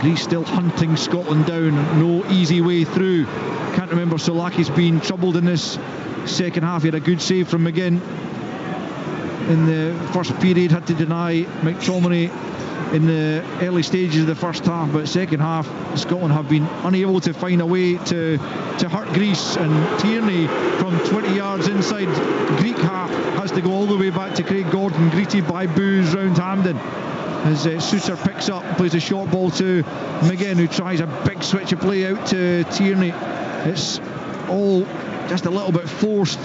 Greece still hunting Scotland down, no easy way through. Can't remember Solakis being troubled in this second half. He had a good save from McGinn in the first period, had to deny McTominay in the early stages of the first half, but second half Scotland have been unable to find a way to hurt Greece, and Tierney from 20 yards inside Greek half has to go all the way back to Craig Gordon, greeted by boos round Hampden as Souter picks up, plays a short ball to McGinn, who tries a big switch of play out to Tierney. It's all just a little bit forced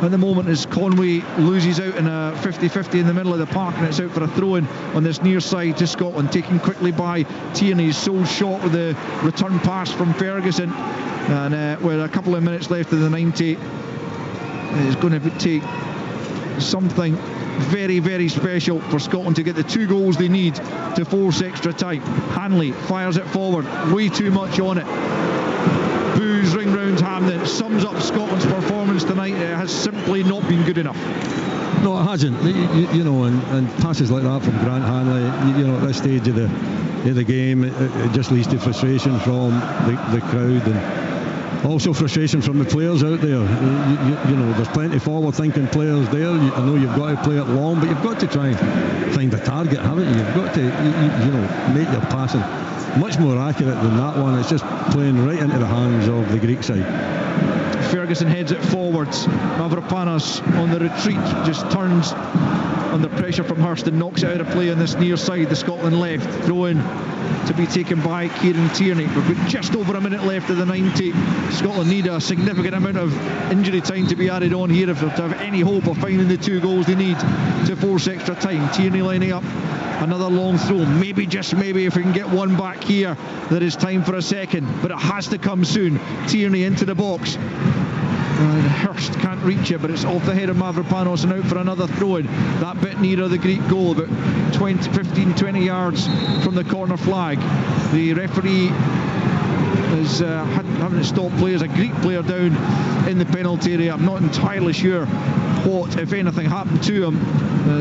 at the moment as Conway loses out in a 50-50 in the middle of the park, and it's out for a throw-in on this near side to Scotland, taken quickly by Tierney. Sole shot with the return pass from Ferguson, and with a couple of minutes left of the 90, it's going to take something very, very special for Scotland to get the 2 goals they need to force extra time. Hanley fires it forward, way too much on it. Boos ring round Hampden. Sums up Scotland's performance tonight. It has simply not been good enough. No, it hasn't. And passes like that from Grant Hanley, at this stage of the game, it just leads to frustration from the crowd, and also frustration from the players out there. There's plenty forward-thinking players there. I know you've got to play it long, but you've got to try and find a target, haven't you? You've got to, make your passing much more accurate than that one. It's just playing right into the hands of the Greek side. Ferguson heads it forwards. Mavropanos on the retreat just turns under pressure from Hurst and knocks it out of play on this near side, the Scotland left. Throw in to be taken by Kieran Tierney. We've got just over a minute left of the 90. Scotland need a significant amount of injury time to be added on here if they're to have any hope of finding the 2 goals they need to force extra time. Tierney lining up another long throw. Maybe, just maybe, if we can get one back here, there is time for a second, but it has to come soon. Tierney into the box. And Hurst can't reach it, but it's off the head of Mavropanos and out for another throw-in. That bit nearer the Greek goal, about 15-20 yards from the corner flag. The referee is having to stop play as a Greek player down in the penalty area. I'm not entirely sure what, if anything, happened to him,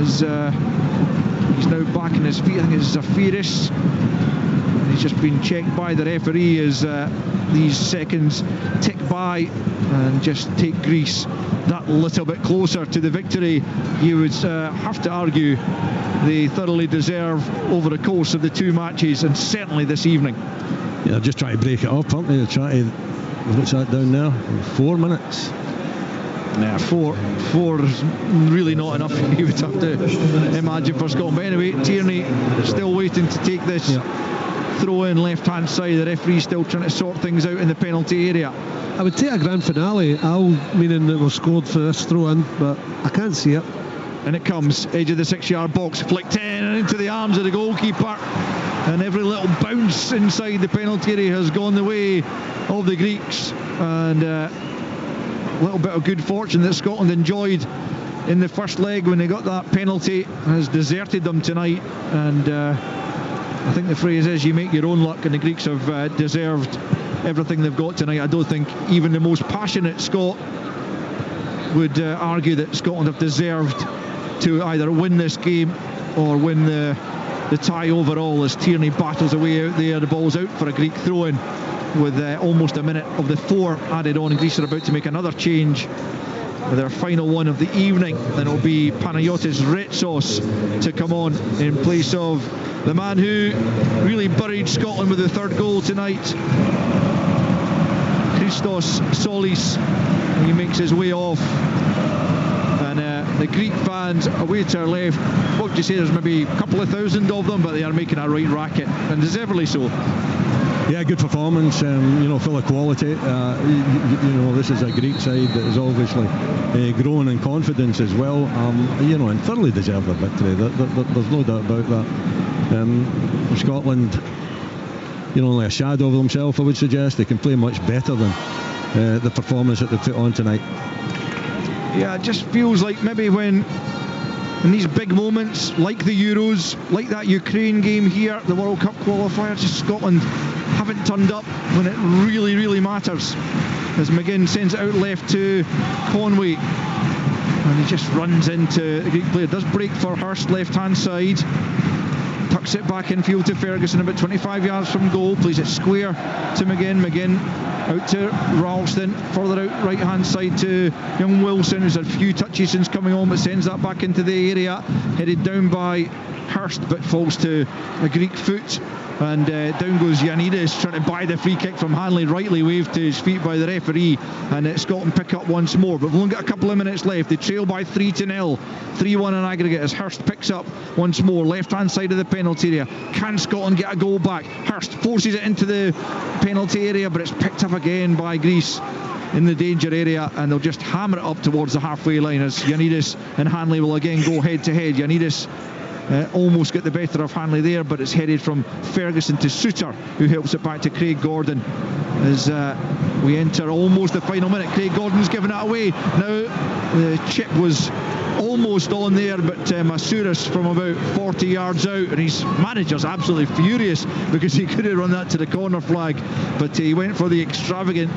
as he's now back on his feet. I think it's Zafiris. He's just been checked by the referee as these seconds tick by and just take Greece that little bit closer to the victory you would have to argue they thoroughly deserve over the course of the 2 matches, and certainly this evening. Yeah, they're just trying to break it up, aren't they? They're trying to, what's that down there? 4 minutes. Yeah, four is really not enough, you would have to imagine, for Scotland. But anyway, Tierney still waiting to take this throw in left hand side. The referee still trying to sort things out in the penalty area. I would take a grand finale, meaning that we've scored for this throw in, but I can't see it. And it comes, edge of the 6-yard box, flicked in and into the arms of the goalkeeper, and every little bounce inside the penalty area has gone the way of the Greeks, and a little bit of good fortune that Scotland enjoyed in the first leg when they got that penalty has deserted them tonight, and I think the phrase is you make your own luck, and the Greeks have deserved everything they've got tonight. I don't think even the most passionate Scot would argue that Scotland have deserved to either win this game or win the the tie overall as Tierney battles away out there. The ball's out for a Greek throw-in with almost a minute of the 4 added on. Greece are about to make another change with their final one of the evening, and it'll be Panayotis Retsos to come on in place of the man who really buried Scotland with the 3rd goal tonight, Christos Solis. He makes his way off, and the Greek fans away to our left, what would you say, there's maybe a couple of thousand of them, but they are making a right racket, and deservedly so. Yeah, good performance, full of quality. This is a Greek side that is obviously growing in confidence as well, and thoroughly deserve the victory. There's no doubt about that. Scotland, only a shadow of themselves, I would suggest. They can play much better than the performance that they put on tonight. Yeah, it just feels like maybe when in these big moments, like the Euros, like that Ukraine game here, the World Cup qualifiers, just Scotland haven't turned up when it really, really matters. As McGinn sends it out left to Conway, and he just runs into the Greek player. Does break for Hurst, left-hand side. Tucks it back in field to Ferguson, about 25 yards from goal. Plays it square to McGinn. McGinn out to Ralston, further out right hand side to young Wilson, who's had a few touches since coming on, but sends that back into the area, headed down by Hurst, but falls to a Greek foot, and down goes Ioannidis, trying to buy the free kick from Hanley, rightly waved to his feet by the referee, and Scotland pick up once more. But we've only got a couple of minutes left. They trail by 3-0, 3-1 in aggregate as Hurst picks up once more, left hand side of the penalty area. Can Scotland get a goal back? Hurst forces it into the penalty area, but it's picked up again by Greece in the danger area, and they'll just hammer it up towards the halfway line as Ioannidis and Hanley will again go head to head. Ioannidis almost get the better of Hanley there, but it's headed from Ferguson to Souter, who helps it back to Craig Gordon as we enter almost the final minute. Craig Gordon's given it away now. The chip was almost on there, but Masouras from about 40 yards out, and his manager's absolutely furious because he could have run that to the corner flag, but he went for the extravagant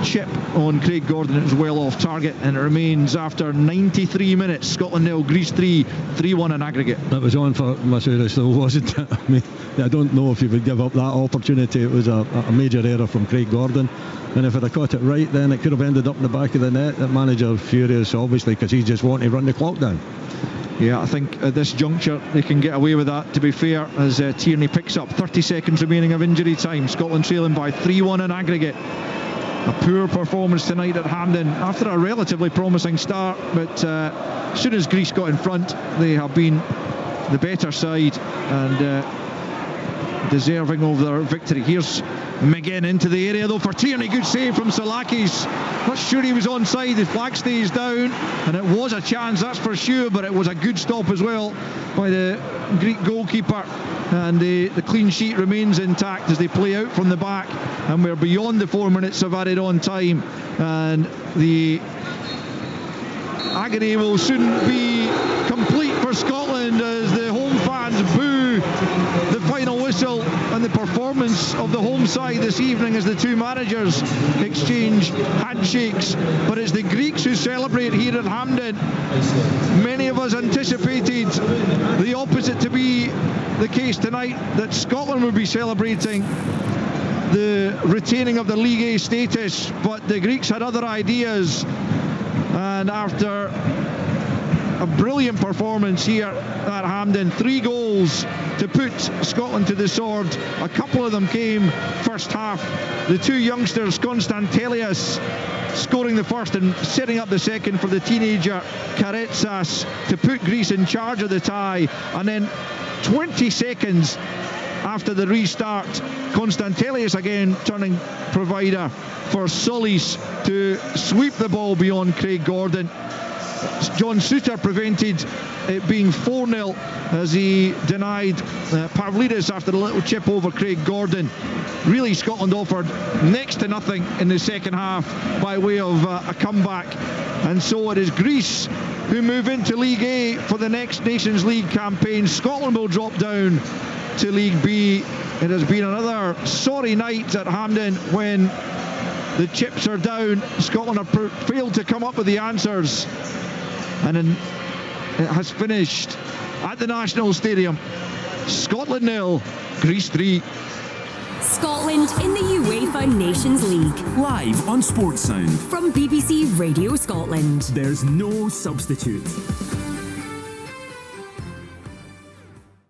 chip on Craig Gordon. It was well off target, and it remains after 93 minutes. Scotland 0, Greece 3, 3-1 in aggregate. That was on for Masouras though, wasn't it? I mean, I don't know if he would give up that opportunity. It was a major error from Craig Gordon, and if it had caught it right, then it could have ended up in the back of the net. That manager furious, obviously, because he just wanted to run the clock down. Yeah, I think at this juncture they can get away with that, to be fair, as Tierney picks up 30 seconds remaining of injury time. Scotland trailing by 3-1 in aggregate. A poor performance tonight at Hampden after a relatively promising start, but as soon as Greece got in front, they have been the better side and deserving of their victory. Here's McGinn into the area though for Tierney. Good save from Salakis. Not sure he was onside. The flag stays down, and it was a chance, that's for sure, but it was a good stop as well by the Greek goalkeeper, and the clean sheet remains intact as they play out from the back, and we're beyond the 4 minutes of added on time, and the agony will soon be complete for Scotland as the home fans boo the final whistle and the performance of the home side this evening as the two managers exchange handshakes. But it's the Greeks who celebrate here at Hampden. Many of us anticipated the opposite to be the case tonight, that Scotland would be celebrating the retaining of the League A status, but the Greeks had other ideas, and after a brilliant performance here at Hampden, 3 goals to put Scotland to the sword. A couple of them came first half. The two youngsters, Konstantelias scoring the first and setting up the second for the teenager Karetsas to put Greece in charge of the tie, and then 20 seconds after the restart, Konstantelias again turning provider for Solis to sweep the ball beyond Craig Gordon. John Souter prevented it being 4-0 as he denied Pavlidis after a little chip over Craig Gordon. Really, Scotland offered next to nothing in the second half by way of a comeback, and so it is Greece who move into League A for the next Nations League campaign. Scotland will drop down to League B. It has been another sorry night at Hampden when the chips are down. Scotland have failed to come up with the answers, and it has finished at the National Stadium Scotland 0, Greece 3. Scotland in the UEFA Nations League. Live on Sports Sound. From BBC Radio Scotland. There's no substitute.